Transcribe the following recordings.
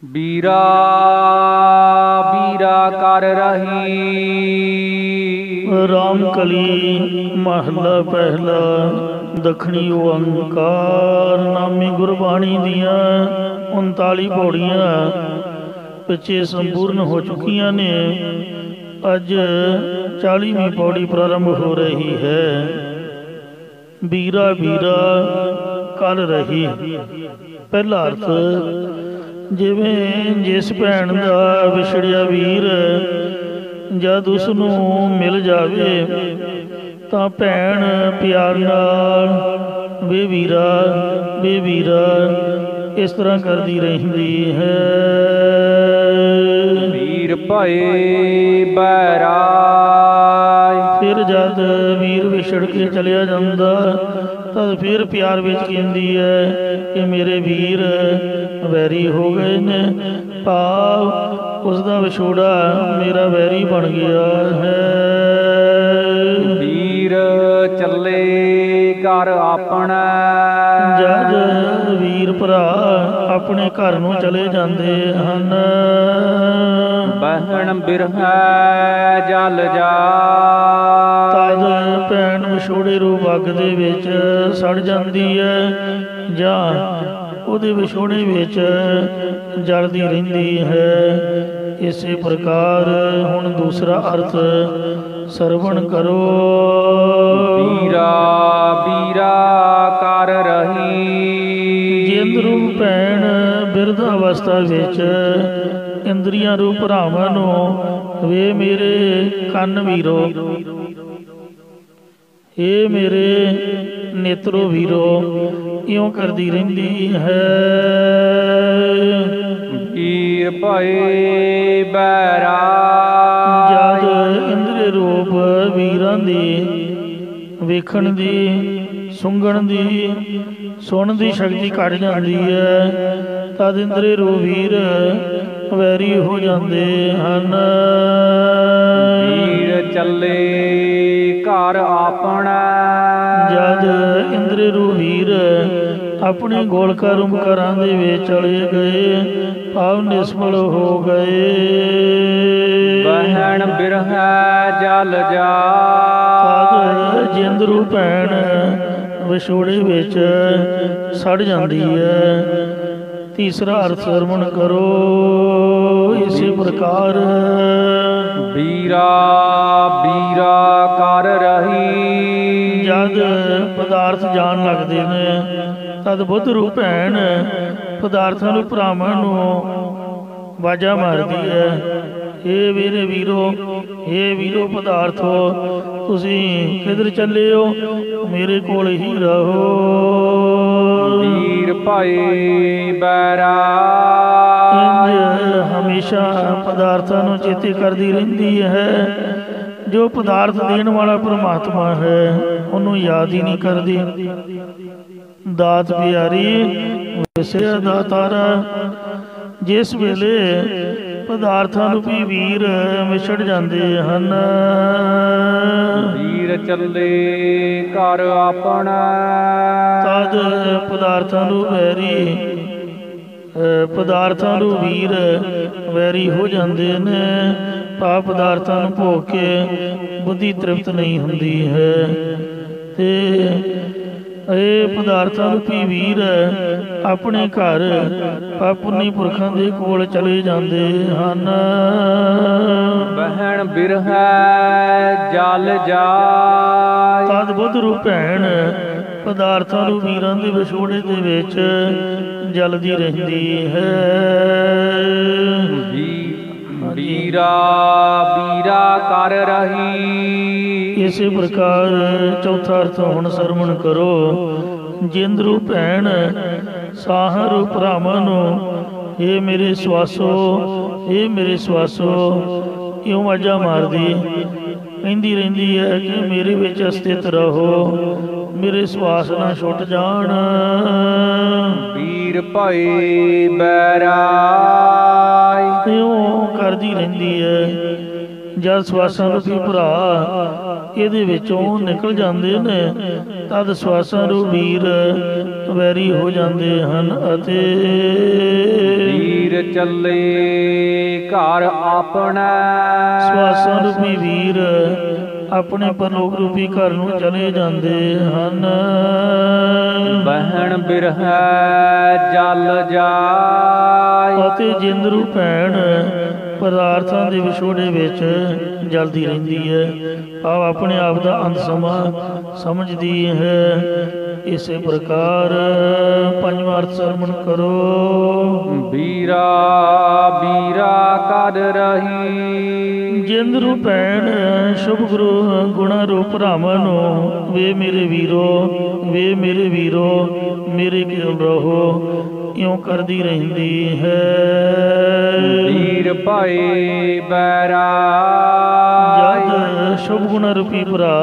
बीरा बीरा कर रही। राम कली महला पहला। दखनी ओंकार नामी गुरबाणी दियाँ 39 पौड़ियाँ पिछे संपूर्ण हो चुकियां ने। अज 40वीं पौड़ी प्रारंभ हो रही है। बीरा बीरा कर रही। पहला अर्थ, जिवें जिस भैन का विछड़िया वीर जद उसनू मिल जावे तां भैन प्यार नाल वे वीरा इस तरह करती रहिंदी है। वीर भए बैरा। फिर जद वीर विछड़ के चलिया जांदा तद फिर प्यार विच कहंदी है कि मेरे वीर वैरी हो गए ने। भाव उसका विछोड़ा मेरा वैरी बन गया है। वीर चले घर अपना। जद वीर भरा अपने घर नूं चले जाते हैं। बहन बिरह जल जा। तद भैन विछोड़े रूप अग दे विच सड़ जाती है जां उहदे विछोड़े विच जलदी रहिंदी है। इसे प्रकार हुण दूसरा अर्थ सरवण करो। बीरा बीरा कर रही। जिंद रूप भैन बिरध अवस्था विच इंद्रियां रूप भरावां नूं वे मेरे कन वीरो, हे मेरे नेत्रो वीरो इउं करदी रहिंदी है। वीर भए बैरा। जद इंद्रिय रूप वीरां दी वेखण दी सुंघण दी सुणन दी शक्ति घट जाती है तद इंद्रिय रूप वीर वैरी हो जाते हैं। वीर चले घर अपना। जद इंद्रिय रूप वीर अपने गोलका रूपकारां दे विच चले गए भाव निष्फल हो गए। बहन बिरह जल जा। तद जिंद रूप भैन विछोड़े विच सड़ जाती है। तीसरा अर्थ सरवण करो। इसी प्रकार बीरा बीरा कर रही। जद पदार्थ जान लगते ने तद बुद्ध रूप भैन पदार्थां नूं भरावां नूं वाजा मारदी है। हे मेरे वीरो, हे वीरो पदार्थो तुसीं किधर चले हो, मेरे कोल ही रहो। वीर भए बैरा। इंज हमेशा पदार्थां नूं चेते करदी रहिंदी है। जो पदार्थ देण वाला परमात्मा है उन्होंने याद ही नहीं करती। दात प्यारी विसया दातारा। जिस वेले पदार्थां रूपी वीर विछड़ जाते हैं। वीर चले घर अपना। तद पदार्थां नूं वैरी पदार्थां नूं वीर वैरी हो जाते ने। भाव पदार्थां नूं भोग के बुद्धि तृप्त नहीं हुंदी है ते ਇਹ ਪਦਾਰਥਾਂ ਰੂਪੀ ਵੀਰ ਆਪਣੇ ਘਰ ਪੁੰਨੀ ਪੁਰਖਾਂ ਦੇ ਕੋਲ ਚਲੇ ਜਾਂਦੇ ਹਨ। ਬਹਿਣ ਬਿਰਹ ਜਲ ਜਾ। ਤਦ ਬੁੱਧ ਰੂਪ ਭੈਣ ਪਦਾਰਥਾਂ ਨੂੰ ਵੀਰਾਂ ਦੇ ਵਿਛੋੜੇ ਦੇ ਵਿੱਚ ਜਲਦੀ ਰਹਿੰਦੀ ਹੈ। बीरा बीरा कर रही। इसी प्रकार चौथा अर्थ हुण सरवण करो। जिंद रूप भैन साह रूप भरावां नूं हे मेरे सवासो, हे मेरे सवासो इउं वाजा मारदी कहंदी रहिंदी है कि मेरे विच स्थित रहो, मेरे सवास ना छुट जाण। वीर भए बैरा। इउं करदी रहिंदी है। जद सवासां रूपी भरा ਇਹਦੇ ਵਿੱਚੋਂ ਨਿਕਲ ਜਾਂਦੇ ਨੇ ਤਦ ਸਵਾਸਾਂ ਨੂੰ ਵੀਰ ਵੈਰੀ ਹੋ ਜਾਂਦੇ ਹਨ ਅਤੇ ਵੀਰ ਚੱਲੇ ਘਰ ਆਪਣਾ। ਸਵਾਸਾਂ ਰੂਪੀ ਵੀਰ ਆਪਣੇ ਪਰਲੋਕ ਰੂਪੀ ਘਰ ਨੂੰ ਚਲੇ ਜਾਂਦੇ ਹਨ। ਬਹਿਣ ਬਿਰਹੈ ਜਲ ਜਾਏ। ਅਤੇ ਜਿੰਦਰੂ ਭੈਣ ਪਦਾਰਥਾਂ ਦੇ ਵਿਛੋੜੇ ਵਿੱਚ ਜਲਦੀ ਰਹਿੰਦੀ ਹੈ, ਭਾਵ ਆਪਣੇ ਆਪ ਦਾ ਅੰਤ ਸਮਾਂ ਸਮਝਦੀ ਹੈ। ਇਸੇ ਪ੍ਰਕਾਰ ਪੰਜਵਾਂ ਅਰਥ ਸਰਵਣ ਕਰੋ। ਵੀਰਾ ਵੀਰਾ ਕਰ ਰਹੀ। ਜਿੰਦਰੂ ਭੈਣ ਸ਼ੁਭ ਗੁਰੂ ਗੁਣਾ ਰੂਪ ਭਰਾਵਾਂ ਨੂੰ ਵੇ ਮੇਰੇ ਵੀਰੋ, ਵੇ ਮੇਰੇ ਵੀਰੋ, ਮੇਰੇ ਕੋਲ ਰਹੋ, ਇਉਂ ਕਰਦੀ ਰਹਿੰਦੀ ਹੈ। ਵੀਰ ਭਾਈ ਬੈਰਾ। ਜਦ ਸ਼ੁਭ ਗੁਣਾ ਰੂਪੀ ਭਰਾ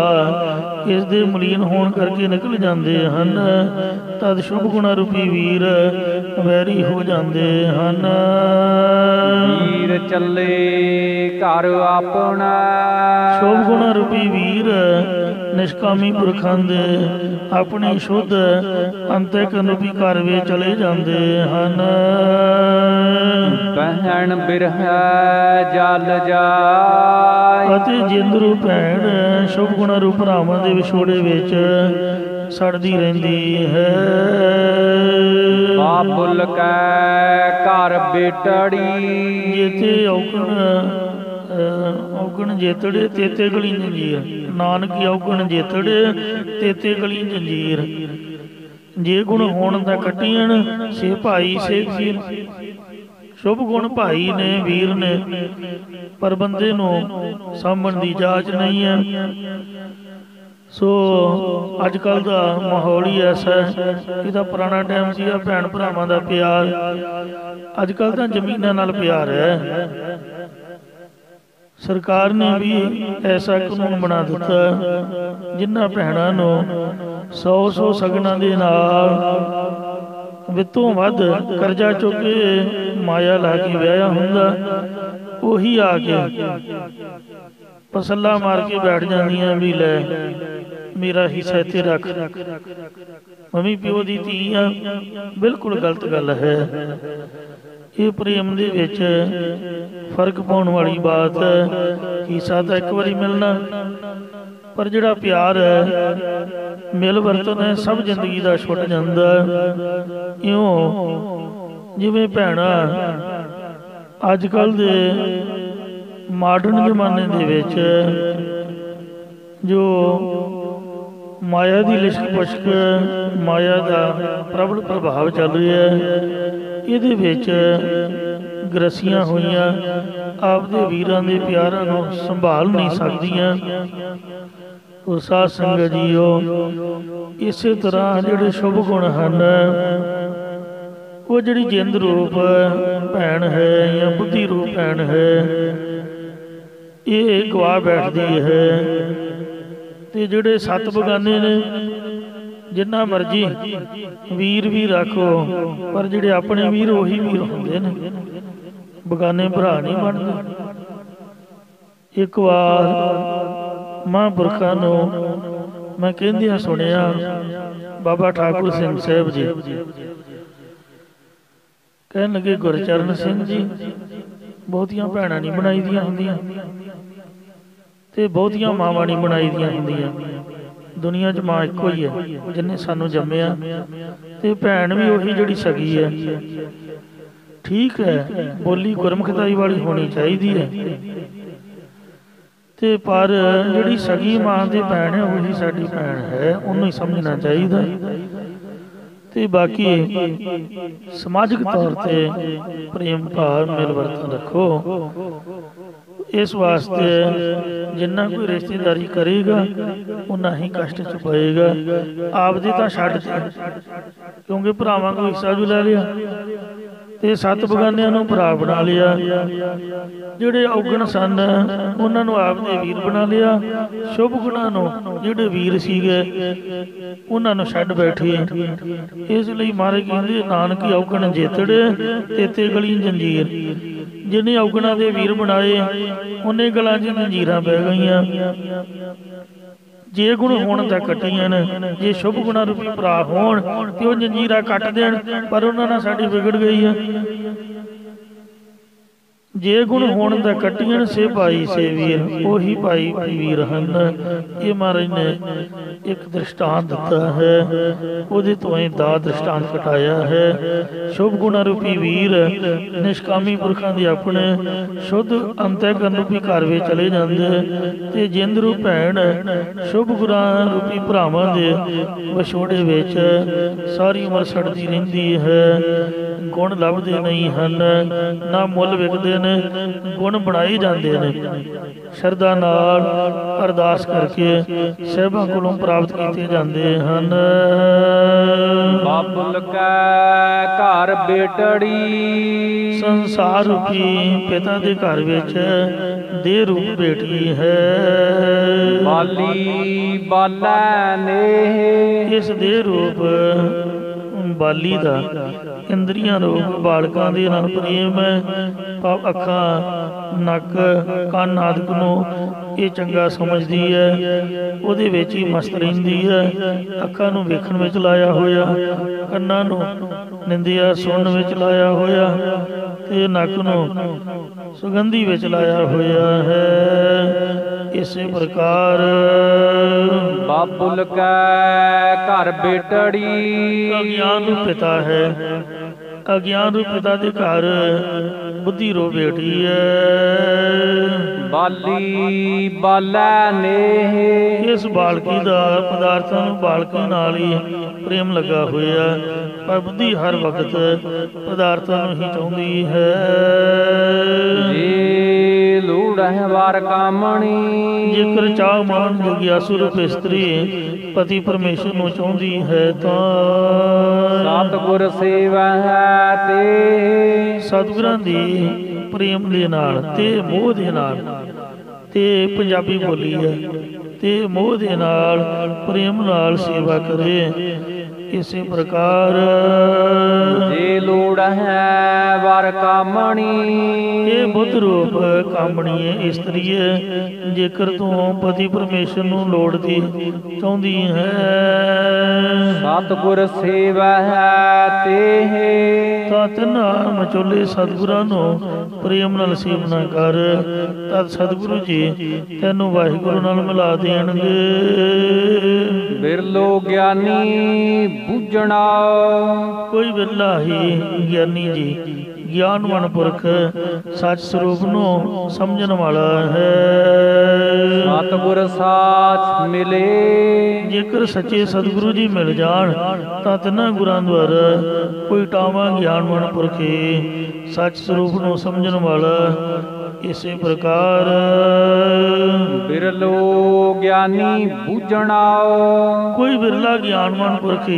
ਇਸ ਦੇ ਮਲੀਨ ਹੋਣ ਕਰਕੇ ਨਿਕਲ ਜਾਂਦੇ ਹਨ, ਤਦ ਸ਼ੁਭ ਗੁਣਾ ਰੂਪੀ ਵੀਰ ਵੈਰੀ ਹੋ ਜਾਂਦੇ ਹਨ। ਵੀਰ ਚੱਲੇ ਘਰ ਆਪਣਾ। ਸ਼ੁਭ ਗੁਣਾ ਰੂਪੀ ਵੀਰ ਨਿਸ਼ਕਾਮੀ ਪੁਰਖਾਂ ਦੇ ਆਪਣੇ ਸ਼ੁੱਧ ਅੰਤਿਕਰਨ ਰੂਪੀ ਘਰ ਵਿੱਚ ਚਲੇ ਜਾਂਦੇ ਹਨ। ਬਹਿਣ ਬਿਰਹੈ ਜਲ ਜਾਏ। ਅਤੇ ਜਿੰਦਰੂ ਭੈਣ ਸ਼ੁਭ ਗੁਣਾ ਰੂਪ ਭਰਾਵਾਂ ਦੇ ਵਿਛੋੜੇ ਵਿੱਚ ਸੜਦੀ ਰਹਿੰਦੀ ਹੈ। ਬਾਬੁਲ ਕੈ ਘਰ ਬੇਟੜੀ। ਜਿੱਥੇ ਔਗਣ ਜੇਤੜੇ ਤੇਤੇ ਗਲੀ ਜੰਜੀਰ। ਨਾਨਕ ਔਗਣ ਜੇਤੜੇ ਤੇਤੇ ਗਲੀ ਜੰਜੀਰ। ਜੇ ਗੁਣ ਹੋਣ ਦਾ ਕੱਟੀਆਂ ਸੇ ਭਾਈ ਸੇ ਵੀਰ। ਸ਼ੁਭ ਗੁਣ ਭਾਈ ਨੇ, ਵੀਰ ਨੇ, ਪਰ ਬੰਦੇ ਨੂੰ ਸਾਂਭਣ ਦੀ ਜਾਚ ਨਹੀਂ ਹੈ। ਸੋ ਅੱਜ ਕੱਲ ਦਾ ਮਾਹੌਲ ਹੀ ਐਸਾ ਹੈ। ਇਹਦਾ ਪੁਰਾਣਾ ਟਾਈਮ ਸੀਗਾ ਭੈਣ ਭਰਾਵਾਂ ਦਾ ਪਿਆਰ, ਅੱਜ ਕੱਲ ਤਾਂ ਜ਼ਮੀਨਾਂ ਨਾਲ ਪਿਆਰ ਹੈ। ਸਰਕਾਰ ਨੇ ਵੀ ਐਸਾ ਕਾਨੂੰਨ ਬਣਾ ਦਿੱਤਾ ਜਿਨ੍ਹਾਂ ਭੈਣਾਂ ਨੂੰ 100 ਸਗਨਾਂ ਦੇ ਨਾਲ ਵਿੱਤੋਂ ਵੱਧ ਕਰਜ਼ਾ ਚੁੱਕ ਕੇ ਮਾਇਆ ਲਾ ਕੇ ਵਿਆਹਿਆ ਹੁੰਦਾ, ਉਹੀ ਆ ਕੇ ਪਸੱਲਾ ਮਾਰ ਕੇ ਬੈਠ ਜਾਂਦੀਆਂ ਵੀ ਲੈ ਮੇਰਾ ਹਿੱਸਾ ਇੱਥੇ ਰੱਖ। ਮੰਮੀ ਪਿਓ ਦੀ ਧੀ ਆ, ਬਿਲਕੁਲ ਗਲਤ ਗੱਲ ਹੈ। ਇਹ ਪ੍ਰੇਮ ਦੇ ਵਿੱਚ ਫਰਕ ਪਾਉਣ ਵਾਲੀ ਬਾਤ ਹੈ। ਹਿੱਸਾ ਤਾਂ ਇੱਕ ਵਾਰੀ ਮਿਲਣਾ, ਪਰ ਜਿਹੜਾ ਪਿਆਰ ਹੈ, ਮਿਲ ਵਰਤਨ ਹੈ, ਸਭ ਜ਼ਿੰਦਗੀ ਦਾ ਛੁੱਟ ਜਾਂਦਾ। ਇਉਂ ਜਿਵੇਂ ਭੈਣਾਂ ਅੱਜ ਕੱਲ੍ਹ ਦੇ ਮਾਡਰਨ ਜ਼ਮਾਨੇ ਦੇ ਵਿੱਚ ਜੋ ਮਾਇਆ ਦੀ ਲਿਸ਼ਕ ਪੁਸ਼ਕ, ਮਾਇਆ ਦਾ ਪ੍ਰਬਲ ਪ੍ਰਭਾਵ ਚੱਲ ਰਿਹਾ ਹੈ, ਇਹਦੇ ਵਿੱਚ ਗਰਸੀਆਂ ਹੋਈਆਂ ਆਪਦੇ ਵੀਰਾਂ ਦੇ ਪਿਆਰਾਂ ਨੂੰ ਸੰਭਾਲ ਨਹੀਂ ਸਕਦੀਆਂ। ਉਹ ਸਾਧ ਸੰਗਤ ਜੀਓ, ਇਸੇ ਤਰ੍ਹਾਂ ਜਿਹੜੇ ਸ਼ੁਭ ਗੁਣ ਹਨ, ਉਹ ਜਿਹੜੀ ਜਿੰਦ ਰੂਪ ਭੈਣ ਹੈ ਜਾਂ ਬੁੱਧੀ ਰੂਪ ਭੈਣ ਹੈ, ਇਹ ਗਵਾ ਬੈਠਦੀ ਹੈ। ਤੇ ਜਿਹੜੇ 7 ਬਗਾਨੇ ਨੇ, ਜਿੰਨਾ ਮਰਜੀ ਵੀਰ ਵੀ ਰੱਖੋ, ਪਰ ਜਿਹੜੇ ਆਪਣੇ ਵੀਰ ਉਹੀ ਵੀਰ ਹੁੰਦੇ ਨੇ, ਬਗਾਨੇ ਭਰਾ ਨਹੀਂ ਬਣਦੇ। ਇੱਕ ਵਾਰ ਮਹਾਂਪੁਰਖਾਂ ਨੂੰ ਮੈਂ ਕਹਿੰਦਿਆਂ ਸੁਣਿਆ, ਬਾਬਾ ਠਾਕੁਰ ਸਿੰਘ ਸਾਹਿਬ ਜੀ ਕਹਿਣ ਲੱਗੇ, ਗੁਰਚਰਨ ਸਿੰਘ ਜੀ, ਬਹੁਤੀਆਂ ਭੈਣਾਂ ਨਹੀਂ ਬਣਾਈ ਦੀਆਂ ਹੁੰਦੀਆਂ ਤੇ ਬਹੁਤੀਆਂ ਮਾਵਾਂ ਨਹੀਂ ਬਣਾਈ ਦੀਆਂ ਹੁੰਦੀਆਂ। ਦੁਨੀਆ 'ਚ ਮਾਂ ਇੱਕੋ ਹੀ ਹੈ ਜਿਹਨੇ ਸਾਨੂੰ ਜੰਮਿਆ, ਤੇ ਭੈਣ ਵੀ ਉਹੀ ਜਿਹੜੀ ਸਗੀ ਹੈ। ਠੀਕ ਹੈ, ਬੋਲੀ ਗੁਰਮੁਖਤਾਈ ਵਾਲੀ ਹੋਣੀ ਚਾਹੀਦੀ ਹੈ, ਤੇ ਪਰ ਜਿਹੜੀ ਸਗੀ ਮਾਂ ਦੀ ਭੈਣ ਹੈ ਉਹੀ ਸਾਡੀ ਭੈਣ ਹੈ, ਉਹਨੂੰ ਹੀ ਸਮਝਣਾ ਚਾਹੀਦਾ। ਤੇ ਬਾਕੀ ਸਮਾਜਿਕ ਤੌਰ ਤੇ ਪ੍ਰੇਮ ਭਾਵ ਮਿਲ ਵਰਤਨ ਰੱਖੋ। ਇਸ ਵਾਸਤੇ ਜਿੰਨਾ ਕੋਈ ਰਿਸ਼ਤੇਦਾਰੀ ਕਰੇਗਾ ਉਨਾ ਹੀ ਕਸ਼ਟ ਚ ਪਏਗਾ। ਆਪਦੇ ਤਾਂ ਛੱਡ, ਕਿਉਂਕਿ ਭਰਾਵਾਂ ਕੋਲ ਹਿੱਸਾ ਵੀ ਲੈ ਲਿਆ ਤੇ 7 ਬਗਾਨਿਆਂ ਨੂੰ ਭਰਾ ਬਣਾ ਲਿਆ। ਜਿਹੜੇ ਔਗਣ ਸਨ ਉਹਨਾਂ ਨੂੰ ਆਪਦੇ ਵੀਰ ਬਣਾ ਲਿਆ, ਸ਼ੁਭ ਗੁਣਾਂ ਨੂੰ ਜਿਹੜੇ ਵੀਰ ਸੀਗੇ ਉਹਨਾਂ ਨੂੰ ਛੱਡ ਬੈਠੇ। ਇਸ ਲਈ ਮਹਾਰਾਜ ਕਹਿੰਦੇ, ਨਾਨਕ ਔਗਣ ਜੇਤੜੇ ਤੇਤੇ ਗਲੀ ਜੰਜੀਰ। ਜਿਹਨੇ ਔਗਣਾਂ ਦੇ ਵੀਰ ਬਣਾਏ ਉਹਨੇ ਗਲਾਂ 'ਚ ਜੰਜੀਰਾਂ ਪੈ ਗਈਆਂ। ਜੇ ਗੁਣ ਹੋਣ ਤਾਂ ਕੱਟੀਆਂ ਨੇ, ਜੇ ਸ਼ੁਭ ਗੁਣਾਂ ਰੂਪੀ ਭਰਾ ਹੋਣ ਤੇ ਉਹ ਜੰਜੀਰਾਂ ਕੱਟ ਦੇਣ, ਪਰ ਉਹਨਾਂ ਨਾਲ ਸਾਡੀ ਵਿਗੜ ਗਈ ਹੈ। जे गुण होण दा कटियन से भाई से वीर, ओही भाई वीर हन। ये महाराज ने एक दृष्टांत दिता है, ਉਹਦੇ ਤੋਂ ਹੀ ਦਾ ਦ੍ਰਿਸ਼ਟਾਂਤ ਕਟਾਇਆ ਹੈ। ਸ਼ੁਭ ਗੁਣ ਰੂਪੀ ਵੀਰ ਨਿਸ਼ਕਾਮੀ ਪੁਰਖਾਂ ਦੇ ਆਪਣੇ ਸ਼ੁੱਧ ਅੰਤःਕਰਨ ਰੂਪੀ ਘਰ ਵਿੱਚ ਚਲੇ ਜਾਂਦੇ, ਤੇ ਜਿੰਦ ਰੂਪ ਭੈਣ ਸ਼ੁਭ ਗੁਰਾਂ ਰੂਪੀ ਭਰਾਵਾਂ ਦੇ ਵਿਛੋੜੇ ਵਿੱਚ ਸਾਰੀ ਉਮਰ ਸੜਦੀ ਰਹਿੰਦੀ ਹੈ। ਗੁਣ ਲੱਭਦੇ ਨਹੀਂ ਹਨ, ਨਾ ਮੁੱਲ ਵਿਕਦੇ ਨੇ, ਗੁਣ ਬਣਾਏ ਜਾਂਦੇ ਨੇ। ਸ਼ਰਧਾ ਨਾਲ ਅਰਦਾਸ ਕਰਕੇ ਸਹਿਬਾਂ ਕੋਲੋਂ ਪ੍ਰਾਪਤ ਕੀਤੇ ਜਾਂਦੇ ਹਨ। ਬਾਬੁਲ ਕੈ ਘਰ ਬੇਟੜੀ, ਸੰਸਾਰ ਰੂਪੀ ਪਿਤਾ ਦੇ ਘਰ ਵਿੱਚ ਦੇਹ ਰੂਪ ਬੇਟੀ ਹੈ। ਬਾਲੀ ਬਾਲੈ ਨੇਹ, ਇਸ ਦੇਹ ਰੂਪ ਬਾਲੀ ਦਾ ਇੰਦਰੀਆਂ ਰੂਪ ਬਾਲਕਾਂ ਦੇ ਨਾਲ ਪ੍ਰੇਮ ਹੈ। ਅੱਖਾਂ, ਨੱਕ, ਕੰਨ ਆਦਿਕ ਨੂੰ ਇਹ ਚੰਗਾ ਸਮਝਦੀ ਹੈ, ਉਹਦੇ ਵਿੱਚ ਹੀ ਮਸਤ ਰਹਿੰਦੀ ਹੈ। ਅੱਖਾਂ ਨੂੰ ਵੇਖਣ ਵਿੱਚ ਲਾਇਆ ਹੋਇਆ, ਕੰਨਾਂ ਨੂੰ ਨਿੰਦਿਆ ਸੁਣਨ ਵਿੱਚ ਲਾਇਆ ਹੋਇਆ, ਤੇ ਨੱਕ ਨੂੰ ਸੁਗੰਧੀ ਵਿੱਚ ਲਾਇਆ ਹੋਇਆ ਹੈ। ਇਸੇ ਪ੍ਰਕਾਰ ਬਾਬੁਲ ਕੈ ਘਰ ਬੇਟੜੀ, ਅਗਿਆਨ ਰੂਪ ਪਿਤਾ ਹੈ। ਅਗਿਆਨ ਰੂਪ ਪਿਤਾ ਦੇ ਘਰ ਬੁੱਧੀ ਰੂਪ ਬੇਟੀ ਹੈ। ਬਾਲੀ ਬਾਲੈ ਨੇਹ, ਇਸ ਬਾਲਕੀ ਦਾ ਪਦਾਰਥਾਂ ਨੂੰ ਬਾਲਕੀ ਨਾਲ ਹੀ ਪ੍ਰੇਮ ਲੱਗਾ ਹੋਇਆ, ਪਰ ਬੁੱਧੀ ਹਰ ਵਕਤ ਪਦਾਰਥਾਂ ਨੂੰ ਹੀ ਚਾਹੁੰਦੀ ਹੈ। ਜੀ ਲੂੜਹਿ ਵਾਰ ਕਾਮਣੀ, ਜੇਕਰ ਚਾਹ ਮਾਨ ਜਗਿਆਸੂ ਰੂਪ ਇਸਤਰੀ ਪਤੀ ਪਰਮੇਸ਼ਰ ਨੂੰ ਚਾਹੁੰਦੀ ਹੈ ਤਾਂ ਸਤਿਗੁਰ ਸੇਵਾ ਹੈ ਤੇ ਸਤਿਗੁਰਾਂ ਦੀ ਪ੍ਰੇਮ ਦੇ ਨਾਲ ਤੇ ਮੋਹ ਦੇ ਨਾਲ, ਤੇ ਪੰਜਾਬੀ ਬੋਲੀ ਹੈ, ਤੇ ਮੋਹ ਦੇ ਨਾਲ ਪ੍ਰੇਮ ਨਾਲ ਸੇਵਾ ਕਰੇ। ਇਸੇ ਪ੍ਰਕਾਰ ਜੇ ਲੋੜ ਹੈ ਵਰ ਕਾਮਣੀ, ਇਹ ਬੁੱਧ ਰੂਪ ਕਾਮਣੀ ਹੈ ਇਸਤਰੀ ਹੈ। ਜੇਕਰ ਤੂੰ ਪਤੀ ਪਰਮੇਸ਼ਰ ਨੂੰ ਲੋੜਦੀ ਚਾਹੁੰਦੀ ਹੈ, ਸਤਿਗੁਰ ਸੇਵਾ ਹੈ ਤੇ ਤਾਂ ਤਿੰਨਾਂ ਮਚੋਲੇ ਸਤਿਗੁਰਾਂ ਨੂੰ ਪ੍ਰੇਮ ਨਾਲ ਸੇਵਨਾ ਕਰ, ਤਦ ਸਤਿਗੁਰੂ ਜੀ ਤੈਨੂੰ ਵਾਹਿਗੁਰੂ ਨਾਲ ਮਿਲਾ ਦੇਣਗੇ। ਬਿਰਲੋ ਗਿਆਨੀ ਬੁੱਝਣਾ, ਕੋਈ ਵਿਰਲਾ ਹੀ ਗਿਆਨੀ ਜੀ ਗਿਆਨਵਾਨ ਪੁਰਖ ਸੱਚ ਸਰੂਪ ਨੂੰ ਸਮਝਣ ਵਾਲਾ ਹੈ। ਸਤਿਗੁਰ ਸਾਚ ਮਿਲੇ, ਜੇਕਰ ਸੱਚੇ ਸਤਿਗੁਰੂ ਜੀ ਮਿਲ ਜਾਣ ਤਾਂ ਤਿੰਨਾਂ ਗੁਰਾਂ ਦੁਆਰਾ ਕੋਈ ਟਾਵਾਂ ਗਿਆਨਵਾਨ ਪੁਰਖ ਸੱਚ ਸਰੂਪ ਨੂੰ ਸਮਝਣ ਵਾਲਾ। ਇਸੇ ਪ੍ਰਕਾਰ ਬਿਰਲੋ ਗਿਆਨੀ ਬੁੱਝਣਾ, ਕੋਈ ਵਿਰਲਾ ਗਿਆਨਵਾਨ ਪੁਰਖ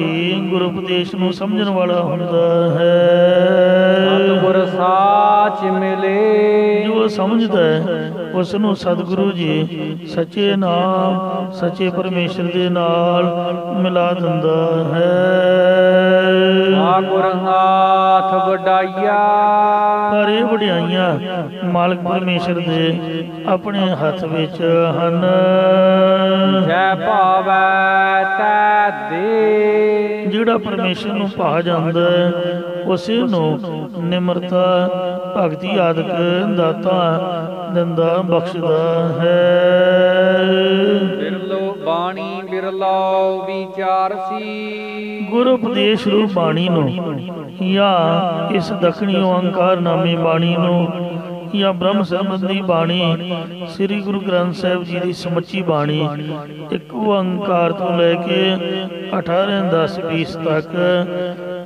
ਗੁਰੂ ਉਪਦੇਸ਼ ਨੂੰ ਸਮਝਣ ਵਾਲਾ ਹੁੰਦਾ ਹੈ। ਸਤਿਗੁਰ ਸਾਚ ਮਿਲੇ, ਜੋ ਸਮਝਦਾ ਹੈ ਉਸ ਨੂੰ ਸਤਿਗੁਰੂ ਜੀ ਸੱਚੇ ਨਾਮ ਸੱਚੇ ਪਰਮੇਸ਼ਰ ਦੇ ਨਾਲ ਮਿਲਾ ਦਿੰਦਾ ਹੈ। ਗੁਰ ਹਾਥ ਵਡਾਈਆ, ਪਰ ਇਹ ਵਡਿਆਈਆਂ ਮਾਲਕ ਪਰਮੇਸ਼ਰ ਦੇ ਆਪਣੇ ਹੱਥ ਵਿੱਚ ਹਨ। ਜੈ ਭਾਵੈ ਤੈ ਦੇ, ਜਿਹੜਾ ਪਰਮੇਸ਼ਰ ਨੂੰ ਭਾ ਜਾਂਦਾ ਉਸੇ ਨੂੰ ਨਿਮਰਤਾ ਭਗਤੀ ਆਦਿਕ ਦਾਤਾ ਦਿੰਦਾ ਬਖਸ਼ਦਾ ਹੈ। ਬਿਰਲੋ ਬਾਣੀ ਬਿਰਲੋ ਵਿਚਾਰਸੀ, ਗੁਰੂ ਉਪਦੇਸ਼ ਰੂਪ ਬਾਣੀ ਨੂੰ ਜਾਂ ਇਸ ਦਖਣੀ ਓੰਕਾਰ ਨਾਮੀ ਬਾਣੀ ਨੂੰ ਜਾਂ ਬ੍ਰਹਮ ਸੰਬੰਧੀ ਬਾਣੀ ਸ੍ਰੀ ਗੁਰੂ ਗ੍ਰੰਥ ਸਾਹਿਬ ਜੀ ਦੀ ਸਮੁੱਚੀ ਬਾਣੀ ਇੱਕ ਓੰਕਾਰ ਤੋਂ ਲੈ ਕੇ 18 10 20 ਤੱਕ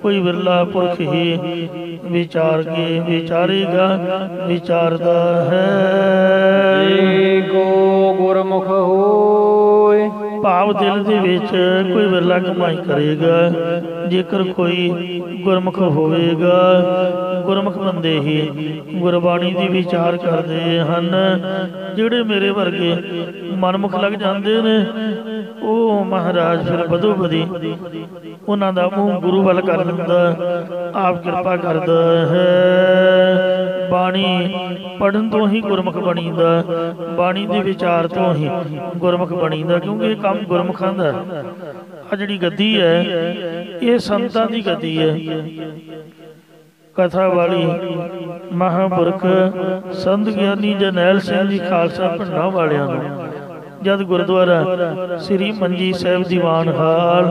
ਕੋਈ ਵਿਰਲਾ ਪੁਰਖ ਹੀ ਵਿਚਾਰ ਕੇ ਵਿਚਾਰੇਗਾ ਵਿਚਾਰਦਾ ਹੈ। ਏਕੋ ਗੁਰਮੁਖ ਹੋਏ, ਭਾਵ ਦਿਲ ਦੇ ਵਿੱਚ ਕੋਈ ਵਿਰਲਾ ਕਮਾਈ ਕਰੇਗਾ। ਜੇਕਰ ਕੋਈ ਗੁਰਮੁਖ ਹੋਵੇਗਾ, ਗੁਰਮੁਖ ਬੰਦੇ ਹੀ ਗੁਰਬਾਣੀ ਦੀ ਵਿਚਾਰ ਕਰਦੇ ਹਨ। ਜਿਹੜੇ ਮੇਰੇ ਵਰਗੇ ਮਨਮੁਖ ਲੱਗ ਜਾਂਦੇ ਨੇ ਉਹ ਮਹਾਰਾਜ ਫਿਰ ਬਦੋ ਬਦੀ ਉਹਨਾਂ ਦਾ ਮੂੰਹ ਗੁਰੂ ਵੱਲ ਕਰ ਦਿੰਦਾ, ਆਪ ਕਿਰਪਾ ਕਰਦਾ ਹੈ। ਬਾਣੀ ਪੜਨ ਤੋਂ ਹੀ ਗੁਰਮੁਖ ਬਣੀਦਾ, ਬਾਣੀ ਦੇ ਵਿਚਾਰ ਤੋਂ ਹੀ ਗੁਰਮੁਖ ਬਣੀਦਾ, ਕਿਉਂਕਿ ਇਹ ਕੰਮ ਗੁਰਮੁਖਾਂ ਦਾ। ਆ ਜਿਹੜੀ ਗੱਦੀ ਹੈ ਇਹ ਸੰਤਾਂ ਦੀ ਗੱਦੀ ਹੈ। ਕਥਾ ਵਾਲੀ ਮਹਾਂਪੁਰਖ ਸੰਤ ਗਿਆਨੀ ਜਰਨੈਲ ਸਿੰਘ ਜੀ ਖਾਲਸਾ ਪਿੰਡਾਂ ਵਾਲਿਆਂ ਨੂੰ ਜਦ ਗੁਰਦੁਆਰਾ ਸ੍ਰੀ ਮੰਜੀ ਸਾਹਿਬ ਦੀਵਾਨ ਹਾਲ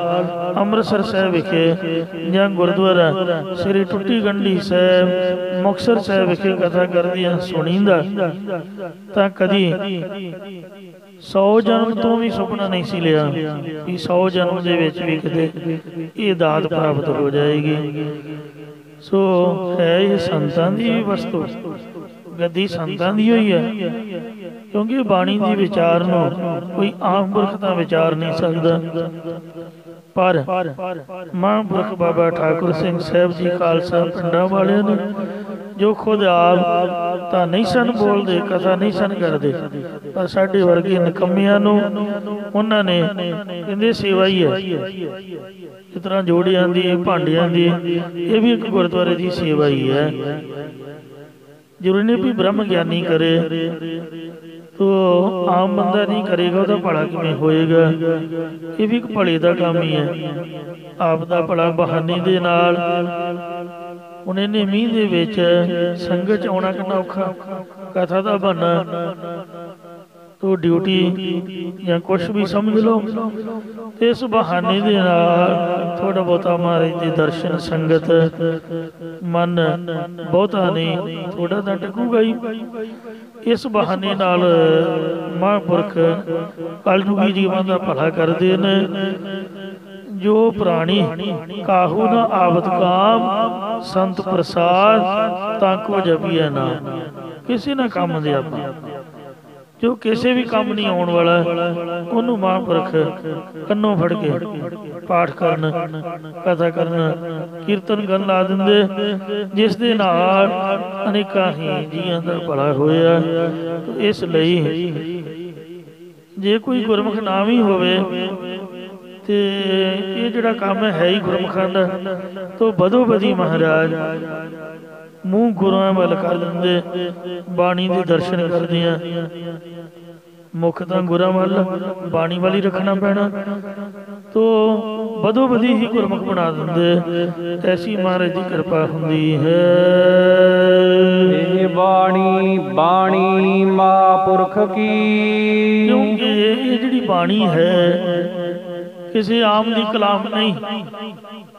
ਅੰਮ੍ਰਿਤਸਰ ਸਾਹਿਬ ਵਿਖੇ ਜਾਂ ਗੁਰਦੁਆਰਾ ਸ੍ਰੀ ਟੁੱਟੀ ਗੰਢੀ ਸਾਹਿਬ ਮੁਕਤਸਰ ਸਾਹਿਬ ਵਿਖੇ ਕਥਾ ਕਰਦਿਆਂ ਸੁਣੀਂਦਾ ਤਾਂ ਕਦੀ 100 ਜਨਮ ਤੋਂ ਵੀ ਸੁਪਨਾ ਨਹੀਂ ਸੀ ਲਿਆ ਕਿ 100 ਜਨਮ ਦੇ ਵਿੱਚ ਵੀ ਕਿਤੇ ਇਹ ਦਾਤ ਪ੍ਰਾਪਤ ਹੋ ਜਾਏਗੀ। ਸੋ ਹੈ ਇਹ ਸੰਤਾਂ ਦੀ ਵਸਤੂ, ਗੱਦੀ ਸੰਤਾਂ ਦੀ ਹੋਈ ਹੈ, ਕਿਉਂਕਿ ਬਾਣੀ ਦੀ ਵਿਚਾਰ ਨੂੰ ਕੋਈ ਆਮ ਪੁਰਖ ਤਾਂ ਵਿਚਾਰ ਨਹੀਂ ਸਕਦਾ। ਪਰ ਮਹਾਂਪੁਰਖ ਬਾਬਾ ਠਾਕੁਰ ਸਿੰਘ ਸਾਹਿਬ ਜੀ ਖਾਲਸਾ ਪਿੰਡਾਂ ਵਾਲਿਆਂ ਨੇ ਜੋ ਖੁਦ ਆਪ ਤਾਂ ਨਹੀਂ ਸਨ ਬੋਲਦੇ, ਕਥਾ ਨਹੀਂ ਸਨ ਕਰਦੇ, ਪਰ ਸਾਡੇ ਵਰਗੇ ਨਿਕੰਮਿਆਂ ਨੂੰ ਉਹਨਾਂ ਨੇ ਕਹਿੰਦੇ ਸੇਵਾ ਹੀ ਹੈ। ਇਸ ਤਰ੍ਹਾਂ ਜੋੜਿਆਂ ਦੀ, ਭਾਂਡਿਆਂ ਦੀ, ਇਹ ਵੀ ਇੱਕ ਗੁਰਦੁਆਰੇ ਦੀ ਸੇਵਾ ਹੀ ਹੈ। ਜ਼ਰੂਰੀ ਨਹੀਂ ਵੀ ਬ੍ਰਹਮ ਗਿਆਨੀ ਕਰੇ, ਤੋ ਆਮ ਬੰਦਾ ਨਹੀਂ ਕਰੇਗਾ ਉਹਦਾ ਭਲਾ ਕਿਵੇਂ ਹੋਏਗਾ। ਇਹ ਵੀ ਇੱਕ ਭਲੇ ਦਾ ਕੰਮ ਹੀ ਹੈ। ਆਪ ਦਾ ਭਲਾ ਬਹਾਨੇ ਦੇ ਨਾਲ ਹੁਣ ਇਹਨੇ ਮੀਂਹ ਦੇ ਵਿੱਚ ਸੰਗਤ 'ਚ ਆਉਣਾ ਕਿੰਨਾ ਔਖਾ, ਕਥਾ ਦਾ ਬਹਾਨਾ ਤੋ ਡਿਊਟੀ ਜਾਂ ਕੁਛ ਵੀ ਸਮਝ ਲਓ। ਇਸ ਬਹਾਨੇ ਦੇ ਨਾਲ ਥੋੜਾ ਬਹੁਤਾ ਮਹਾਰਾਜ ਦੇ ਦਰਸ਼ਨ ਸੰਗਤ ਮਨ ਬਹੁਤਾ ਨਹੀਂ ਥੋੜਾ ਤਾਂ ਟਕੂਗਾ ਹੀ। ਇਸ ਬਹਾਨੇ ਨਾਲ ਮਹਾਂਪੁਰਖ ਕਲਯੁਗੀ ਜੀਵਾਂ ਦਾ ਭਲਾ ਕਰਦੇ ਨੇ। ਜੋ ਪ੍ਰਾਣੀ ਕਾਹੂ ਨਾ ਆਵਤ ਕਾਮ ਸੰਤ ਪ੍ਰਸਾਦ ਤਾਂ ਕੋ ਜਪੀਐ ਨਾਮ। ਕਿਸੇ ਨਾ ਕੰਮ ਦੇ ਆਪਾਂ ਜੋ ਕਿਸੇ ਵੀ ਕੰਮ ਨਹੀਂ ਆਉਣ ਵਾਲਾ ਉਹਨੂੰ ਮਹਾਂਪੁਰਖ ਕੰਨੋਂ ਫੜ ਕੇ ਪਾਠ ਕਰਨ, ਕਥਾ ਕਰਨ, ਕੀਰਤਨ ਕਰਨ ਲਾ ਦਿੰਦੇ, ਜਿਸ ਦੇ ਨਾਲ ਅਨੇਕਾਂ ਹੀ ਜੀਆਂ ਦਾ ਭਲਾ ਹੋਇਆ। ਇਸ ਲਈ ਜੇ ਕੋਈ ਗੁਰਮੁਖ ਨਾ ਵੀ ਹੋਵੇ ਤੇ ਇਹ ਜਿਹੜਾ ਕੰਮ ਹੈ ਹੀ ਗੁਰਮੁਖਾਂ ਦਾ, ਤੋਂ ਬਦੋ ਬਦੀ ਮਹਾਰਾਜ ਮੂੰਹ ਗੁਰੂਆਂ ਵੱਲ ਕਰ ਦਿੰਦੇ, ਬਾਣੀ ਦੇ ਦਰਸ਼ਨ ਕਰਦੇ ਆ। ਮੁੱਖ ਤਾਂ ਗੁਰਾਂ ਵੱਲ, ਬਾਣੀ ਵੱਲ ਹੀ ਰੱਖਣਾ ਪੈਣਾ, ਤੋ ਬਦੋ ਬਦੀ ਹੀ ਗੁਰਮੁਖ ਬਣਾ ਦਿੰਦੇ। ਐਸੀ ਮਹਾਰਾਜ ਦੀ ਕਿਰਪਾ ਹੁੰਦੀ ਹੈ। ਇਹ ਬਾਣੀ ਬਾਣੀ ਮਹਾਂਪੁਰਖ ਕੀ, ਕਿਉਂਕਿ ਇਹ ਜਿਹੜੀ ਬਾਣੀ ਹੈ ਕਿਸੇ ਆਮ ਦੀ ਕਲਾਮ ਨਹੀਂ,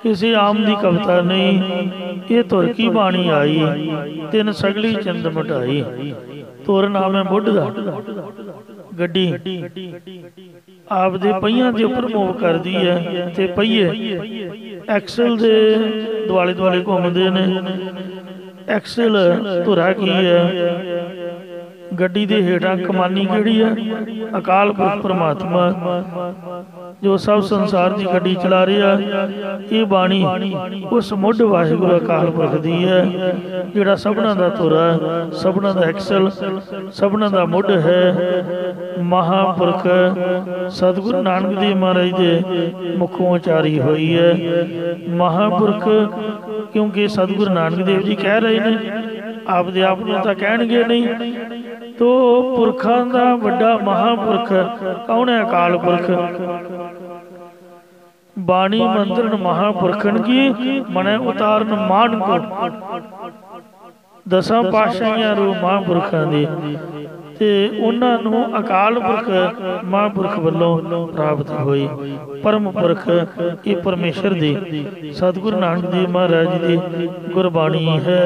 ਕਿਸੇ ਆਮ ਦੀ ਕਵਿਤਾ ਨਹੀਂ। ਇਹ ਧੁਰ ਕੀ ਬਾਣੀ ਆਈ, ਤਿੰਨ ਸਗਲੀ ਚੰਦ ਮਟਾਈ। ਧੁਰ ਨਾਮ ਹੈ ਬੁੱਢ ਦਾ। ਗੱਡੀ ਆਪ ਦੇ ਪਹੀਆਂ ਦੇ ਉੱਪਰ ਮੂਵ ਕਰਦੀ ਹੈ ਤੇ ਪਹੀਏ ਐਕਸਲ ਦੇ ਦੁਆਲੇ ਦੁਆਲੇ ਘੁੰਮਦੇ ਨੇ। ਐਕਸਲ ਧੁਰਾ ਕੀ ਹੈ? ਗੱਡੀ ਦੇ ਹੇਠਾਂ ਕਮਾਨੀ ਕਿਹੜੀ ਹੈ? ਅਕਾਲ ਪੁਰਖ ਪਰਮਾਤਮਾ ਜੋ ਸਭ ਸੰਸਾਰ ਦੀ ਗੱਡੀ ਚਲਾ ਰਿਹਾ। ਇਹ ਬਾਣੀ ਉਸ ਮੁੱਢ ਵਾਹਿਗੁਰੂ ਅਕਾਲ ਪੁਰਖ ਦੀ ਹੈ, ਜਿਹੜਾ ਸਭਨਾਂ ਦਾ ਧੁਰਾ, ਸਭਨਾਂ ਦਾ ਐਕਸਲ, ਸਭਨਾਂ ਦਾ ਮੁੱਢ ਹੈ। ਮਹਾਂਪੁਰਖ ਸਤਿਗੁਰੂ ਨਾਨਕ ਦੇਵ ਮਹਾਰਾਜ ਦੇ ਮੁਖੋਂ ਉਚਾਰੀ ਹੋਈ ਹੈ। ਮਹਾਂਪੁਰਖ ਕਿਉਂਕਿ ਸਤਿਗੁਰੂ ਨਾਨਕ ਦੇਵ ਜੀ ਕਹਿ ਰਹੇ ਨੇ, ਆਪਦੇ ਆਪ ਨੂੰ ਤਾਂ ਕਹਿਣਗੇ ਨਹੀਂ, ਤੋ ਪੁਰਖਾਂ ਦਾ ਵੱਡਾ ਮਹਾਂਪੁਰਖ ਕੌਣ ਹੈ? ਅਕਾਲ ਪੁਰਖ। ਬਾਣੀ ਮੰਤਰਨ ਮਹਾਂਪੁਰਖਨ ਕੀ ਮਨੈ ਉਤਾਰਨ ਮਾਨ ਕੋ। ਦਸਾਂ ਪਾਤਸ਼ਾਹੀਆਂ ਰੂਪ ਮਹਾਂਪੁਰਖਾਂ ਦੇ ਤੇ ਉਹਨਾਂ ਨੂੰ ਅਕਾਲ ਪੁਰਖ ਮਹਾਂਪੁਰਖ ਵੱਲੋਂ ਪ੍ਰਾਪਤ ਹੋਈ। ਪਰਮ ਪੁਰਖ ਇਹ ਪਰਮੇਸ਼ਰ ਦੀ ਸਤਿਗੁਰੂ ਨਾਨਕ ਦੇਵ ਮਹਾਰਾਜ ਦੀ ਗੁਰਬਾਣੀ ਹੈ।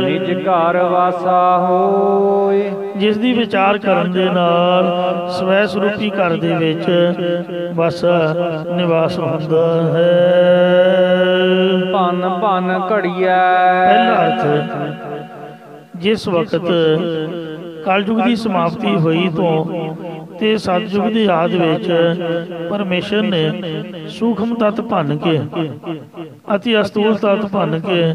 ਨਿਜ ਘਰ ਵਾਸਾ ਹੋਏ, ਜਿਸ ਦੀ ਵਿਚਾਰ ਕਰਨ ਦੇ ਨਾਲ ਸਵੈ ਸਰੂਪੀ ਘਰ ਦੇ ਵਿੱਚ ਵਾਸਾ ਨਿਵਾਸ ਹੁੰਦਾ ਹੈ। ਭਨ ਭਨ ਘੜੀਐ, ਪਹਿਲਾ ਅਰਥ ਜਿਸ ਵਕਤ ਕਲਯੁਗ ਦੀ ਸਮਾਪਤੀ ਹੋਈ ਤੋਂ ਤੇ ਸਤਿਯੁਗ ਦੀ ਆਦ ਵਿੱਚ ਪਰਮੇਸ਼ਰ ਨੇ ਸੂਖਮ ਤਤ ਭੰਨ ਕੇ ਅਤੀ ਅਸਤੂਲ ਤਤ ਭੰਨ ਕੇ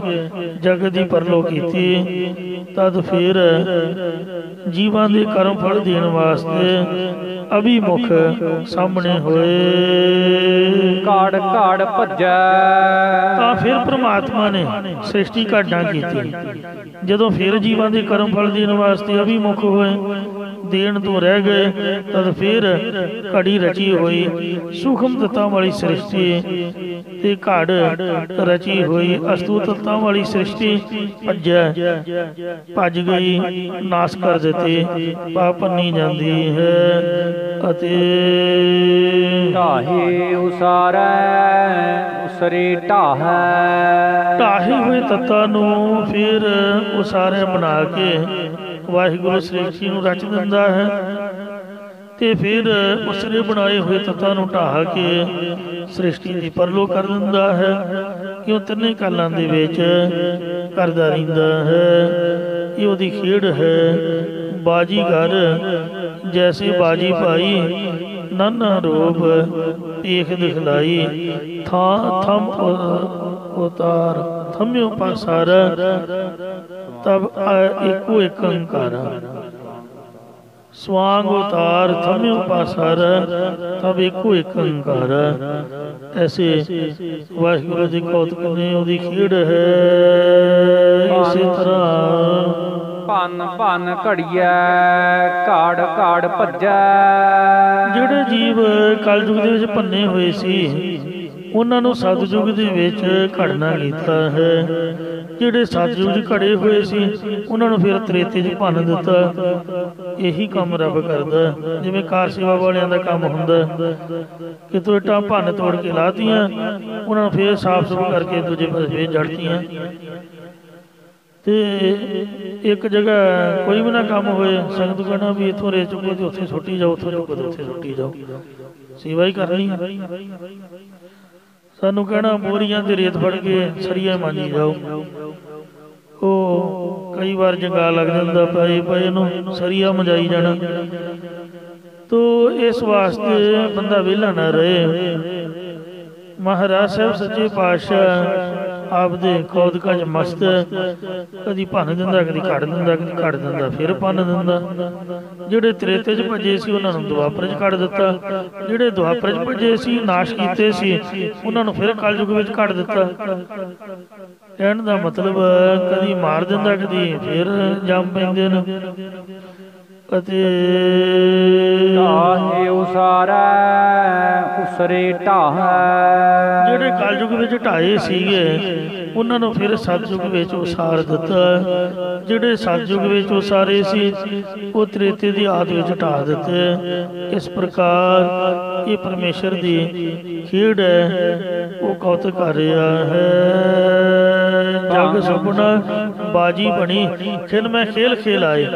ਜਗਤ ਦੀ ਪਰਲੋ ਕੀਤੀ। ਤਦ ਫਿਰ ਜੀਵਾਂ ਦੇ ਕਰਮ ਫਲ ਦੇਣ ਵਾਸਤੇ ਅਭਿਮੁਖ ਸਾਹਮਣੇ ਹੋਏ। ਘਾੜ ਘਾੜ ਭੱਜੈ, ਤਾਂ ਫਿਰ ਪ੍ਰਮਾਤਮਾ ਨੇ ਸ੍ਰਿਸ਼ਟੀ ਘਾਟਾਂ ਕੀਤੀ। ਜਦੋਂ ਫਿਰ ਜੀਵਾਂ ਦੇ ਕਰਮ ਫਲ ਦੇਣ ਵਾਸਤੇ ਅਭਿਮੁਖ ਹੋਏ ਦੇਣ ਤੋਂ ਰਹਿ ਗਏ ਤਦ ਫਿਰ ਘੜੀ ਰਚੀ ਹੋਈ ਸੂਖਮ ਤੱਤਾਂ ਵਾਲੀ ਸ੍ਰਿਸ਼ਟੀ ਤੇ ਘੜ ਰਚੀ ਹੋਈ ਅਸਤੂ ਤੱਤਾਂ ਵਾਲੀ ਸ੍ਰਿਸ਼ਟੀ ਭੱਜ ਗਈ, ਨਾਸ ਕਰ ਦਿੱਤੀ, ਪਾਪ ਭੰਨੀ ਜਾਂਦੀ ਹੈ। ਅਤੇ ਢਾਹੇ ਉਸਾਰੈ ਉਸਰੇ ਢਾਹੈ। ਢਾਹੇ ਹੋਏ ਤੱਤਾਂ ਨੂੰ ਫਿਰ ਉਸਾਰਿਆ ਬਣਾ ਕੇ ਵਾਹਿਗੁਰੂ ਸ੍ਰਿਸ਼ਟੀ ਨੂੰ ਰਚ ਦਿੰਦਾ ਹੈ ਤੇ ਫਿਰ ਉਸਨੇ ਬਣਾਏ ਹੋਏ ਤੱਤਾਂ ਨੂੰ ਢਾਹ ਕੇ ਸ੍ਰਿਸ਼ਟੀ ਦੀ ਪਰਲੋ ਕਰ ਦਿੰਦਾ ਹੈ। ਕਿਉਂ ਤਿੰਨੇ ਕਾਲਾਂ ਦੇ ਵਿੱਚ ਕਰਦਾ ਰਹਿੰਦਾ ਹੈ। ਇਹ ਉਹਦੀ ਖੇਡ ਹੈ। ਬਾਜੀਗਰ ਜੈਸੇ ਬਾਜੀ ਪਾਈ ਨਾਨਾ ਰੂਪ ਏਖ ਦਿਖਲਾਈ ਥਮ ਉਤਾਰ ਥਮਿਓ ਪਾਸਾਰ ਤਬ ਏਕੋ ਏਕ ਅੰਕਾਰਾ ਸਵਾਂਗ ਉਤਾਰ ਥਮਿਓ ਪਾਸਾਰ ਤਬ ਏਕੋ ਏਕ ਅੰਕਾਰ। ਐਸੇ ਵਾਹਿਗੁਰੂ ਦੀ ਕੌਤਕ ਨੇ ਉਹਦੀ ਖੇਡ ਹੈ। ਇਸੇ ਤਰ੍ਹਾਂ ਭੰਨ ਭੰਨ ਘੜੀਐ ਘਾੜ ਘਾੜ ਭੱਜੈ। ਜਿਹੜੇ ਜੀਵ ਕਲਯੁਗ ਦੇ ਵਿੱਚ ਭੰਨੇ ਹੋਏ ਸੀ ਉਹਨਾਂ ਨੂੰ ਸਤਿਯੁਗ ਦੇ ਵਿੱਚ ਘੜਨਾ ਕੀਤਾ ਹੈ। ਜਿਹੜੇ ਸਤਿਯੁਗ 'ਚ ਘੜੇ ਹੋਏ ਸੀ ਉਹਨਾਂ ਨੂੰ ਫਿਰ ਤ੍ਰੇਤੇ 'ਚ ਭੰਨ ਦਿੱਤਾ। ਇਹੀ ਕੰਮ ਰੱਬ ਕਰਦਾ। ਜਿਵੇਂ ਕਾਰ ਸੇਵਾ ਵਾਲਿਆਂ ਦਾ ਕੰਮ ਹੁੰਦਾ, ਕਿਤੋਂ ਇੱਟਾਂ ਭੰਨ ਤੋੜ ਕੇ ਲਾਤੀਆਂ, ਉਹਨਾਂ ਨੂੰ ਫਿਰ ਸਾਫ਼ ਸੁਫ ਕਰਕੇ ਦੂਜੇ ਪਾਸੇ ਜੜਤੀਆਂ। ਤੇ ਇੱਕ ਜਗ੍ਹਾ ਕੋਈ ਵੀ ਨਾ ਕੰਮ ਹੋਏ, ਸੰਗਤ ਕਹਿਣਾ ਵੀ ਇੱਥੋਂ ਰੇਤ ਚੁੱਕੋ ਤੇ ਉੱਥੇ ਸੁੱਟੀ ਜਾਓ, ਉੱਥੋਂ ਚੁੱਕੋ ਤੇ ਉੱਥੇ ਸੁੱਟੀ ਜਾਓ, ਸੇਵਾ ਹੀ ਕਰਨੀ। ਸਾਨੂੰ ਕਹਿਣਾ ਬੋਰੀਆਂ ਤੇ ਰੇਤ ਫੜ ਕੇ ਸਰੀਆ ਮਾਂਜੀ ਜਾਓ। ਉਹ ਕਈ ਵਾਰ ਜੰਗਾ ਲੱਗ ਜਾਂਦਾ, ਪਏ ਨੂੰ ਸਰੀਆ ਮੰਜਾਈ ਜਾਣਾ। ਤੋ ਇਸ ਵਾਸਤੇ ਬੰਦਾ ਵਿਹਲਾ ਨਾ ਰਹੇ। ਮਹਾਰਾਜ ਸਾਹਿਬ ਸੱਚੇ ਪਾਤਸ਼ਾਹ ਆਪਦੇ ਕੌਤਕਾਂ 'ਚ ਮਸਤ, ਕਦੀ ਭੰਨ ਦਿੰਦਾ, ਕਦੀ ਘੜ ਦਿੰਦਾ, ਕਦੀ ਘੜ ਦਿੰਦਾ ਫਿਰ ਭੰਨ ਦਿੰਦਾ। ਜਿਹੜੇ ਤ੍ਰੇਤੇ 'ਚ ਭੱਜੇ ਸੀ ਉਹਨਾਂ ਨੂੰ ਦੁਆਪਰ 'ਚ ਕੱਢ ਦਿੱਤਾ। ਜਿਹੜੇ ਦੁਆਪਰ 'ਚ ਭੱਜੇ ਸੀ, ਨਾਸ਼ ਕੀਤੇ ਸੀ, ਉਹਨਾਂ ਨੂੰ ਫਿਰ ਕਲਯੁਗ ਵਿੱਚ ਕੱਢ ਦਿੱਤਾ। ਕਹਿਣ ਦਾ ਮਤਲਬ ਕਦੀ ਮਾਰ ਦਿੰਦਾ, ਕਦੀ ਫਿਰ ਜੰਮ ਪੈਂਦੇ ਨੇ। ਅਤੇ ਢਾਹੇ ਉਸਾਰੈ ਉਸਰੇ ਢਾਹੈ। ਜਿਹੜੇ ਕਲਯੁਗ ਵਿੱਚ ਢਾਏ ਸੀਗੇ ਉਹਨਾਂ ਨੂੰ ਫਿਰ ਸਤਿਯੁਗ ਵਿੱਚ ਉਸਾਰ ਦਿੱਤਾ। ਜਿਹੜੇ ਸਤਿਯੁਗ ਵਿੱਚ ਉਸਾਰੇ ਸੀ ਉਹ ਤ੍ਰੇਤੇ ਦੀ ਆਦ ਵਿੱਚ ਢਾਹ ਦਿੱਤੇ। ਇਸ ਪ੍ਰਕਾਰ ਇਹ ਪਰਮੇਸ਼ਰ ਦੀ ਖੇਡ ਹੈ, ਉਹ ਕੌਤਕ ਕਰ ਰਿਹਾ ਹੈ। ਜਗ ਸੁਪਨਾ ਬਾਜੀ ਬਣੀ ਖਿਨ ਮੈਂ ਖੇਲ ਖੇਲ ਆਏ।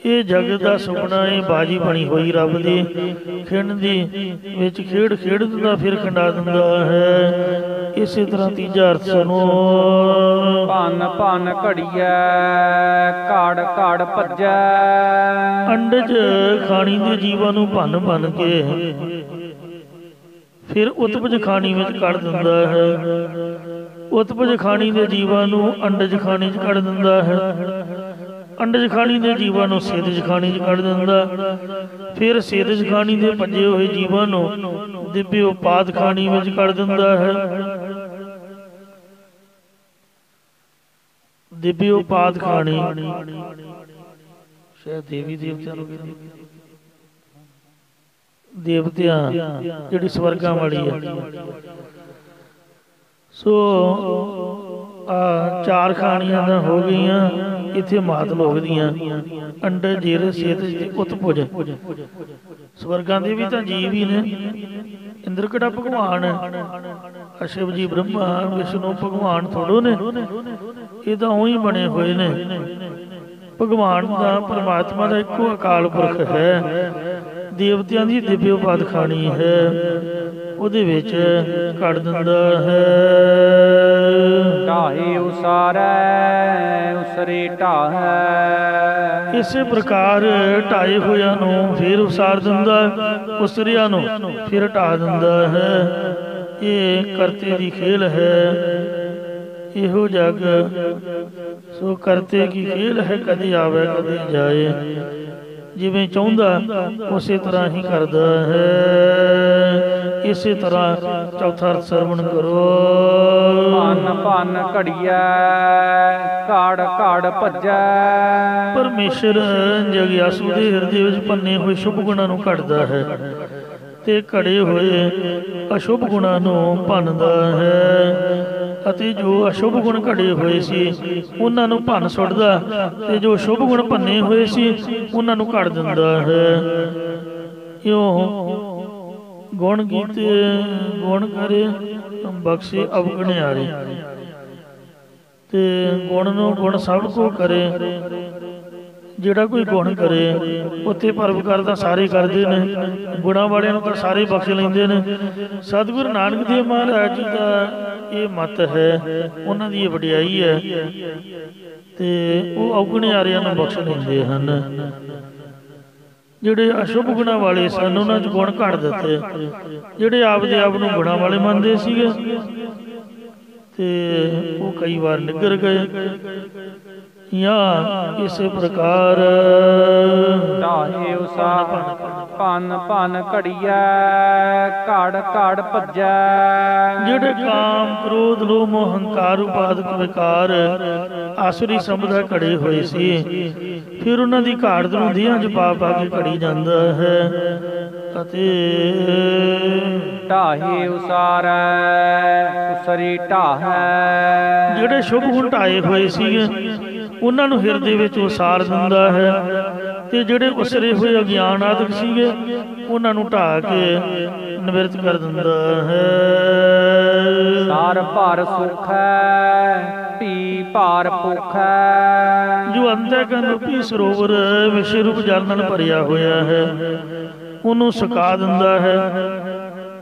ਇਹ ਜਗਤ ਦਾ ਸੁਪਨਾ, ਇਹ ਬਾਜੀ ਬਣੀ ਹੋਈ ਰੱਬ ਦੀ ਖਿੰਡ ਦੀ ਵਿੱਚ ਖੇਡ ਖੇਡ ਦਿੰਦਾ ਫਿਰ ਖੰਡਾ ਦਿੰਦਾ ਹੈ। ਇਸੇ ਤਰ੍ਹਾਂ ਤੀਜਾ ਅਰਥ ਸੁਣੋ। ਭੰਨ ਭੰਨ ਘੜੀਐ ਘਾੜ ਘਾੜ ਭੱਜੈ। ਅੰਡਜ ਖਾਣੀ ਦੇ ਜੀਵਾਂ ਨੂੰ ਭੰਨ ਭੰਨ ਕੇ ਫਿਰ ਉਤਪਜ ਖਾਣੀ ਵਿੱਚ ਕੱਢ ਦਿੰਦਾ ਹੈ। ਉਤਪਜ ਖਾਣੀ ਦੇ ਜੀਵਾਂ ਨੂੰ ਅੰਡਜ ਖਾਣੀ 'ਚ ਕੱਢ ਦਿੰਦਾ ਹੈ। ਅੰਡਜ ਖਾਣੀ ਦੇ ਜੀਵਾਂ ਨੂੰ ਸੇਦਜ ਖਾਣੀ 'ਚ ਕੱਢ ਦਿੰਦਾ। ਫਿਰ ਸੇਦਜ ਖਾਣੀ ਦੇ ਭੱਜੇ ਹੋਏ ਜੀਵਾਂ ਨੂੰ ਦਿਵਯ ਉਪਾਦ ਖਾਣੀ ਵਿੱਚ ਕੱਢ ਦਿੰਦਾ ਹੈ। ਦਿਵਯ ਉਪਾਦ ਖਾਣੀ ਸ਼ਾਇਦ ਦੇਵੀ ਦੇਵਤਿਆਂ ਨੂੰ ਕਹਿੰਦੇ, ਦੇਵਤਿਆਂ ਜਿਹੜੀ ਸਵਰਗਾਂ ਵਾਲੀ ਹੈ। ਸੋ ਚਾਰ ਖਾਣੀਆਂ ਤਾਂ ਹੋ ਗਈਆਂ। ਇੱਥੇ ਮਾਤ ਲੋਕ ਦੀਆਂ ਅੰਡਰ ਜੇਰ ਸੇਤ ਉਤਪੁਜ। ਸਵਰਗਾਂ ਦੇ ਵੀ ਤਾਂ ਜੀਵ ਹੀ ਨੇ। ਇੰਦਰ ਕਿਹੜਾ ਭਗਵਾਨ ਹੈ? ਸ਼ਿਵ ਜੀ ਬ੍ਰਹਮਾ ਵਿਸ਼ਨੂੰ ਭਗਵਾਨ ਥੋੜੋ ਨੇ, ਇਹ ਤਾਂ ਉਹੀ ਬਣੇ ਹੋਏ ਨੇ। ਭਗਵਾਨ ਦਾ ਪਰਮਾਤਮਾ ਦਾ ਇੱਕੋ ਅਕਾਲ ਪੁਰਖ ਹੈ। ਦੇਵਤਿਆਂ ਦੀ ਦਿਵਯ ਉਪਾਦ ਖਾਣੀ ਹੈ, ਉਹਦੇ ਵਿੱਚ ਕੱਢ ਦਿੰਦਾ ਹੈ। ਢਾਹੇ ਉਸਾਰੈ ਉਸਰੇ ਢਾਹੈ। ਇਸੇ ਪ੍ਰਕਾਰ ਢਾਏ ਹੋਇਆਂ ਨੂੰ ਫਿਰ ਉਸਾਰ ਦਿੰਦਾ, ਉਸਰਿਆਂ ਨੂੰ ਫਿਰ ਢਾਹ ਦਿੰਦਾ ਹੈ। ਇਹ ਕਰਤੇ ਦੀ ਖੇਲ ਹੈ। ਇਹੋ ਜਗ ਸੋ ਕਰਤੇ ਕੀ ਖੇਲ ਹੈ, ਕਦੇ ਆਵੇ ਕਦੇ ਜਾਏ। ਜਿਵੇਂ ਚਾਹੁੰਦਾ ਉਸੇ ਤਰ੍ਹਾਂ ਹੀ ਕਰਦਾ ਹੈ। ਇਸੇ ਤਰ੍ਹਾਂ ਚੌਥਾ ਅਰਥ ਸਰਵਣ ਕਰੋ। ਭੰਨ ਭੰਨ ਘੜੀਐ ਘੜ ਘੜ ਭੱਜੈ। ਪਰਮੇਸ਼ਰ ਜਗਿਆਸੂ ਦੇ ਹਿਰਦੇ ਵਿੱਚ ਭੰਨੇ ਹੋਏ ਸ਼ੁਭ ਗੁਣਾਂ ਨੂੰ ਘੜਦਾ ਹੈ ਤੇ ਘੜੇ ਹੋਏ ਅਸ਼ੁਭ ਗੁਣਾਂ ਨੂੰ ਭੰਨਦਾ ਹੈ, ਅਤੇ ਜੋ ਅਸ਼ੁਭ ਗੁਣ ਘੜੇ ਹੋਏ ਸੀ ਉਹਨਾਂ ਨੂੰ ਭੰਨ ਸੁੱਟਦਾ, ਤੇ ਜੋ ਸ਼ੁਭ ਗੁਣ ਭੰਨੇ ਹੋਏ ਸੀ ਉਹਨਾਂ ਨੂੰ ਘੜ ਦਿੰਦਾ ਹੈ। ਇਉਂ ਗੁਣ ਕੀਤੇ ਗੁਣ ਕਰੇ ਬਖਸ਼ੇ ਅਵਗੁਣਿਆਰੇ, ਤੇ ਗੁਣ ਨੂੰ ਗੁਣ ਸਭ ਕੋ ਕਰੇ। ਜਿਹੜਾ ਕੋਈ ਗੁਣ ਕਰੇ ਉੱਥੇ ਪਰਉਪਕਾਰ ਤਾਂ ਸਾਰੇ ਕਰਦੇ ਨੇ, ਗੁਣਾਂ ਵਾਲਿਆਂ ਨੂੰ ਤਾਂ ਸਾਰੇ ਬਖਸ਼ ਲੈਂਦੇ ਨੇ। ਸਤਿਗੁਰੂ ਨਾਨਕ ਦੇਵ ਮਹਾਰਾਜ ਜੀ ਦਾ ਇਹ ਮਤ ਹੈ, ਉਹਨਾਂ ਦੀ ਇਹ ਵਡਿਆਈ ਹੈ, ਤੇ ਉਹ ਅਵਗੁਣਿਆਰਿਆਂ ਨੂੰ ਬਖਸ਼ ਲੈਂਦੇ ਹਨ। ਜਿਹੜੇ ਅਸ਼ੁਭ ਗੁਣਾਂ ਵਾਲੇ ਸਨ ਉਹਨਾਂ 'ਚ ਗੁਣ ਘੜ ਦਿੱਤੇ, ਜਿਹੜੇ ਆਪਦੇ ਆਪ ਨੂੰ ਗੁਣਾਂ ਵਾਲੇ ਮੰਨਦੇ ਸੀਗੇ ਤੇ ਉਹ ਕਈ ਵਾਰ ਨਿੱਗਰ ਗਏ। ਜਾਂ ਇਸੇ ਪ੍ਰਕਾਰ ਢਾਹੇ ਉਸਾ ਭਨ ਭਨ ਘੜੀਐ ਘੜ ਘੜ ਭੱਜੈ। ਜਿਹੜੇ ਕਾਮ ਕ੍ਰੋਧ ਲੋਭ ਮੋਹ ਹੰਕਾਰ ਉਪਾਦਿਕ ਵਿਕਾਰ ਆਸੁਰੀ ਸੰਪਦਾ ਘੜੇ ਹੋਏ ਸੀ, ਫਿਰ ਉਹਨਾਂ ਦੀ ਘਾੜਤ ਨੂੰ ਦੇਹਾਂ 'ਚ ਪਾ ਪਾ ਕੇ ਘੜੀ ਜਾਂਦਾ ਹੈ। ਅਤੇ ਢਾਹੇ ਉਸਾਰੈ ਉਸਰੀ ਢਾਹੈ। ਜਿਹੜੇ ਸ਼ੁਭ ਗੁਣ ਢਾਏ ਹੋਏ ਸੀਗੇ ਉਹਨਾਂ ਨੂੰ ਹਿਰਦੇ ਵਿੱਚ ਉਸਾਰ ਦਿੰਦਾ ਹੈ, ਤੇ ਜਿਹੜੇ ਉਸਰੇ ਹੋਏ ਅਗਿਆਨ ਆਦਿਕ ਸੀਗੇ ਉਹਨਾਂ ਨੂੰ ਢਾਹ ਕੇ ਨਿਵਰਤ ਕਰ ਦਿੰਦਾ ਹੈ। ਸਾਰ ਭਰ ਸੁਖੈ ਭੀ ਭਾਰ ਭੁਖੈ। ਜੋ ਅੰਤਿਕਰਨ ਰੂਪੀ ਸਰੋਵਰ ਵਿਸ਼ੇ ਰੂਪ ਜਲ ਨਾਲ ਭਰਿਆ ਹੋਇਆ ਹੈ ਉਹਨੂੰ ਸੁਕਾ ਦਿੰਦਾ ਹੈ,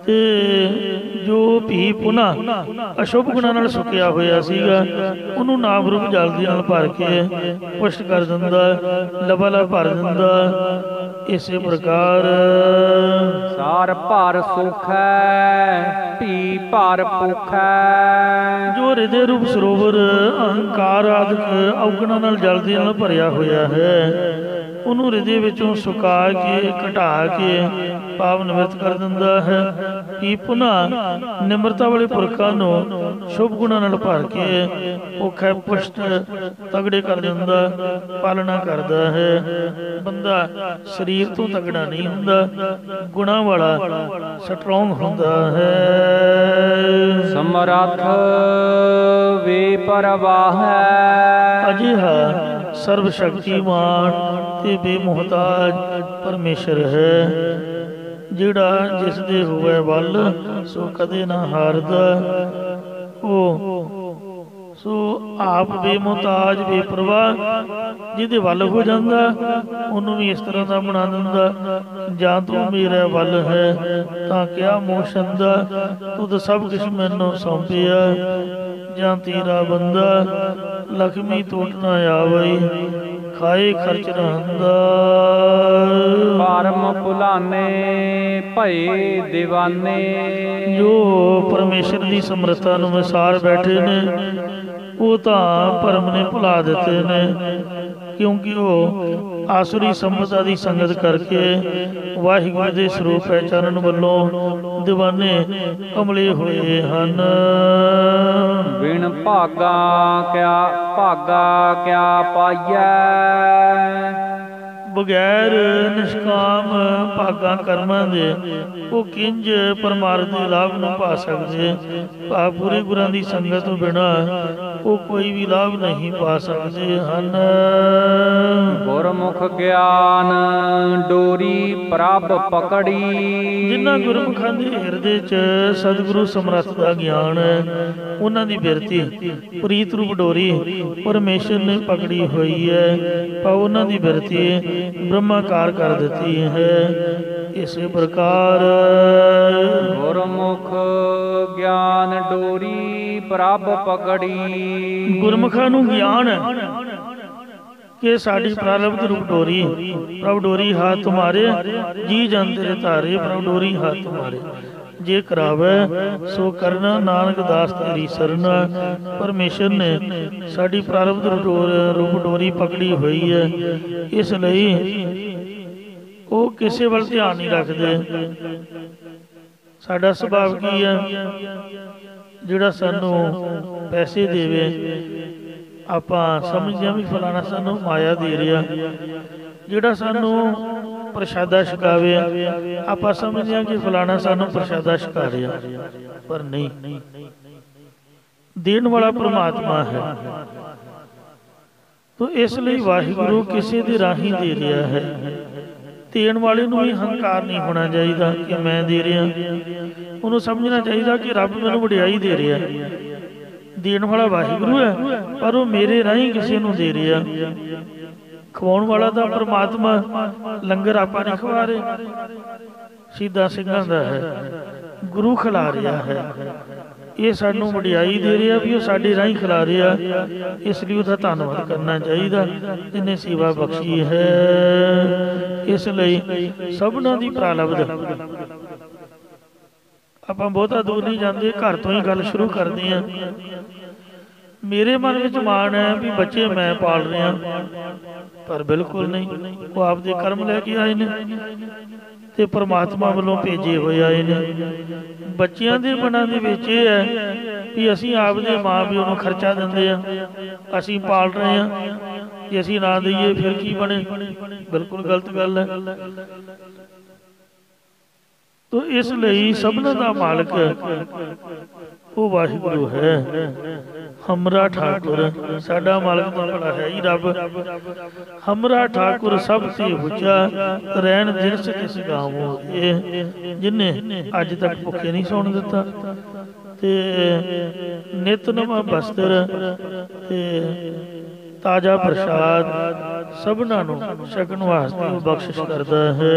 ਤੇ ਜੋ ਭੀ ਪੁਨਾ ਅਸ਼ੁਭ ਗੁਣਾਂ ਨਾਲ ਸੁੱਕਿਆ ਹੋਇਆ ਸੀਗਾ ਉਹਨੂੰ ਨਾਮ ਰੂਪ ਜਲ ਦੇ ਨਾਲ ਭਰ ਕੇ ਪੁਸ਼ਟ ਕਰ ਦਿੰਦਾ, ਲਬਾਲਬ ਭਰ ਦਿੰਦਾ। ਇਸੇ ਪ੍ਰਕਾਰ ਸਾਰ ਭਰ ਸੁਖੈ ਭੀ ਭਾਰ ਭੁਖੈ। ਜੋ ਹਿਰਦੇ ਰੂਪ ਸਰੋਵਰ ਅਹੰਕਾਰ ਆਦਿਕ ਔਗਣਾਂ ਨਾਲ ਜਲ ਦੇ ਨਾਲ ਭਰਿਆ ਹੋਇਆ ਹੈ ਉਹਨੂੰ ਹਿਰਦੇ ਵਿੱਚੋਂ ਸੁਕਾ ਕੇ ਘਟਾ ਕੇ ਪਾਵ ਨਿਵਰਤ ਕਰ ਦਿੰਦਾ ਹੈ। ਕਿ ਪੁਨः ਨਿਮਰਤਾ ਵਾਲੇ ਪੁਰਖਾਂ ਨੂੰ ਸ਼ੁਭ ਗੁਣਾਂ ਨਾਲ ਭਰ ਕੇ ਭੁੱਖੇ ਪੁਸ਼ਟ ਤਗੜੇ ਕਰ ਦਿੰਦਾ, ਪਾਲਣਾ ਕਰਦਾ ਹੈ। ਬੰਦਾ ਸਰੀਰ ਤੋਂ ਤਗੜਾ ਨਹੀਂ ਹੁੰਦਾ, ਗੁਣਾਂ ਵਾਲਾ ਸਟਰੋਂਗ ਹੁੰਦਾ ਹੈ। ਸਮਰੱਥ ਬੇਪਰਵਾਹ ਹੈ। ਅਜਿਹਾ ਸਰਬ ਸ਼ਕਤੀਮਾਨ ਤੇ ਬੇਮੁਹਤਾਜ ਪਰਮੇਸ਼ਰ ਹੈ, ਜਿਹੜਾ ਜਿਸ ਦੇ ਹੋਵੇ ਵੱਲ ਸੋ ਕਦੇ ਨਾ ਹਾਰਦਾ। ਉਹ ਸੋ ਆਪ ਬੇਮੁਹਤਾਜ ਬੇਪਰਵਾਹ ਜਿਹਦੇ ਵੱਲ ਹੋ ਜਾਂਦਾ ਉਹਨੂੰ ਵੀ ਇਸ ਤਰ੍ਹਾਂ ਦਾ ਬਣਾ ਦਿੰਦਾ, ਜਾਂ ਤੂੰ ਮੇਰੇ ਵੱਲ ਹੈ ਤਾਂ ਕਿਆ ਮੋਸ਼ੰਦਾ, ਤੂੰ ਤਾਂ ਸਭ ਕੁਛ ਮੈਨੂੰ ਸੌਂਪਿਆ। ਜਾਂ ਤੇਰਾ ਬੰਦਾ ਲక్ష్ਮੀ ਟੋਟ ਨਾ ਆਵਈ ਖਾਏ ਖਰਚ ਰਹਿੰਦਾ। ਪਰਮ ਭੁਲਾਨੇ ਭਏ دیਵਾਨੇ। ਜੋ ਪਰਮੇਸ਼ਰ ਦੀ ਸਮਰੱਥਾ ਨੂੰ ਵਿਸਾਰ ਬੈਠੇ ਨੇ ਉਹ ਤਾਂ ਭਰਮ ਨੇ ਭੁਲਾ ਦਿੱਤੇ ਨੇ, ਕਿਉਂਕਿ ਉਹ ਆਸੁਰੀ ਸੰਪਦਾ ਦੀ ਸੰਗਤ ਕਰਕੇ ਵਾਹਿਗੁਰੂ ਦੇ ਸਰੂਪ ਪਹਿਚਾਨਣ ਵੱਲੋਂ دیਵਾਨੇ ਕਮਲੇ ਹੋਏ ਹਨ। ਬਿਨ ਭਾਗਾ ਕਿਆ ਪਾਈਐ। ਬਗੈਰ ਨਿਸ਼ਕਾਮ ਭਾਗਾਂ ਕਰਮਾਂ ਦੇ ਉਹ ਕਿੰਜ ਪਰਮਾਰਥ ਦੇ ਲਾਭ ਨੂੰ ਪਾ ਸਕਦੇ। ਪੂਰੇ ਗੁਰਾਂ ਦੀ ਸੰਗਤ ਤੋਂ ਬਿਨਾਂ ਉਹ ਕੋਈ ਵੀ ਲਾਭ ਨਹੀਂ ਪਾ ਸਕਦੇ ਹਨ। ਗੁਰਮੁਖ ਗਿਆਨ ਡੋਰੀ ਪ੍ਰਭ ਪਕੜੀ। ਜਿਨ੍ਹਾਂ ਗੁਰਮੁਖਾਂ ਦੇ ਹਿਰਦੇ 'ਚ ਸਤਿਗੁਰੂ ਸਮਰੱਥ ਦਾ ਗਿਆਨ ਹੈ ਉਹਨਾਂ ਦੀ ਬਿਰਤੀ ਪ੍ਰੀਤ ਰੂਪ ਡੋਰੀ ਪਰਮੇਸ਼ਰ ਨੇ ਪਕੜੀ ਹੋਈ ਹੈ, ਪਰ ਉਹਨਾਂ ਦੀ ਬਿਰਤੀ ਬ੍ਰਹਮਾਕਾਰ ਕਰ ਦਿੱਤੀ ਹੈ। ਇਸੇ ਪ੍ਰਕਾਰ ਗੁਰਮੁਖ ਗਿਆਨ ਡੋਰੀ ਪ੍ਰਭ ਪਕੜੀ। ਗੁਰਮੁਖਾਂ ਨੂੰ ਗਿਆਨ ਹੈ ਕਿ ਸਾਡੀ ਪ੍ਰਾਰਬਧ ਰੂਪ ਡੋਰੀ, ਪ੍ਰਭ ਡੋਰੀ ਹਾਥ ਤੁਮਾਰੇ ਜੀ ਜਨ ਤੇਰੇ ਧਾਰੇ, ਪ੍ਰਭ ਡੋਰੀ ਹਾਥ ਤੁਮਾਰੇ। ਜੇ ਕਰਾਵੇ ਸੋ ਕਰਨਾ, ਨਾਨਕ ਦਾਸ ਤੇਰੀ ਸਰਨਾ। ਪਰਮੇਸ਼ਰ ਨੇ ਸਾਡੀ ਪ੍ਰਾਰਬਧ ਰੂਪ ਡੋਰੀ ਪਕੜੀ ਹੋਈ ਹੈ, ਇਸ ਲਈ ਉਹ ਕਿਸੇ ਵੱਲ ਧਿਆਨ ਨਹੀਂ ਰੱਖਦੇ। ਸਾਡਾ ਸੁਭਾਅ ਕੀ ਹੈ? ਜਿਹੜਾ ਸਾਨੂੰ ਪੈਸੇ ਦੇਵੇ ਆਪਾਂ ਸਮਝਦੇ ਹਾਂ ਵੀ ਫਲਾਣਾ ਸਾਨੂੰ ਮਾਇਆ ਦੇ ਰਿਹਾ, ਜਿਹੜਾ ਸਾਨੂੰ ਪ੍ਰਸ਼ਾਦਾ ਛਕਾਵੇ ਆਪਾਂ ਸਮਝਦੇ ਹਾਂ ਕਿ ਫਲਾਣਾ ਸਾਨੂੰ ਪ੍ਰਸ਼ਾਦਾ ਛਕਾ ਰਿਹਾ, ਪਰ ਨਹੀਂ, ਦੇਣ ਵਾਲਾ ਪ੍ਰਮਾਤਮਾ ਹੈ। ਤੋ ਇਸ ਲਈ ਵਾਹਿਗੁਰੂ ਕਿਸੇ ਦੇ ਰਾਹੀਂ ਦੇ ਰਿਹਾ ਹੈ। ਦੇਣ ਵਾਲੇ ਨੂੰ ਵੀ ਹੰਕਾਰ ਨਹੀਂ ਹੋਣਾ ਚਾਹੀਦਾ ਕਿ ਮੈਂ ਦੇ ਰਿਹਾ, ਉਹਨੂੰ ਸਮਝਣਾ ਚਾਹੀਦਾ ਕਿ ਰੱਬ ਮੈਨੂੰ ਵਡਿਆਈ ਦੇ ਰਿਹਾ। ਦੇਣ ਵਾਲਾ ਵਾਹਿਗੁਰੂ ਹੈ, ਪਰ ਉਹ ਮੇਰੇ ਰਾਹੀਂ ਕਿਸੇ ਨੂੰ ਦੇ ਰਿਹਾ। ਖਵਾਉਣ ਵਾਲਾ ਤਾਂ ਪ੍ਰਮਾਤਮਾ, ਲੰਗਰ ਆਪਾਂ ਨਹੀਂ ਖਵਾ ਰਹੇ, ਸ਼ਹੀਦਾਂ ਸਿੰਘਾਂ ਦਾ ਹੈ, ਗੁਰੂ ਖਿਲਾ ਰਿਹਾ ਹੈ। ਇਹ ਸਾਨੂੰ ਵਡਿਆਈ ਦੇ ਰਿਹਾ ਵੀ ਉਹ ਸਾਡੇ ਰਾਹੀਂ ਖਿਲਾ ਰਿਹਾ, ਇਸ ਲਈ ਉਹਦਾ ਧੰਨਵਾਦ ਕਰਨਾ ਚਾਹੀਦਾ ਜਿਹਨੇ ਸੇਵਾ ਬਖਸ਼ੀ ਹੈ। ਇਸ ਲਈ ਸਭਨਾਂ ਦੀ ਪ੍ਰਾਲਬਧ। ਆਪਾਂ ਬਹੁਤਾ ਦੂਰ ਨਹੀਂ ਜਾਂਦੇ, ਘਰ ਤੋਂ ਹੀ ਗੱਲ ਸ਼ੁਰੂ ਕਰਦੇ ਹਾਂ। ਮੇਰੇ ਮਨ ਵਿੱਚ ਮਾਣ ਹੈ ਵੀ ਬੱਚੇ ਮੈਂ ਪਾਲ ਰਿਹਾ, ਪਰ ਬਿਲਕੁਲ ਨਹੀਂ, ਉਹ ਆਪਦੇ ਕਰਮ ਲੈ ਕੇ ਆਏ ਨੇ ਤੇ ਪ੍ਰਮਾਤਮਾ ਵੱਲੋਂ ਭੇਜੇ ਹੋਏ ਆਏ ਨੇ। ਬੱਚਿਆਂ ਦੇ ਮਨਾਂ ਦੇ ਵਿੱਚ ਇਹ ਹੈ ਵੀ ਅਸੀਂ ਆਪਦੇ ਮਾਂ ਪਿਓ ਨੂੰ ਖਰਚਾ ਦਿੰਦੇ ਆ, ਅਸੀਂ ਪਾਲ ਰਹੇ ਹਾਂ, ਜੇ ਅਸੀਂ ਨਾ ਦਈਏ ਫਿਰ ਕੀ ਬਣੇ? ਬਿਲਕੁਲ ਗਲਤ ਗੱਲ ਹੈ। ਤੋ ਇਸ ਲਈ ਸਭਨਾਂ ਦਾ ਮਾਲਕ ਉਹ ਵਾਹਿਗੁਰੂ ਹੈ। ਹਮਰਾ ਠਾਕੁਰ, ਸਾਡਾ ਮਾਲਕ ਤਾਂ ਬੜਾ ਹੈ ਹੀ ਰੱਬ। ਹਮਰਾ ਠਾਕੁਰ ਸਭ ਤੇ ਉੱਚਾ, ਰਹਿਣ ਦਿਨਸ ਕਿਸ ਗਾਵੋ। ਇਹ ਜਿਹਨੇ ਅੱਜ ਤੱਕ ਭੁੱਖੇ ਨਹੀਂ ਸੌਣ ਦਿੱਤਾ ਤੇ ਨਿਤ ਨਵਾਂ ਬਸਤਰ ਤੇ ਤਾਜ਼ਾ ਪ੍ਰਸ਼ਾਦ ਸਭਨਾਂ ਨੂੰ ਛਕਣ ਵਾਸਤੇ ਉਹ ਬਖਸ਼ਿਸ਼ ਕਰਦਾ ਹੈ।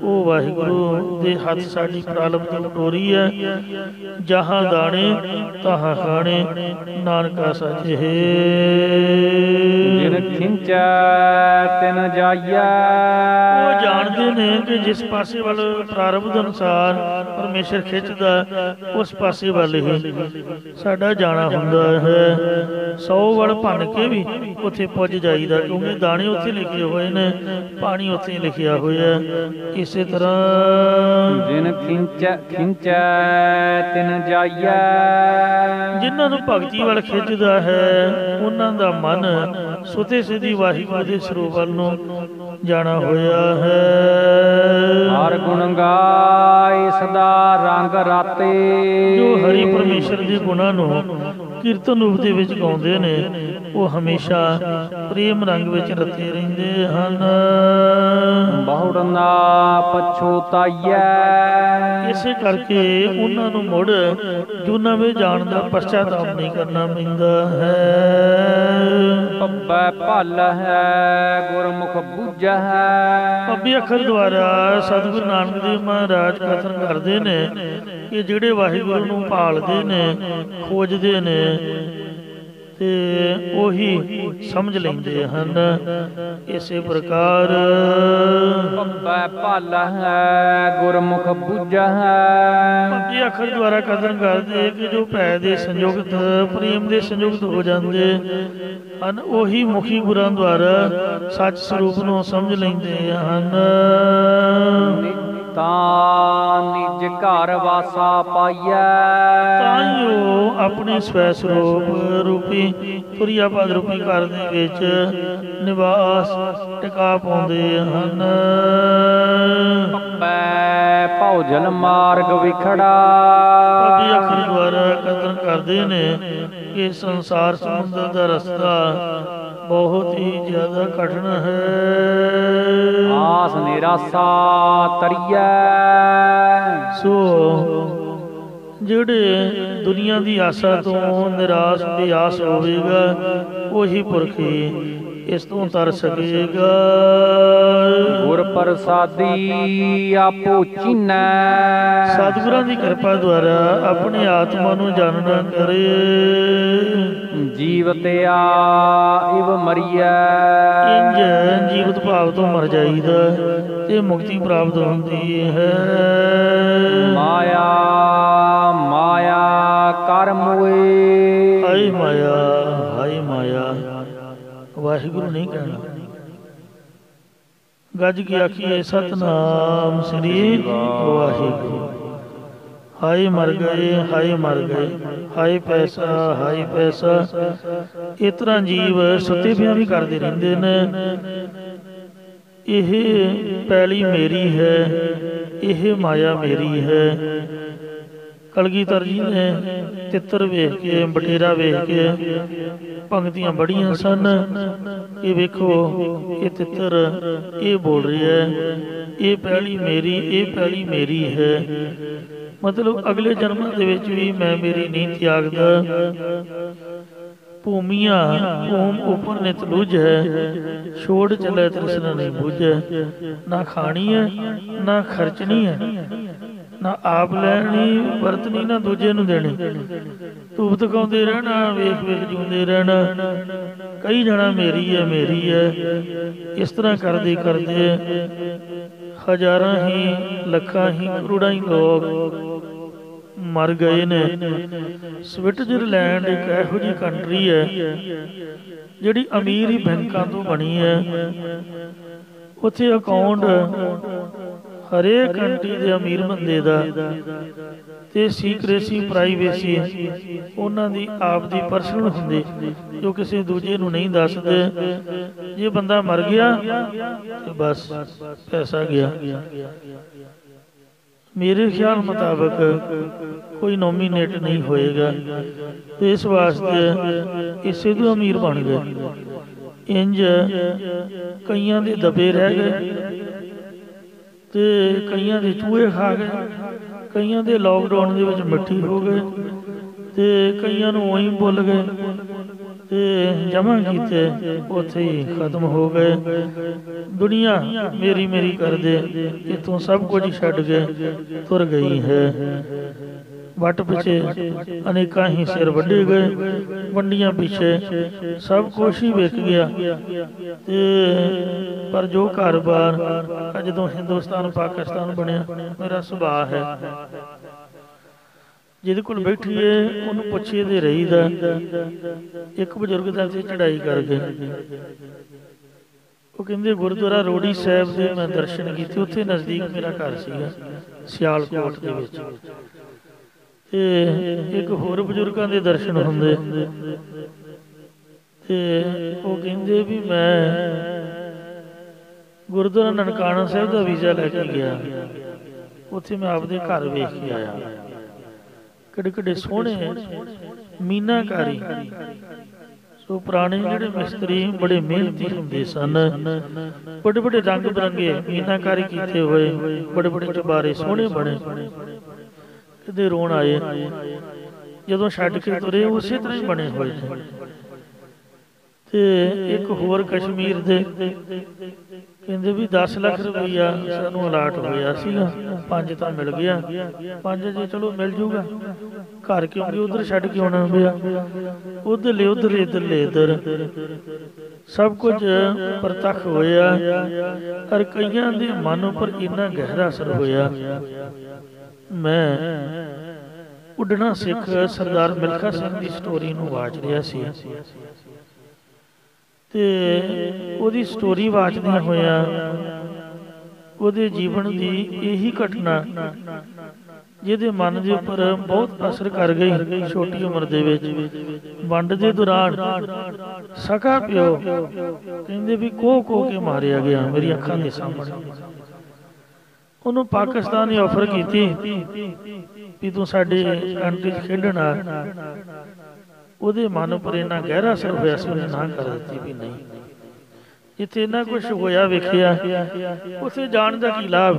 ਉਹ ਵਾਹਿਗੁਰੂ ਦੇ ਹੱਥ ਸਾਡੀ ਪ੍ਰਾਲਬਧ ਕਟੋਰੀ ਹੈ। ਜਹਾਂ ਦਾਣੇ ਤਹਾਂ ਖਾਣੇ, ਨਾਨਕਾ ਸਾਜੇ। ਜਿਨ ਖਿੰਚੈ ਤਿਨ ਜਾਈਐ। ਉਹ ਜਾਣਦੇ ਨੇ ਕਿ ਜਿਸ ਪਾਸੇ ਵੱਲ ਪ੍ਰਾਰਬਧ ਅਨੁਸਾਰ ਪਰਮੇਸ਼ਰ ਖਿੱਚਦਾ, ਉਸ ਪਾਸੇ ਵੱਲ ਹੀ ਸਾਡਾ ਜਾਣਾ ਹੁੰਦਾ ਹੈ। 100 ਵੜ ਭੰਨ ਕੇ ਵੀ ਉੱਥੇ ਪੁੱਜ ਜਾਈਦਾ, ਕਿਉਂਕਿ ਦਾਣੇ ਉੱਥੇ ਲਿਖੇ ਹੋਏ ਨੇ, ਪਾਣੀ ਉੱਥੇ ਲਿਖਿਆ ਹੋਇਆ। ਇਸੇ ਤਰ੍ਹਾਂ ਜਿਨ ਖਿੰਚੈ ਤਿਨ ਜਾਈਐ। ਜਿਨ੍ਹਾਂ ਨੂੰ ਭਗਤੀ ਵੱਲ ਖਿੱਚਦਾ ਹੈ, ਉਹਨਾਂ ਦਾ ਮਨ ਸੁਤੇ ਸਿੱਧੀ ਵਾਹਿਗੁਰੂ ਦੇ ਸਰੂਪ ਵੱਲ ਨੂੰ ਜਾਣਾ ਹੋਇਆ ਹੈ। ਹਰ ਗੁਣ ਗਾਏ ਸਦਾ ਰੰਗ ਰਾਤੇ। ਜੋ ਹਰੀ ਪਰਮੇਸ਼ਰ ਦੇ ਗੁਣਾਂ ਨੂੰ ਕੀਰਤਨ ਰੂਪ ਦੇ ਵਿੱਚ ਗਾਉਂਦੇ ਨੇ, ਉਹ ਹਮੇਸ਼ਾ ਪ੍ਰੇਮ ਰੰਗ ਵਿੱਚ ਰਤੇ ਰਹਿੰਦੇ ਹਨ। ਬਹੁੜ ਨਾ ਪਛੋਤਾਈਐ। ਇਸੇ ਕਰਕੇ ਉਹਨਾਂ ਨੂੰ ਮੁੜ ਜੂਨਾਂ ਵਿੱਚ ਜਾਣ ਦਾ ਪਛਤਾਪ ਨਹੀਂ ਕਰਨਾ ਪੈਂਦਾ ਹੈ। ਪੱਬੈ ਭਲ ਹੈ ਗੁਰਮੁਖ ਬੂਝੈ। ਪੱਬੇ ਅੱਖਰ ਦੁਆਰਾ ਸਤਿਗੁਰੂ ਨਾਨਕ ਦੇਵ ਮਹਾਰਾਜ ਕਥਨ ਕਰਦੇ ਨੇ ਕਿ ਜਿਹੜੇ ਵਾਹਿਗੁਰੂ ਨੂੰ ਭਾਲਦੇ ਨੇ, ਖੋਜਦੇ ਨੇ, ਤੇ ਉਹੀ ਸਮਝ ਲੈਂਦੇ ਹਨ। ਇਸੇ ਪ੍ਰਕਾਰ ਪੱਬੈ ਭਲ ਹੈ ਗੁਰਮੁਖ ਬੂਝੈ। ਪੱਬੇ ਅੱਖਰ ਦੁਆਰਾ ਕਥਨ ਕਰਦੇ ਕਿ ਜੋ ਭੈ ਦੇ ਸੰਯੁਕਤ, ਪ੍ਰੇਮ ਦੇ ਸੰਯੁਕਤ ਹੋ ਜਾਂਦੇ ਹਨ, ਉਹੀ ਮੁਖੀ ਗੁਰਾਂ ਦੁਆਰਾ ਸੱਚ ਸਰੂਪ ਨੂੰ ਸਮਝ ਲੈਂਦੇ ਹਨ। ਤਾਂ ਨਿਜ ਘਰ ਵਾਸਾ ਪਾਈਐ। ਤਾਂ ਹੀ ਉਹ ਆਪਣੇ ਸਵੈ ਸਰੂਪ ਰੂਪੀ ਤੁਰਿਆ ਪਦ ਰੂਪੀ ਘਰ ਦੇ ਵਿੱਚ ਨਿਵਾਸ ਟਿਕਾ ਪਾਉਂਦੇ ਹਨ। ਪੱਬੈ ਭੌਜਨ ਮਾਰਗ ਵਿਖੜਾ। ਪੱਬੇ ਅੱਖਰ ਦੁਆਰਾ ਕਥਨ ਕਰਦੇ ਨੇ ਕਿ ਸੰਸਾਰ ਸਮੁੰਦਰ ਦਾ ਰਸਤਾ ਬਹੁਤ ਹੀ ਜ਼ਿਆਦਾ ਕਠਿਨ ਹੈ। ਆਸ ਨਿਰਾਸਾ ਤਰੀਐ। ਸੋ ਜਿਹੜੇ ਦੁਨੀਆ ਦੀ ਆਸਾ ਤੋਂ ਨਿਰਾਸ਼ ਬੇਆਸ ਹੋਵੇਗਾ, ਉਹੀ ਪੁਰਖੀ ਇਸ ਤੋਂ ਤਰ ਸਕੇਗਾ। ਗੁਰ ਪ੍ਰਸਾਦੀ ਆਪੋ ਚੀਨੈ। ਸਤਿਗੁਰਾਂ ਦੀ ਕਿਰਪਾ ਦੁਆਰਾ ਆਪਣੇ ਆਤਮਾ ਨੂੰ ਜਾਣਨਾ ਕਰੇ। ਜੀਵ ਤਿਆ ਇਵ ਮਰੀਐ। ਇੰਜ ਜੀਵਤ ਭਾਵ ਤੋਂ ਮਰ ਜਾਈਦਾ ਤੇ ਮੁਕਤੀ ਪ੍ਰਾਪਤ ਹੁੰਦੀ ਹੈ। ਮਾਇਆ ਮਾਇਆ ਕਰ ਮੋਏ। ਹਾਏ ਮਾਇਆ, ਹਾਏ ਮਾਇਆ, ਵਾਹਿਗੁਰੂ ਨਹੀਂ ਕਹਿਣਾ। ਗੱਜ ਕੇ ਆਖੀਏ ਸਤਿਨਾਮ ਸ੍ਰੀ ਵਾਹਿਗੁਰੂ। हाय मर गए, हाय मर गए, हाय पैसा, हाय पैसा। इस तरह जीव सुते पिया भी करते रहते ने। यह पैली मेरी है, यह माया मेरी है। कलगीधर जी ने तित्र वेख के, बटेरा वेख के पंक्तियां बड़ियां सन। ये वेखो, ये तित्र ये बोल रही है, ये पैली मेरी, ये पैली मेरी है। मतलब अगले जन्म दे विच भी मैं मेरी नहीं त्यागदा। भूमिया भूम ऊपर नित लुझ है, छोड़ चले तृष्णा नहीं बुझे। ना खानी है ना खर्चनी है, ना आप लैनी वरतनी, ना दूजे नूं देनी। धूप तकाउंदे रहना, वेख वेख जिउंदे रहना, कई जाना मेरी है मेरी है। इस तरह करते करते हजारां ही लखां ही करोड़ां ही लोग मर गए ने। स्विट्जरलैंड एक इहो जी कंट्री है जिहड़ी अमीर ही बैंकां तो बनी है। उत्थे अकाउंट हरेक कंट्री के अमीर बंदे दा ते सीक्रेसी प्राइवेसी उन्हां दी आप दी पर्सनल हुंदी, जो किसी दूजे नूं नहीं दसदे। जे बंदा मर गया तो बस पैसा गया। मेरे ख्याल मुताबिक कोई नॉमिनेट नहीं होएगा, तो इस वास्ते इसे तो अमीर बन गए। इंज कईयां दे दबे रह गए, ते कईयां दे चूहे खा गए, कईयां दे लॉकडाउन दे विच मिट्टी हो गए, ते कईयां नूं उही भुल गए, ते जमा कीते उत्थे ही खत्म हो गए। दुनिया मेरी मेरी कर दे, इतों सब कुछ छड्ड के तुर गई है। वट पिछे अनेकां ही सिर वड्डे गए, वंडियां पिछे सब कुछ ही विक गया। ते पर जो घर बार जदों हिंदुस्तान पाकिस्तान बनिया, मेरा सुभाव है जिहदे कोल बैठीए उन्होंने पुछे दे रहीदा। एक बजुर्ग दा ते चढ़ाई कर गए, वो कहंदे गुरुद्वारा रोड़ी साहब दे मैं दर्शन कीते, उत्थे नज़दीक मेरा घर सीगा सियालकोट दे विच। ते एक होर बजुर्गां दे दर्शन हुंदे, ते वो कहंदे भी मैं गुरुद्वारा ननकाना साहब दा वीज़ा लैके गया, उत्थे मैं आपदे घर वेख के आया। किड्डे किड्डे सोहणे मीनाकारी, सो पुराने जिहड़े मिस्त्री बड़े मेहनती हुंदे सन, बड़े बड़े रंग बिरंगे मीनाकारी कीते हुए बड़े बड़े चबारे सोहणे बने। कदे रोण आए जदों छड्ड के तुरे, उसे तरह ही बने हुए थे। ते एक होर कश्मीर दे कहंदे भी 10 लाख रुपया सानू अलाट होया सीगा, 5 तो मिल गया, 5 जे चलो मिल जूगा, घर क्योंकि उधर छड्ड के आना पिया। उधर ले उधर, इधर ले इधर, सब कुछ परतख होया। और कईयां दे मन उपर इन्ना गहरा असर होया। मैं उडना सिख सरदार मिल्खा सिंह की स्टोरी नूं वाच रिहा सी, ते ओदी स्टोरी वाचदियां होया ओदे जीवन की यही घटना जिहदे मन के उपर बहुत असर कर गई। छोटी उम्र दे विच वंड दे दौरान सका प्यो कहंदे भी कोह के मारिया गया मेरी अखां दे सामने। उन्होंने पाकिस्तान ने ऑफर की भी तू साडे कंट्री खेडण आ, ਉਹਦੇ मन पर इन्ना गहरा असर होया सी, ਉਹਨੇ ना कर दी भी नहीं। जिथे इन्ना कुछ होया वेखिया उसे जान का की लाभ।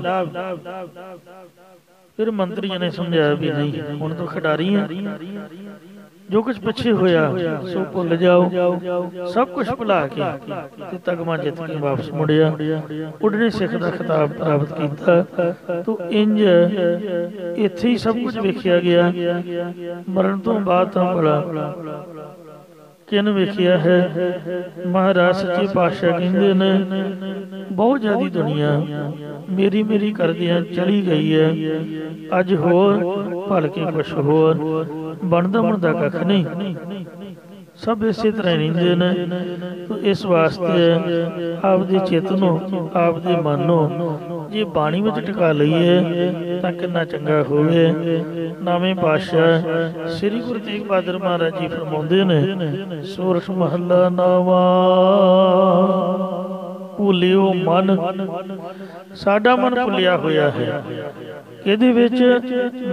फिर मंत्रियों ने समझाया भी नहीं, हुण तो खिडारी है, जो कुछ पिछे होया सो भुल जाओ। सब कुछ भुला के तगमा जित के वापस मुड़िया, उडने सिख का खिताब प्राप्त किया। तो इंज इत्थे ही सब कुछ वेखिया गया। मरण तो बाद तो भला किन वेखिया है। महाराज सच्चे पातशाह कहंदे ने बहुत ज्यादा दुनिया मेरी मेरी करदियां चली गई है, अज होर भल के कुछ होर बनदा बनदा कख नहीं। सब इस तरह रहिंदे ने। तो इस वास्ते आपदे चित्त नूं आपदे मन नूं जे बाणी विच टिका लईए तां किन्ना चंगा होवे। नवें पातशाह श्री गुरु तेग बहादुर महाराज जी फरमाउंदे ने, सोरठ महला नवां भूलिओ मन। साडा मन भुलिया होया है, ਇਹਦੇ ਵਿੱਚ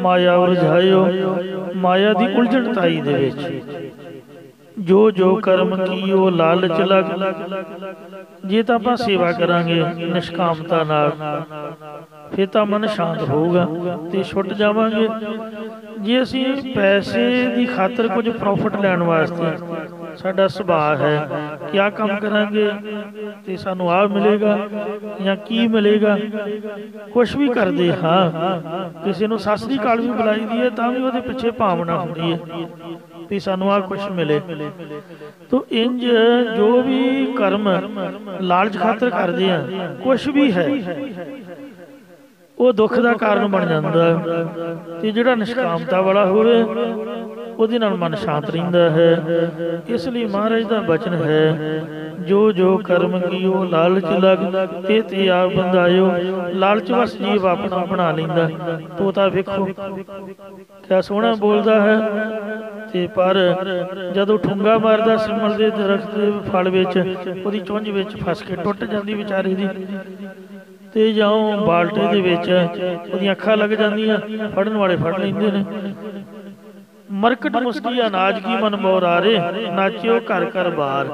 ਮਾਇਆ ਉਲਝਾਇਓ, ਮਾਇਆ ਦੀ ਉਲਝਣਤਾਈ ਦੇ ਵਿੱਚ ਜੋ ਜੋ ਕਰਮ ਕੀਓ ਲਾਲਚ ਲਗ। ਜੇ ਤਾਂ ਆਪਾਂ ਸੇਵਾ ਕਰਾਂਗੇ ਨਿਸ਼ਕਾਮਤਾ ਨਾਲ ਫਿਰ ਤਾਂ ਮਨ ਸ਼ਾਂਤ ਹੋਊਗਾ ਤੇ ਛੁੱਟ ਜਾਵਾਂਗੇ। ਜੇ ਅਸੀਂ ਪੈਸੇ ਦੀ ਖਾਤਰ ਕੁਝ ਪ੍ਰੋਫਿਟ ਲੈਣ ਵਾਸਤੇ ਸਾਡਾ ਸੁਭਾਅ ਹੈ ਕਿ ਆਹ ਕੰਮ ਕਰਾਂਗੇ ਤੇ ਸਾਨੂੰ ਆਹ ਮਿਲੇਗਾ ਜਾਂ ਕੀ ਮਿਲੇਗਾ, ਕੁਛ ਵੀ ਕਰਦੇ ਹਾਂ, ਕਿਸੇ ਨੂੰ ਸਤਿ ਸ੍ਰੀ ਅਕਾਲ ਵੀ ਬੁਲਾਈ ਦੀ ਹੈ ਤਾਂ ਵੀ ਉਹਦੇ ਪਿੱਛੇ ਭਾਵਨਾ ਹੁੰਦੀ ਹੈ ਵੀ ਸਾਨੂੰ ਆਹ ਕੁਛ ਮਿਲੇ। ਤੋ ਇੰਜ ਜੋ ਵੀ ਕਰਮ ਲਾਲਚ ਖਾਤਰ ਕਰਦੇ ਆ ਕੁਛ ਵੀ ਹੈ ਉਹ ਦੁੱਖ ਦਾ ਕਾਰਨ ਬਣ ਜਾਂਦਾ। ਤੇ ਜਿਹੜਾ ਨਿਸ਼ਕਾਮਤਾ ਵਾਲਾ ਹੋਵੇ ਉਹਦੇ ਨਾਲ ਮਨ ਸ਼ਾਂਤ ਰਹਿੰਦਾ ਹੈ। ਇਸ ਲਈ ਮਹਾਰਾਜ ਦਾ ਬਚਨ ਹੈ, ਜੋ ਜੋ ਕਰਮ ਕੀਓ ਲਾਲਚ ਲਗ ਤੇ ਤੇ ਆਪ ਬੰਦਾਇਓ। ਲਾਲਚ ਵਸ ਜੀਵ ਆਪਣਾ ਬਣਾ ਲੈਂਦਾ। ਤੋਤਾ ਵੇਖੋ ਕਿਆ ਸੋਹਣਾ ਬੋਲਦਾ ਹੈ ਤੇ ਪਰ ਜਦੋਂ ਠੁੰਗਾ ਮਾਰਦਾ ਸਿਮਲ ਦੇ ਦਰਖਤ ਦੇ ਫਲ ਵਿੱਚ ਉਹਦੀ ਚੁੰਝ ਵਿੱਚ ਫਸ ਕੇ ਟੁੱਟ ਜਾਂਦੀ ਵਿਚਾਰੇ ਦੀ, ਤੇ ਜਾਂ ਬਾਲਟੇ ਦੇ ਵਿੱਚ ਉਹਦੀਆਂ ਅੱਖਾਂ ਲੱਗ ਜਾਂਦੀਆਂ, ਫੜਨ ਵਾਲੇ ਫੜ ਲੈਂਦੇ ਨੇ। ਮਰਕਟ ਮੁਸਕੀ ਅਨਾਜ ਕੀ ਮਨ ਮੋਰਾਰੇ, ਨਾਚਿਓ ਘਰ ਘਰ ਬਾਰ।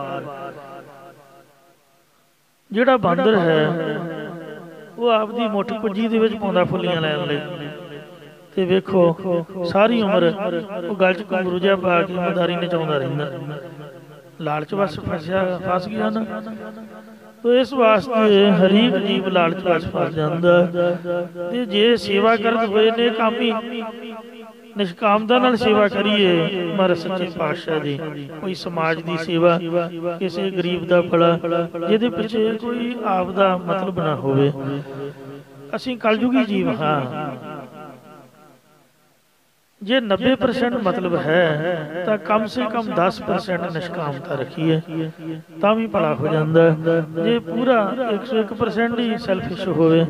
ਜਿਹੜਾ ਬਾਂਦਰ ਹੈ ਉਹ ਆਪਦੀ ਮੁੱਠ ਕੁੰਜੀ ਦੇ ਵਿੱਚ ਪਾਉਂਦਾ ਫੁੱਲੀਆਂ ਲੈਣ ਲਈ, ਤੇ ਵੇਖੋ ਸਾਰੀ ਉਮਰ ਉਹ ਗਲ 'ਚ ਘੁੰਗਰੂ ਜਿਹਾ ਪਾ ਕੇ ਮਦਾਰੀ ਨਚਾਉਂਦਾ ਰਹਿੰਦਾ। ਲਾਲਚ ਵਸ ਫਸ ਗਿਆ ਨਾ। ਤੋ ਇਸ ਵਾਸਤੇ ਹਰੇਕ ਜੀਵ ਲਾਲਚ ਵਸ ਫਸ ਜਾਂਦਾ। ਤੇ ਜੇ ਸੇਵਾ ਕਰਨ ਹੋਏ ਨੇ ਕਾਮੀ ਨਿਸ਼ਕਾਮਤਾ ਨਾਲ ਸੇਵਾ ਕਰੀਏ ਮਹਾਰਾਜ ਸੱਚੇ ਪਾਤਸ਼ਾਹ ਦੀ, ਕੋਈ ਸਮਾਜ ਦੀ ਸੇਵਾ, ਕਿਸੇ ਗਰੀਬ ਦਾ ਭਲਾ, ਜਿਹਦੇ ਪਿੱਛੇ ਕੋਈ ਆਪ ਦਾ ਮਤਲਬ ਨਾ ਹੋਵੇ। ਅਸੀਂ ਕਲਯੁਗੀ ਜੀਵ ਹਾਂ। ਜੇ 90% ਮਤਲਬ ਹੈ ਤਾਂ ਕਮ ਸੇ ਕਮ 10% ਨਿਸ਼ਕਾਮਤਾ ਰੱਖੀਏ ਤਾਂ ਵੀ ਭਲਾ ਹੋ ਜਾਂਦਾ। ਜੇ ਪੂਰਾ 101% ਹੀ ਸੈਲਫਿਸ਼ ਹੋਵੇ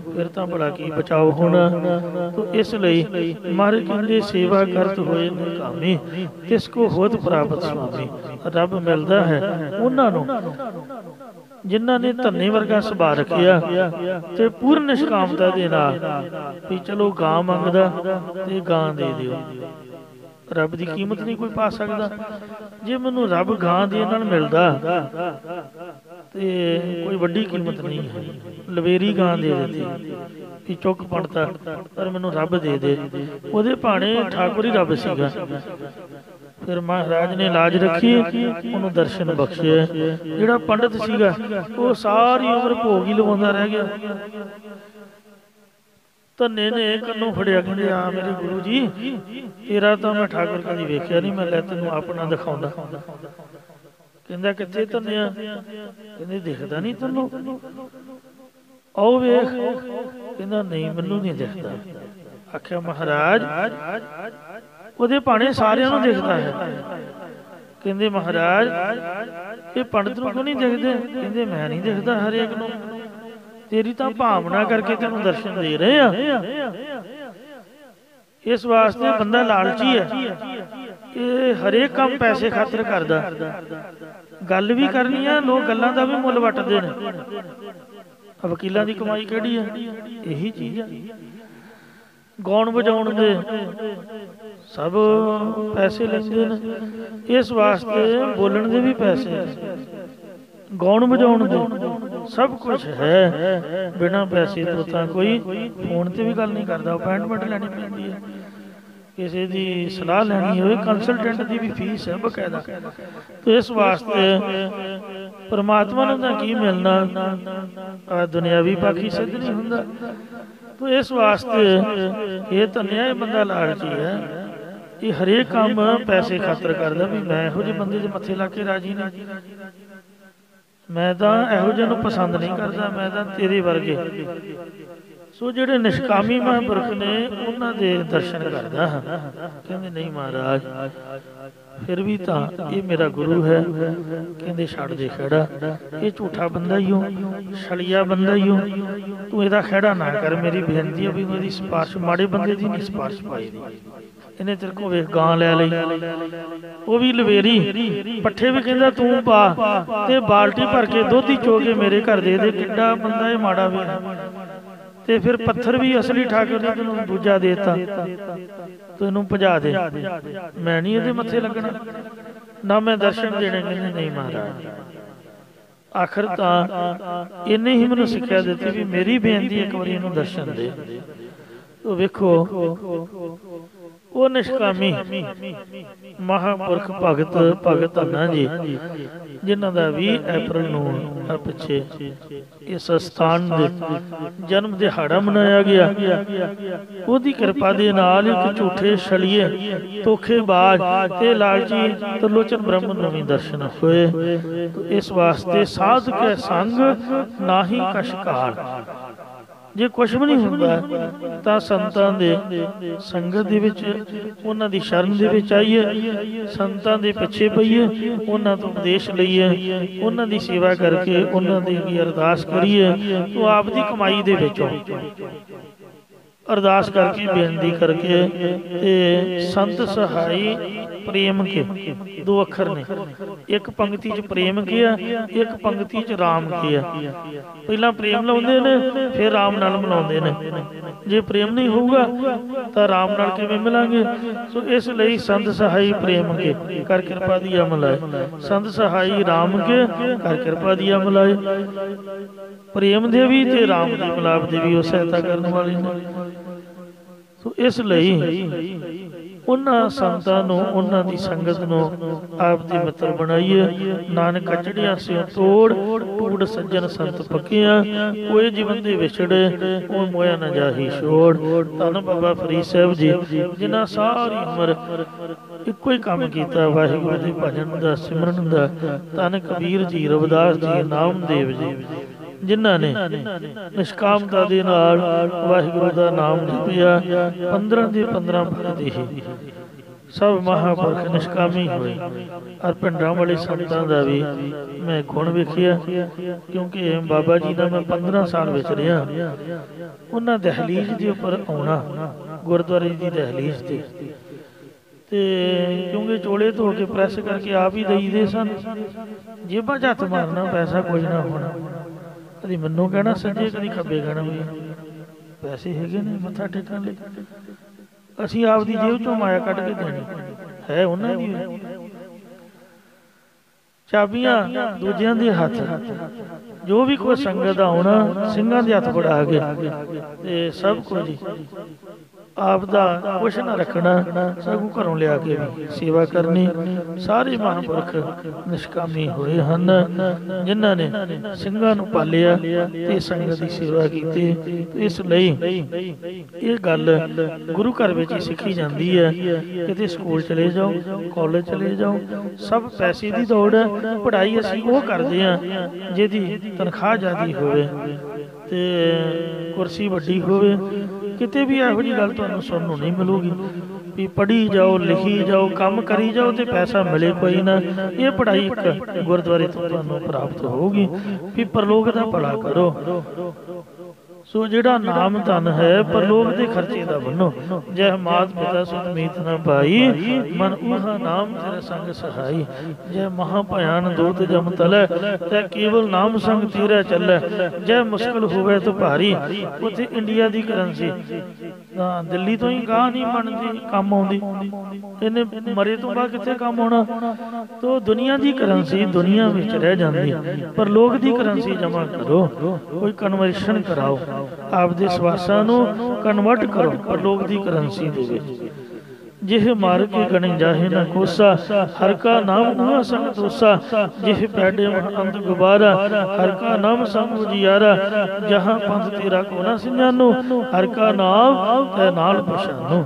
ਫਿਰ ਤਾਂ ਭਲਾ ਕੀ ਬਚਾਓ ਹੋਣਾ। ਤੋ ਇਸ ਲਈ ਮਹਾਰਾਜ ਕਹਿੰਦੇ ਸੇਵਾ ਕਰਤ ਹੋਏ ਨਿਕਾਮੀ, ਤਿਸ ਕੋ ਹੋਤ ਪ੍ਰਾਪਤ ਸੁਆਮੀ। ਰੱਬ ਮਿਲਦਾ ਹੈ ਉਹਨਾਂ ਨੂੰ ਜਿਨ੍ਹਾਂ ਨੇ ਧੰਨੇ ਵਰਗਾ ਸੁਭਾਅ ਰੱਖਿਆ ਤੇ ਪੂਰਨ ਨਿਸ਼ਕਾਮਤਾ ਦੇ ਨਾਲ ਵੀ ਚਲੋ ਗਾਂ ਮੰਗਦਾ ਤੇ ਗਾਂ ਦੇ ਦਿਓ। ਰੱਬ ਦੀ ਕੀਮਤ ਨਹੀਂ ਕੋਈ ਪਾ ਸਕਦਾ। ਜੇ ਮੈਨੂੰ ਰੱਬ ਗਾਂ ਦੇ ਨਾਲ ਮਿਲਦਾ ਤੇ ਕੋਈ ਵੱਡੀ ਕੀਮਤ ਨਹੀਂ ਹੈ। ਲਵੇਰੀ ਗਾਂ ਦੇ ਦਿੱਤੀ ਵੀ ਚੁੱਕ ਪੜਤਾ, ਪਰ ਮੈਨੂੰ ਰੱਬ ਦੇ ਦੇ। ਉਹਦੇ ਭਾਣੇ ਠਾਕੁਰ ਹੀ ਰੱਬ ਸੀਗਾ। ਫਿਰ ਮਹਾਰਾਜ ਨੇ ਲਾਜ ਰੱਖੀ, ਉਹਨੂੰ ਦਰਸ਼ਨ ਬਖਸ਼ੇ। ਜਿਹੜਾ ਪੰਡਤ ਸੀਗਾ ਉਹ ਸਾਰੀ ਉਮਰ ਭੋਗ ਹੀ ਲਵਾਉਂਦਾ ਰਹਿ ਗਿਆ। ਧੰਨੇ ਨੇ ਕੰਨੋਂ ਫੜਿਆ, ਕਹਿੰਦੇ ਆ ਮੇਰੇ ਗੁਰੂ ਜੀ, ਤੇਰਾ ਤਾਂ ਮੈਂ ਠਾਕੁਰ ਕਦੀ ਵੇਖਿਆ ਨਹੀਂ, ਮੈਂ ਲੈ ਤੈਨੂੰ ਆਪਣਾ ਦਿਖਾਉਂਦਾ। ਕਹਿੰਦਾ ਕਿੱਥੇ ਧੰਨਿਆ? ਕਹਿੰਦੇ ਦਿਖਦਾ ਨਹੀਂ ਤੈਨੂੰ? ਆਓ ਵੇਖ। ਕਹਿੰਦਾ ਨਹੀਂ ਮੈਨੂੰ ਨਹੀਂ ਦਿਖਦਾ। ਆਖਿਆ ਮਹਾਰਾਜ ਉਹਦੇ ਭਾਣੇ ਸਾਰਿਆਂ ਨੂੰ ਦਿਖਦਾ ਹੈ। ਕਹਿੰਦੇ ਮਹਾਰਾਜ ਇਹ ਪੰਡਤ ਨੂੰ ਕਿਉਂ ਨਹੀਂ ਦਿਖਦੇ? ਕਹਿੰਦੇ ਮੈਂ ਨਹੀਂ ਦਿਖਦਾ ਹਰੇਕ ਨੂੰ, ਤੇਰੀ ਤਾਂ ਭਾਵਨਾ ਕਰਕੇ ਤੈਨੂੰ ਦਰਸ਼ਨ ਦੇ ਰਹੇ ਆ। ਇਸ ਵਾਸਤੇ ਬੰਦਾ ਲਾਲਚੀ ਹੈ। ਇਹ ਹਰੇਕ ਕੰਮ ਪੈਸੇ ਖਾਤਰ ਕਰਦਾ। ਗੱਲ ਵੀ ਕਰਨੀ ਆ, ਲੋਕ ਗੱਲਾਂ ਦਾ ਵੀ ਮੁੱਲ ਵੱਟਦੇ ਨੇ। ਵਕੀਲਾਂ ਦੀ ਕਮਾਈ ਕਿਹੜੀ ਹੈ? ਇਹੀ ਚੀਜ਼ ਹੈ। ਗਾਉਣ ਵਜਾਉਣ ਦੇ ਸਭ ਪੈਸੇ ਲੈਂਦੇ ਨੇ। ਇਸ ਵਾਸਤੇ ਬੋਲਣ ਦੇ ਵੀ ਪੈਸੇ, ਗਾਉਣ ਵਜਾਉਣ ਦੇ ਸਭ ਕੁਛ ਹੈ। ਬਿਨਾਂ ਪੈਸੇ ਤੋਂ ਤਾਂ ਕੋਈ ਫੋਨ ਤੇ ਵੀ ਗੱਲ ਨਹੀਂ ਕਰਦਾ। ਅਪਾਇੰਟਮੈਂਟ ਲੈਣੀ ਪੈਂਦੀ ਹੈ। ਕਿਸੇ ਦੀ ਸਲਾਹ ਲੈਣੀ ਹੋਵੇ ਕੰਸਲਟੈਂਟ ਦੀ ਵੀ ਫੀਸ ਹੈ ਬਕਾਇਦਾ। ਤੇ ਇਸ ਵਾਸਤੇ ਪਰਮਾਤਮਾ ਨੂੰ ਤਾਂ ਕੀ ਮਿਲਣਾ, ਦੁਨਿਆਵੀ ਬਾਕੀ ਸਿੱਧ ਨਹੀਂ ਹੁੰਦਾ। ਤੋ ਇਸ ਵਾਸਤੇ ਇਹ ਧੰਨਿਆ ਇਹ ਬੰਦਾ ਲਾਲਚੀ ਹੈ। ਇਹ ਹਰੇਕ ਕੰਮ ਪੈਸੇ ਖਾਤਰ ਕਰਦਾ ਵੀ ਮੈਂ ਇਹੋ ਜਿਹੇ ਬੰਦੇ ਦੇ ਮੱਥੇ ਲਾ ਕੇ ਰਾਜੀ ਨਹੀਂ, ਮੈਂ ਤਾਂ ਇਹੋ ਜਿਹੇ ਨੂੰ ਪਸੰਦ ਨਹੀਂ ਕਰਦਾ, ਮੈਂ ਤਾਂ ਤੇਰੇ ਵਰਗੇ ਸੋ ਜਿਹੜੇ ਨਿਸ਼ਕਾਮੀ ਮਹਾਂਪੁਰਖ ਨੇ ਉਹਨਾਂ ਦੇ ਦਰਸ਼ਨ ਕਰਦਾ ਹਾਂ। ਕਹਿੰਦੇ ਨਹੀਂ ਮਹਾਰਾਜ, ਫਿਰ ਵੀ ਤਾਂ ਇਹ ਮੇਰਾ ਗੁਰੂ ਹੈ। ਕਹਿੰਦੇ ਛੱਡ ਦੇ ਖਹਿੜਾ, ਇਹ ਝੂਠਾ ਬੰਦਾ ਹੀ ਹੋ, ਛਲੀਆ ਬੰਦਾ ਹੀ ਹੋ, ਤੂੰ ਇਹਦਾ ਖਹਿੜਾ ਨਾ ਕਰ। ਮੇਰੀ ਬੇਨਤੀ ਹੈ ਵੀ ਉਹਦੀ ਸਿਫਾਰਿਸ਼, ਮਾੜੇ ਬੰਦੇ ਦੀ ਨਹੀਂ ਸਿਫਾਰਿਸ਼ ਪਾਈ ਦੀ। ਇਹਨੇ ਤੇਰੇ ਕੋਲ ਵੇਖ ਗਾਂ ਲੈ ਲਈ, ਉਹ ਵੀ ਲਵੇਰੀ, ਪੱਠੇ ਵੀ ਕਹਿੰਦਾ ਤੂੰ ਪਾ, ਤੇ ਬਾਲਟੀ ਭਰ ਕੇ ਦੁੱਧ ਹੀ ਚੋ ਕੇ ਮੇਰੇ ਘਰ ਦੇ ਦੇ। ਕਿੱਡਾ ਬੰਦਾ ਇਹ ਮਾੜਾ ਵੀ। ਤੇ ਫਿਰ ਪੱਥਰ ਵੀ ਅਸਲੀ ਠਾ ਕੇ ਉਹਨੇ ਤੈਨੂੰ ਦੂਜਾ ਦੇਤਾ, ਤੂੰ ਇਹਨੂੰ ਭਜਾ ਦੇ, ਮੈਂ ਨਹੀਂ ਇਹਦੇ ਮੱਥੇ ਲੱਗਣਾ, ਨਾ ਮੈਂ ਦਰਸ਼ਨ ਦੇਣੇ। ਕਹਿੰਦੇ ਨਹੀਂ ਮਹਾਰਾਜ। ਆਖਰ ਤਾਂ ਇਹਨੇ ਹੀ ਮੈਨੂੰ ਸਿੱਖਿਆ ਦਿੱਤੀ ਵੀ ਮੇਰੀ ਬੇਨਤੀ ਇੱਕ ਵਾਰੀ ਇਹਨੂੰ ਦਰਸ਼ਨ ਦੇ। ਤੋ ਵੇਖੋ ਉਹ ਨਿਸ਼ਕਾਮੀ ਮਹਾਂਪੁਰਖ ਭਗਤ ਧੰਨਾ ਜੀ, ਜਿਨ੍ਹਾਂ ਦਾ 20 ਅਪ੍ਰੈਲ ਨੂੰ ਪਿੱਛੇ ਇਸ ਸਥਾਨ ਦੇ ਜਨਮ ਦਿਹਾੜਾ ਮਨਾਇਆ ਗਿਆ। ਉਹਦੀ ਕਿਰਪਾ ਦੇ ਨਾਲ ਇੱਕ ਝੂਠੇ ਛਲੀਏ, ਧੋਖੇਬਾਜ਼ ਤੇ ਲਾਲਚੀ ਤਰਲੋਚਨ ਬ੍ਰਹਮ ਨੂੰ ਵੀ ਦਰਸ਼ਨ ਹੋਏ। ਇਸ ਵਾਸਤੇ ਸਾਧ ਕੇ ਸੰਗ ਨਾਹੀ ਕਸ਼ਕਾਰ। ਜੇ ਕੁਛ ਵੀ ਨਹੀਂ ਹੁੰਦਾ ਤਾਂ ਸੰਤਾਂ ਦੇ ਸੰਗਤ ਦੇ ਵਿੱਚ, ਉਹਨਾਂ ਦੀ ਸ਼ਰਨ ਦੇ ਵਿੱਚ ਆਈਏ, ਸੰਤਾਂ ਦੇ ਪਿੱਛੇ ਪਈਏ, ਉਹਨਾਂ ਤੋਂ ਉਪਦੇਸ਼ ਲਈਏ, ਉਹਨਾਂ ਦੀ ਸੇਵਾ ਕਰਕੇ ਉਹਨਾਂ ਦੀ ਅਰਦਾਸ ਕਰੀਏ। ਉਹ ਆਪ ਦੀ ਕਮਾਈ ਦੇ ਵਿੱਚੋਂ ਅਰਦਾਸ ਕਰਕੇ ਬੇਨਤੀ ਕਰਕੇ ਤੇ ਸੰਤ ਸਹਾਈ ਪ੍ਰੇਮ ਕੇ, ਦੋ ਅੱਖਰ ਨੇ, ਇੱਕ ਪੰਕਤੀ ਚ ਪ੍ਰੇਮ ਕਿਹਾ, ਇੱਕ ਪੰਕਤੀ ਚ ਰਾਮ ਕਿਹਾ। ਪਹਿਲਾਂ ਪ੍ਰੇਮ ਲਾਉਂਦੇ ਨੇ, ਫਿਰ ਰਾਮ ਨਾਲ ਮਿਲਾਉਂਦੇ ਨੇ। ਜੇ ਪ੍ਰੇਮ ਨਹੀਂ ਹੋਊਗਾ ਤਾਂ ਰਾਮ ਨਾਲ ਕਿਵੇਂ ਮਿਲਾਂਗੇ? ਸੋ ਇਸ ਲਈ ਸੰਤ ਸਹਾਈ ਪ੍ਰੇਮ ਕੇ ਕਰ ਕਿਰਪਾ ਦੀਆ ਮਿਲਾਏ, ਸੰਤ ਸਹਾਈ ਰਾਮ ਕੇ ਕਰ ਕਿਰਪਾ ਦੀਆ ਮਿਲਾਏ। ਪ੍ਰੇਮ ਦੇ ਵੀ ਤੇ ਰਾਮ ਦੇ ਮਿਲਾਪ ਦੇ ਵੀ ਉਹ ਸਹਾਇਤਾ ਕਰਨ ਵਾਲੇ ਨੇ। ਸੋ ਇਸ ਲਈ ਉਹਨਾਂ ਸੰਤਾਂ ਨੂੰ, ਉਹਨਾਂ ਦੀ ਸੰਗਤ ਨੂੰ ਆਪ ਦੀ ਮਿੱਤਰ ਬਣਾਈਏ। ਨਾਨਕ ਕਚੜਿਆ ਸਿਉ ਤੋੜ, ਟੂੜ ਸੱਜਣ ਸੰਤ ਪੱਕਿਆ, ਕੋਈ ਜੀਵਨ ਦੇ ਵਿਛੜੇ ਉਹ ਮੋਇਆ ਨਾ ਜਾਹੀ ਛੋੜ। ਧੰਨ ਬਾਬਾ ਫਰੀਦ ਸਾਹਿਬ ਜੀ, ਜਿਨ੍ਹਾਂ ਸਾਰੀ ਉਮਰ ਇੱਕੋ ਹੀ ਕੰਮ ਕੀਤਾ, ਵਾਹਿਗੁਰੂ ਦੇ ਭਜਨ ਦਾ, ਸਿਮਰਨ ਦਾ। ਧੰਨ ਕਬੀਰ ਜੀ, ਰਵਿਦਾਸ ਜੀ, ਨਾਮਦੇਵ ਜੀ, ਜਿਨ੍ਹਾਂ ਨੇ ਨਿਸ਼ਕਾਮਤਾ ਦੇ ਨਾਲ ਵਾਹਿਗੁਰੂ ਦਾ ਨਾਮ ਜਪਿਆ। 15 ਦੇ 15 ਭਗਤੀ ਹੀ ਸਭ ਮਹਾਂਪੁਰਖ ਨਿਸ਼ਕਾਮੀ ਹੋਏ। ਔਰ ਪਿੰਡਾਂ ਵਾਲੇ ਸੰਤਾਂ ਦਾ ਵੀ ਮੈਂ ਗੁਣ ਵੇਖਿਆ, ਕਿਉਂਕਿ ਬਾਬਾ ਜੀ ਦਾ ਮੈਂ 15 ਸਾਲ ਵਿੱਚ ਰਿਹਾ। ਉਹਨਾਂ ਦਹਲੀਜ਼ ਦੇ ਉੱਪਰ ਆਉਣਾ, ਗੁਰਦੁਆਰੇ ਦੀ ਦਹਲੀਜ਼ ਤੇ ਕਿਉਂਕਿ ਚੋਲੇ ਧੋ ਕੇ ਪ੍ਰੈਸ ਕਰਕੇ ਆਪ ਹੀ ਦੇਈਦੇ ਸਨ। ਜੇਬਾਂ 'ਚ ਹੱਥ ਮਾਰਨਾ, ਪੈਸਾ ਕੁਝ ਨਾ ਹੋਣਾ। ਕਦੀ ਮੈਨੂੰ ਕਹਿਣਾ ਸੱਜੇ, ਕਦੀ ਖੱਬੇ ਕਹਿਣਾ ਵੀ ਪੈਸੇ ਹੈਗੇ ਨੇ ਮੱਥਾ ਟੇਕਣ ਲਈ। ਅਸੀਂ ਆਪ ਦੀ ਜੇਬ ਚੋਂ ਮਾਇਆ ਕੱਢ ਕੇ ਦੇਣੀ ਹੈ, ਉਹਨਾਂ ਦੀ ਚਾਬੀਆਂ ਦੂਜਿਆਂ ਦੇ ਹੱਥ। ਜੋ ਵੀ ਕੋਈ ਸੰਗਤ ਦਾ ਆਉਣਾ, ਸਿੰਘਾਂ ਦੇ ਹੱਥ ਫੜਾ ਕੇ ਤੇ ਸਭ ਕੁਝ ਆਪ ਦਾ ਕੁਛ ਨਾ ਰੱਖਣਾ, ਸਗੋਂ ਘਰੋਂ ਲਿਆ ਕੇ ਵੀ ਸੇਵਾ ਕਰਨੀ। ਸਾਰੇ ਮਹਾਂਪੁਰਖ ਨਿਸ਼ਕਾਮੀ ਹੋਏ ਹਨ, ਜਿਨ੍ਹਾਂ ਨੇ ਸਿੰਘਾਂ ਨੂੰ ਪਾਲਿਆ ਤੇ ਸੰਗਤ ਦੀ ਸੇਵਾ ਕੀਤੀ। ਇਸ ਲਈ ਇਹ ਗੱਲ ਗੁਰੂ ਘਰ ਵਿੱਚ ਹੀ ਸਿੱਖੀ ਜਾਂਦੀ ਹੈ। ਕਿਤੇ ਸਕੂਲ ਚਲੇ ਜਾਓ, ਕਾਲਜ ਚਲੇ ਜਾਓ, ਸਭ ਪੈਸੇ ਦੀ ਦੌੜ ਹੈ। ਪੜ੍ਹਾਈ ਅਸੀਂ ਉਹ ਕਰਦੇ ਹਾਂ ਜਿਹਦੀ ਤਨਖਾਹ ਜ਼ਿਆਦਾ ਹੋਵੇ ਤੇ ਕੁਰਸੀ ਵੱਡੀ ਹੋਵੇ। ਕਿਤੇ ਵੀ ਇਹੋ ਜਿਹੀ ਗੱਲ ਤੁਹਾਨੂੰ ਸੁਣਨ ਨੂੰ ਨਹੀਂ ਮਿਲੂਗੀ ਵੀ ਪੜ੍ਹੀ ਜਾਓ, ਲਿਖੀ ਜਾਓ, ਕੰਮ ਕਰੀ ਜਾਓ ਤੇ ਪੈਸਾ ਮਿਲੇ ਕੋਈ ਨਾ। ਇਹ ਪੜ੍ਹਾਈ ਇੱਕ ਗੁਰਦੁਆਰੇ ਤੋਂ ਤੁਹਾਨੂੰ ਪ੍ਰਾਪਤ ਹੋਊਗੀ ਵੀ ਪਰਲੋਕ ਦਾ ਭਲਾ ਕਰੋ। ਸੋ ਜਿਹੜਾ ਨਾਮ ਧਨ ਹੈ, ਪਰਲੋਕ ਦੇ ਖਰਚੇ ਦਾ ਬੰਨੋ। ਜੈ ਮਾਤ ਪਿਤਾ ਸੁਤ ਮੀਤ ਨਾ ਪਾਈ, ਮਨ ਉਹਾ ਨਾਮ ਤੇਰੇ ਸੰਗ ਸਹਾਈ। ਜੈ ਮਹਾ ਭਿਆਨ ਦੂਤ ਜਮ ਤਲੈ, ਤੈ ਕੇਵਲ ਨਾਮ ਸੰਗ ਤੇਰਾ ਚੱਲੈ। ਜੈ ਮੁਸ਼ਕਲ ਹੋਵੇ ਤਾਂ ਭਾਰੀ, ਉੱਥੇ ਇੰਡੀਆ ਦੀ ਕਰੰਸੀ ਦਿੱਲੀ ਤੋਂ ਹੀ ਗਾਹ ਨਹੀਂ ਬਣਦੀ, ਕੰਮ ਆਉਂਦੀ। ਇਹਨੇ ਮਰੇ ਤੋਂ ਬਾਅਦ ਕਿੱਥੇ ਕੰਮ ਆਉਣਾ? ਤੋ ਦੁਨੀਆ ਦੀ ਕਰੰਸੀ ਦੁਨੀਆ ਵਿੱਚ ਰਹਿ ਜਾਂਦੀ, ਪਰ ਲੋਕ ਦੀ ਕਰੰਸੀ ਜਮ੍ਹਾਂ ਕਰੋ, ਕੋਈ ਕਨਵਰਸ਼ਨ ਕਰਾਓ, ਆਪਦੇ ਸਵਾਸਾਂ ਨੂੰ ਕਨਵਰਟ ਕਰੋ ਪਰਲੋਕ ਦੀ ਕਰੰਸੀ ਦੇ ਵਿੱਚ। ਜਿਹ ਮਾਰ ਕੇ ਗਣੇ ਜਾਹੇ ਨਾ ਕੋਸਾ, ਹਰ ਕਾ ਨਾਮ ਉਹਾ ਸੰਗ ਦੋਸਾ। ਜਿਹ ਪੈਡੇ ਅੰਤ ਗੁਬਾਰਾ, ਹਰ ਕਾ ਨਾਮ ਸੰਗ ਉਜਿਆਰਾ। ਜਹਾਂ ਪੰਥ ਤੇਰਾ ਕੋ ਨਾ ਸਿੰਜਾਨੋ, ਹਰ ਕਾ ਨਾਮ ਤੈ ਨਾਲ ਪਛਾਨੋ।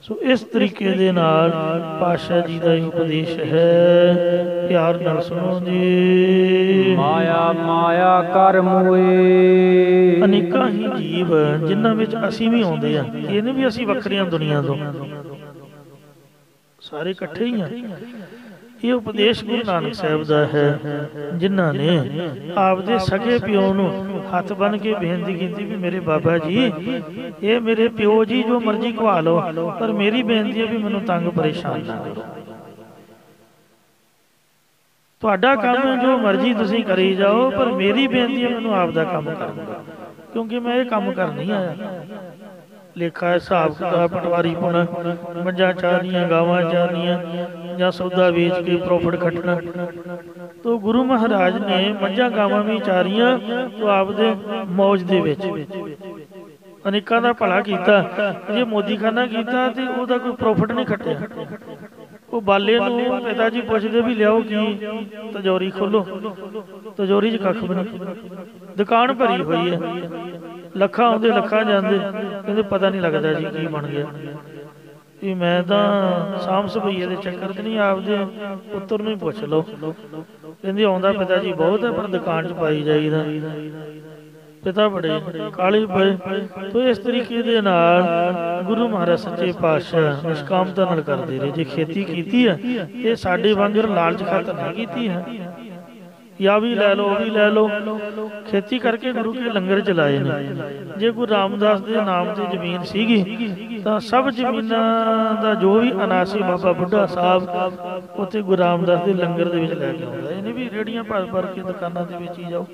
ਸੋ ਇਸ ਤਰੀਕੇ ਦੇ ਨਾਲ ਪਾਤਸ਼ਾਹ ਜੀ ਦਾ ਇਹ ਉਪਦੇਸ਼ ਹੈ। ਪਿਆਰ ਨਾਲ ਸੁਣੋ ਜੀ। ਮਾਇਆ ਮਾਇਆ ਕਰ ਮੋਏ। ਅਨੇਕਾਂ ਹੀ ਜੀਵ ਜਿਨ੍ਹਾਂ ਵਿੱਚ ਅਸੀਂ ਵੀ ਆਉਂਦੇ ਆ, ਇਹ ਨਹੀਂ ਵੀ ਅਸੀਂ ਵੱਖਰੀਆਂ ਦੁਨੀਆ ਤੋਂ, ਸਾਰੇ ਇਕੱਠੇ ਹੀ ਆ। ਇਹ ਉਪਦੇਸ਼ ਗੁਰੂ ਨਾਨਕ ਸਾਹਿਬ ਦਾ ਹੈ, ਜਿਨ੍ਹਾਂ ਨੇ ਆਪਦੇ ਸਗੇ ਪਿਓ ਨੂੰ ਹੱਥ ਬੰਨ੍ਹ ਕੇ ਬੇਨਤੀ ਕੀਤੀ ਵੀ ਮੇਰੇ ਬਾਬਾ ਜੀ, ਇਹ ਮੇਰੇ ਪਿਓ ਜੀ ਜੋ ਮਰਜ਼ੀ ਖਵਾ ਲਓ, ਪਰ ਮੇਰੀ ਬੇਨਤੀ ਹੈ ਵੀ ਮੈਨੂੰ ਤੰਗ ਪਰੇਸ਼ਾਨ ਨਾ ਕਰੋ। ਤੁਹਾਡਾ ਕੰਮ ਜੋ ਮਰਜ਼ੀ ਤੁਸੀਂ ਕਰੀ ਜਾਓ, ਪਰ ਮੇਰੀ ਬੇਨਤੀ ਹੈ ਮੈਨੂੰ ਆਪ ਦਾ ਕੰਮ ਕਰਨ ਦਿਓ, ਕਿਉਂਕਿ ਮੈਂ ਇਹ ਕੰਮ ਕਰ ਨਹੀਂ ਆਇਆ। ਲੇਖਾ ਹਿਸਾਬ ਕਿਤਾਬ ਪਟਵਾਰੀ ਪੁਣਾ, ਮੱਝਾਂ ਚਾਰਨੀਆਂ, ਗਾਵਾਂ ਚਾਰਨੀਆਂ, ਜਾਂ ਸੌਦਾ ਵੇਚ ਕੇ ਪ੍ਰੋਫਿਟ ਖੱਟਣਾ। ਤੋ ਗੁਰੂ ਮਹਾਰਾਜ ਨੇ ਮੱਝਾਂ ਗਾਵਾਂ ਵੀ ਚਾਰੀਆਂ, ਤੋ ਆਪਦੇ ਮੌਜ ਦੇ ਵਿੱਚ ਅਨੇਕਾਂ ਦਾ ਭਲਾ ਕੀਤਾ। ਜੇ ਮੋਦੀਖਾਨਾ ਕੀਤਾ ਤੇ ਉਹਦਾ ਕੋਈ ਪ੍ਰੋਫਿਟ ਨਹੀਂ ਖੱਟਿਆ। ਉਹ ਬਾਲੇ ਨੂੰ ਪਿਤਾ ਜੀ ਪੁੱਛਦੇ ਵੀ ਲਿਆਓ ਕੀ, ਤਜੋਰੀ ਖੋਲੋ, ਤਜੋਰੀ 'ਚ ਕੱਖ ਵੀ ਨਹੀਂ, ਦੁਕਾਨ ਭਰੀ ਹੋਈ ਹੈ, ਲੱਖਾਂ ਆਉਂਦੇ ਲੱਖਾਂ ਜਾਂਦੇ, ਕਹਿੰਦੇ ਪਤਾ ਨਹੀਂ ਲੱਗਦਾ ਜੀ ਕੀ ਬਣ ਗਿਆ। ਵੀ ਮੈਂ ਤਾਂ ਸਾਂਭ ਸਭਈਏ ਦੇ ਚੱਕਰ 'ਚ ਨਹੀਂ, ਆਪਦੇ ਪੁੱਤਰ ਨੂੰ ਹੀ ਪੁੱਛ ਲਓ। ਕਹਿੰਦੇ ਆਉਂਦਾ ਪਿਤਾ ਜੀ ਬਹੁਤ ਹੈ, ਪਰ ਦੁਕਾਨ 'ਚ ਪਾਈ ਜਾਈਦਾ। ਪਿਤਾ ਬੜੇ ਕਾਲੇ ਪਏ। ਤੋ ਇਸ ਤਰੀਕੇ ਦੇ ਨਾਲ ਗੁਰੂ ਮਹਾਰਾਜ ਸੱਚੇ ਪਾਤਸ਼ਾਹ ਨਿਸ਼ਕਾਮਤਾ ਨਾਲ ਕਰਦੇ ਰਹੇ। ਜੇ ਖੇਤੀ ਕੀਤੀ ਹੈ, ਇਹ ਸਾਡੇ ਵਾਂਗਰ ਲਾਲਚ ਖਾਤਰ ਨਹੀਂ ਕੀਤੀ ਹੈ, ਜਾਂ ਵੀ ਲੈ ਲਓ ਉਹ ਵੀ ਲੈ ਲਓ। ਖੇਤੀ ਕਰਕੇ ਗੁਰੂ ਕੇ ਲੰਗਰ ਚਲਾਏ ਨੇ। ਜੇ ਗੁਰੂ ਰਾਮਦਾਸ ਦੇ ਨਾਮ ਤੇ ਜ਼ਮੀਨ ਸੀਗੀ ਤਾਂ ਸਭ ਜ਼ਮੀਨਾਂ ਦਾ ਜੋ ਵੀ ਅਨਾਸੀ ਬਾਬਾ ਬੁੱਢਾ ਸਾਹਿਬ ਉੱਥੇ ਗੁਰੂ ਰਾਮਦਾਸ ਦੇ ਲੰਗਰ ਦੇ ਵਿੱਚ ਲੈ ਕੇ ਆਉਂਦਾ। ਇਹ ਨਹੀਂ ਵੀ ਰੇੜੀਆਂ ਭਰ ਭਰ ਕੇ ਦੁਕਾਨਾਂ ਦੇ ਵਿੱਚ ਹੀ ਜਾਓ,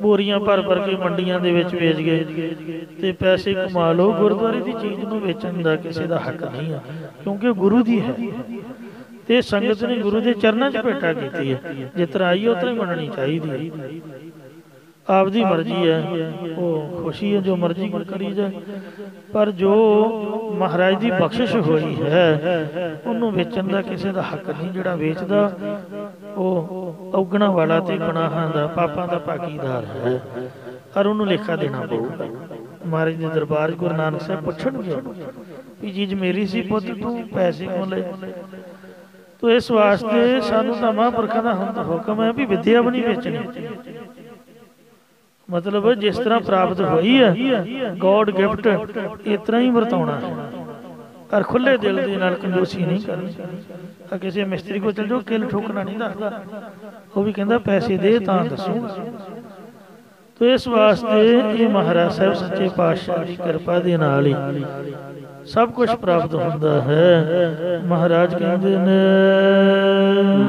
ਬੋਰੀਆਂ ਭਰ ਭਰ ਕੇ ਮੰਡੀਆਂ ਦੇ ਵਿੱਚ ਵੇਚ ਗਏ ਤੇ ਪੈਸੇ ਕਮਾ ਲਓ। ਗੁਰਦੁਆਰੇ ਦੀ ਚੀਜ਼ ਨੂੰ ਵੇਚਣ ਦਾ ਕਿਸੇ ਦਾ ਹੱਕ ਨਹੀਂ ਹੈ, ਕਿਉਂਕਿ ਗੁਰੂ ਦੀ ਹੈ ਤੇ ਸੰਗਤ ਨੇ ਗੁਰੂ ਦੇ ਚਰਨਾਂ 'ਚ ਭੇਟਾ ਕੀਤੀ ਹੈ। ਜਿਸ ਤਰ੍ਹਾਂ ਆਈ ਉਸ ਤਰ੍ਹਾਂ ਹੀ ਮੰਨਣੀ ਚਾਹੀਦੀ ਹੈ। ਆਪਦੀ ਮਰਜ਼ੀ ਹੈ, ਉਹ ਖੁਸ਼ੀ ਹੈ, ਜੋ ਮਰਜ਼ੀ ਕਰੀ ਜਾਏ, ਪਰ ਜੋ ਮਹਾਰਾਜ ਦੀ ਬਖਸ਼ਿਸ਼ ਹੋਈ ਹੈ ਉਹਨੂੰ ਵੇਚਣ ਦਾ ਕਿਸੇ ਦਾ ਹੱਕ ਨਹੀਂ। ਜਿਹੜਾ ਵੇਚਦਾ ਉਹ ਔਗਣਾ ਵਾਲਾ ਤੇ ਗੁਨਾਹਾਂ ਦਾ, ਪਾਪਾਂ ਦਾ ਭਾਗੀਦਾਰ ਹੈ, ਔਰ ਉਹਨੂੰ ਲੇਖਾ ਦੇਣਾ ਪਊਗਾ। ਮਹਾਰਾਜ ਦੇ ਦਰਬਾਰ ਗੁਰੂ ਨਾਨਕ ਸਾਹਿਬ ਪੁੱਛਣਗੇ ਵੀ ਚੀਜ਼ ਮੇਰੀ ਸੀ ਪੁੱਤ, ਤੂੰ ਪੈਸੇ ਕਿਉਂ ਲਏ? ਤੋ ਇਸ ਵਾਸਤੇ ਸਾਨੂੰ ਤਾਂ ਮਹਾਂਪੁਰਖਾਂ ਦਾ ਹੁਕਮ ਹੈ ਵੀ ਵਿਦਿਆ ਵੀ ਨਹੀਂ ਵੇਚਣੀ। ਮਤਲਬ ਜਿਸ ਤਰ੍ਹਾਂ ਪ੍ਰਾਪਤ ਹੋਈ ਹੈ ਗੋਡ ਗਿਫਟ, ਇਸ ਤਰ੍ਹਾਂ ਹੀ ਵਰਤਾਉਣਾ ਹੈ, ਔਰ ਖੁੱਲੇ ਦਿਲ ਦੇ ਨਾਲ ਕੰਜੂਸੀ ਨਹੀਂ ਕਰਨੀ। ਕਿਸੇ ਮਿਸਤਰੀ ਕੋਲ ਚਲ ਜਾਓ, ਕਿੱਲ ਠੋਕਣਾ ਨਹੀਂ ਦੱਸਦਾ, ਉਹ ਵੀ ਕਹਿੰਦਾ ਪੈਸੇ ਦੇ ਤਾਂ ਦੱਸੂਗਾ। ਤੋ ਇਸ ਵਾਸਤੇ ਇਹ ਮਹਾਰਾਜ ਸਾਹਿਬ ਸੱਚੇ ਪਾਤਸ਼ਾਹ ਦੀ ਕਿਰਪਾ ਦੇ ਨਾਲ ਹੀ ਸਭ ਕੁਝ ਪ੍ਰਾਪਤ ਹੁੰਦਾ ਹੈ। ਮਹਾਰਾਜ ਕਹਿੰਦੇ ਨੇ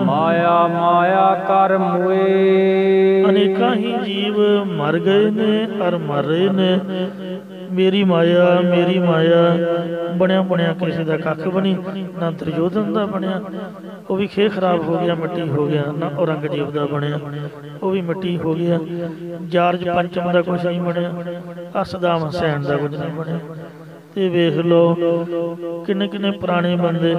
ਮਾਇਆ ਮਾਇਆ ਕਰ ਮੋਏ। ਅਨੇਕਾਂ ਹੀ ਜੀਵ ਮਰ ਗਏ ਨੇ ਔਰ ਮਰ ਰਹੇ ਨੇ। ਮੇਰੀ ਮਾਇਆ ਮੇਰੀ ਮਾਇਆ, ਬਣਿਆ ਬਣਿਆ ਕਿਸੇ ਦਾ ਕੱਖ ਬਣੀ, ਨਾ ਦੁਰਯੋਧਨ ਦਾ ਬਣਿਆ, ਉਹ ਵੀ ਖੇ ਖਰਾਬ ਹੋ ਗਿਆ, ਮਿੱਟੀ ਹੋ ਗਿਆ, ਨਾ ਔਰੰਗਜ਼ੇਬ ਦਾ ਬਣਿਆ, ਉਹ ਵੀ ਮਿੱਟੀ ਹੋ ਗਿਆ। ਜਾਰਜ ਪੰਚਮ ਦਾ ਕੁਛ ਨਹੀਂ ਬਣਿਆ, ਆ ਸਦਾਮ ਹੁਸੈਨ ਦਾ ਕੁਝ ਨਹੀਂ ਬਣਿਆ। ਤੇ ਵੇਖ ਲਓ ਕਿੰਨੇ ਕਿੰਨੇ ਪੁਰਾਣੇ ਬੰਦੇ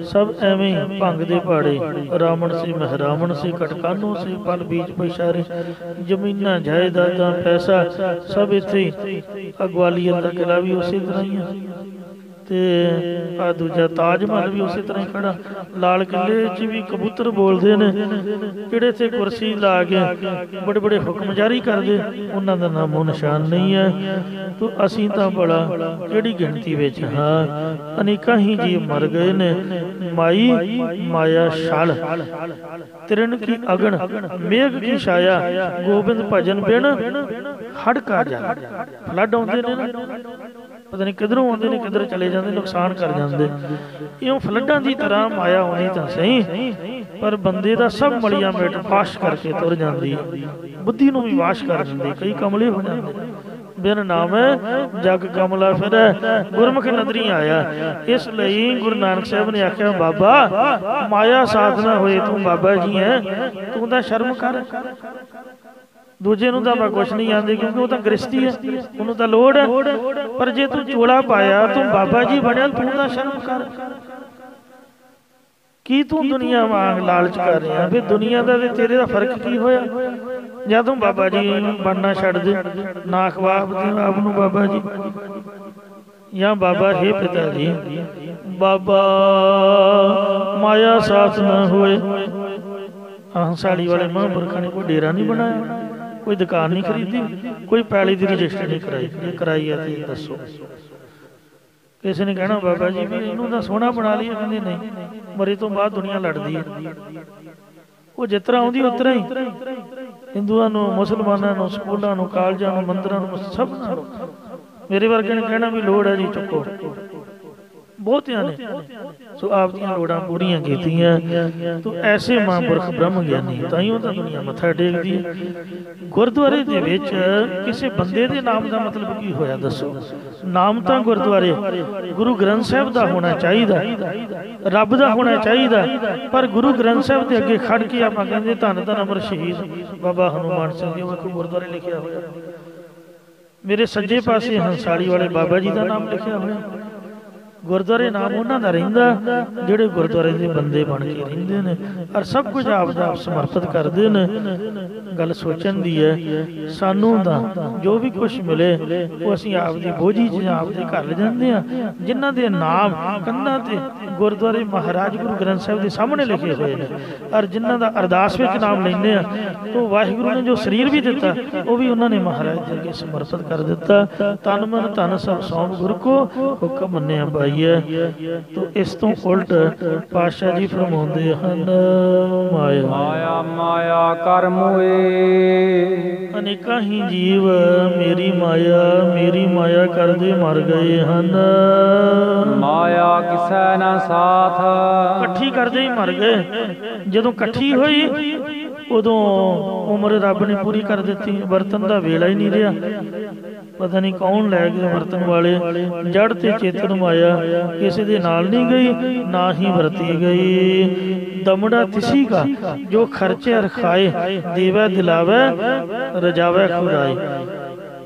ਸਭ ਐਵੇਂ ਹੀ ਭੰਗ ਦੇ ਪਾੜੇ, ਰਾਵਣ ਸੀ ਮਹਿਰਾਵਣ ਸੀ, ਕਟਕਾਨੂੰ ਸੀ, ਪਲ ਬੀਜ ਪਛਾਰੇ, ਜ਼ਮੀਨਾਂ ਜਾਇਦਾਦਾਂ ਪੈਸਾ ਸਭ ਇੱਥੇ ਹੀ। ਗਵਾਲੀਅਰ ਦਾ ਕਿਲਾ ਵੀ ਉਸੇ ਤਰ੍ਹਾਂ ਹੀ ਆ, ਤੇ ਆ ਦੂਜਾ ਤਾਜ ਮਹਿਲ ਵੀ ਉਸੇ ਤਰ੍ਹਾਂ ਹੀ ਖੜਾ। ਲਾਲ ਕਿਲੇ 'ਚ ਵੀ ਕਬੂਤਰ ਬੋਲਦੇ ਨੇ, ਜਿਹੜੇ ਇੱਥੇ ਕੁਰਸੀ ਲਾ ਕੇ ਬੜੇ ਬੜੇ ਹੁਕਮ ਜਾਰੀ ਕਰਦੇ, ਉਹਨਾਂ ਦਾ ਨਾਮੋ ਨਿਸ਼ਾਨ ਨਹੀਂ ਹੈ। ਤੋ ਅਸੀਂ ਤਾਂ ਬੜਾ ਕਿਹੜੀ ਗਿਣਤੀ ਵਿੱਚ ਹਾਂ। ਅਨੇਕਾਂ ਹੀ ਜੀਵ ਮਰ ਗਏ ਨੇ। ਮਾਈ ਮਾਇਆ ਛਲ, ਤਿਰਣ ਕੀ ਅਗਨ, ਮੇਘ ਕੀ ਛਾਇਆ, ਗੋਬਿੰਦ ਭਜਨ ਬਿਨ ਹੜਕਾ ਜਾ। ਫਲੱਡ ਆਉਂਦੇ ਨੇ ਨਾ, ਪਤਾ ਨਹੀਂ ਕਿੱਧਰੋਂ ਆਉਂਦੇ ਨੇ, ਕਿੱਧਰ ਚਲੇ ਜਾਂਦੇ, ਨੁਕਸਾਨ ਕਰ ਜਾਂਦੇ। ਇਉਂ ਫਲੱਡਾਂ ਦੀ ਤਰ੍ਹਾਂ ਮਾਇਆ ਹੋਣੀ ਤਾਂ ਸਹੀ, ਪਰ ਬੰਦੇ ਦਾ ਸਭ ਮਲੀਆਂ ਮੇਟ ਵਾਸ਼ ਕਰਕੇ ਤੁਰ ਜਾਂਦੀ ਹੈ, ਬੁੱਧੀ ਨੂੰ ਵੀ ਵਾਸ਼ ਕਰ ਦਿੰਦੀ। ਕਈ ਕਮਲੇ ਹੋ ਜਾਂਦੇ, ਬਿਨ ਨਾਮੈ ਜਗ ਕਮਲਾ ਫਿਰੈ, ਗੁਰਮੁਖ ਨਦਰੀ ਆਇਆ। ਇਸ ਲਈ ਗੁਰੂ ਨਾਨਕ ਸਾਹਿਬ ਨੇ ਆਖਿਆ, ਬਾਬਾ ਮਾਇਆ ਸਾਥ ਨਾ ਹੋਏ, ਤੂੰ ਬਾਬਾ ਜੀ ਹੈ, ਤੂੰ ਤਾਂ ਸ਼ਰਮ ਕਰ। ਦੂਜੇ ਨੂੰ ਤਾਂ ਆਪਾਂ ਕੁਛ ਨਹੀਂ ਆਂਦੇ, ਕਿਉਂਕਿ ਉਹ ਤਾਂ ਗ੍ਰਸਤੀ ਹੈ, ਉਹਨੂੰ ਤਾਂ ਲੋੜ ਹੈ। ਪਰ ਜੇ ਤੂੰ ਚੋਲਾ ਪਾਇਆ, ਤੂੰ ਬਾਬਾ ਜੀ ਬਣਿਆ, ਤੂੰ ਤਾਂ ਸ਼ਰਮ ਕਰ। ਕੀ ਤੂੰ ਦੁਨੀਆ ਵਾਂਗ ਲਾਲਚ ਕਰ ਰਿਹਾ? ਫਿਰ ਦੁਨੀਆ ਦਾ ਤੇ ਤੇਰੇ ਦਾ ਫਰਕ ਕੀ ਹੋਇਆ? ਜਾਂ ਤੂੰ ਬਾਬਾ ਜੀ ਬਣਨਾ ਛੱਡ ਦੇ, ਨਾ ਖਵਾ ਆਪ ਨੂੰ ਬਾਬਾ ਜੀ, या बाबा हे पिता जी, बाबा माया साथ न होए। हंसाली वाले महापुरखा ने कोई डेरा नहीं बनाया, कोई दुकान नहीं खरीदी, कोई पैली की रजिस्टर नहीं कराई। ये कराई है तो दसो। किसी ने कहना बाबा जी भी इनू तो सोहना बना लिया, कहते नहीं, मरे तो बाद दुनिया लड़ती है। वो जिस तरह आँदी उस तरह ही हिंदुओं, मुसलमानों, स्कूलों, कालजा, मंदिरों, सब मेरे वर्गे ने कहना भी लोड़ है जी चुको, बहुतिया ने सो आप दी लोड़ां पूरियां कीतियां। तो ऐसे महापुरख ब्रह्म ज्ञानी ताइयों तो दुनिया मत्था टेकदी है। गुरुद्वारे दे विच किसी बंदे दे नाम का मतलब की होया दसो? नाम तो गुरुद्वारे गुरु ग्रंथ साहिब दा होना चाहिए, रब दा होना चाहिए, पर गुरु ग्रंथ साहिब के अगे खड़ के आपां कहंदे धन धन अमर शहीद बाबा हनुमान सिंह जी, वेखो गुरुद्वारे लिखिया होया। मेरे सज्जे पासे हंसाली वाले बाबा जी का नाम लिखा होया। गुरुद्वारे नाम उन्होंने रहिंदा जिहड़े गुरुद्वारे के बंदे बन के रहिंदे ने और सब कुछ आप समर्पित करते हैं। गल सोचन दी है, सानू दा जो भी कुछ मिले वो असीं आप दी बोझी च आप दे घर ले जांदे आ, जिन्हां दे नाम कंधां ते गुरुद्वारे महाराज गुरु ग्रंथ साहिब के सामने लिखे हुए हैं और जिन्हां दा अरदास विच नाम लैंदे आ, तो वाहिगुरू ने जो शरीर भी दिता वो भी उन्होंने महाराज जी अगे समर्पित कर दिता। तन मन धन सब सौंप गुरु को हुक्म मन्निया भाई है। तो इस तो उल्ट पातशाह जी फरमाउंदे हन, माया माया माया कर मोए, अनेका ही जीव मेरी माया करदे मर गए हन। माया किसै ना साथ, कट्ठी करदे ही मर गए। जदों कट्ठी होई उदों उम्र रब ने पूरी कर दी, वरतन का वेला ही नहीं रहा। पता नहीं कौन लै गए वरतन वाले, जड़ ते चेतन माया किसी दे नाल नहीं गई ना ही वरती गई। दमड़ा तिसी का जो खर्चे और खाए, देवै दिलावै रजावै खुदाए।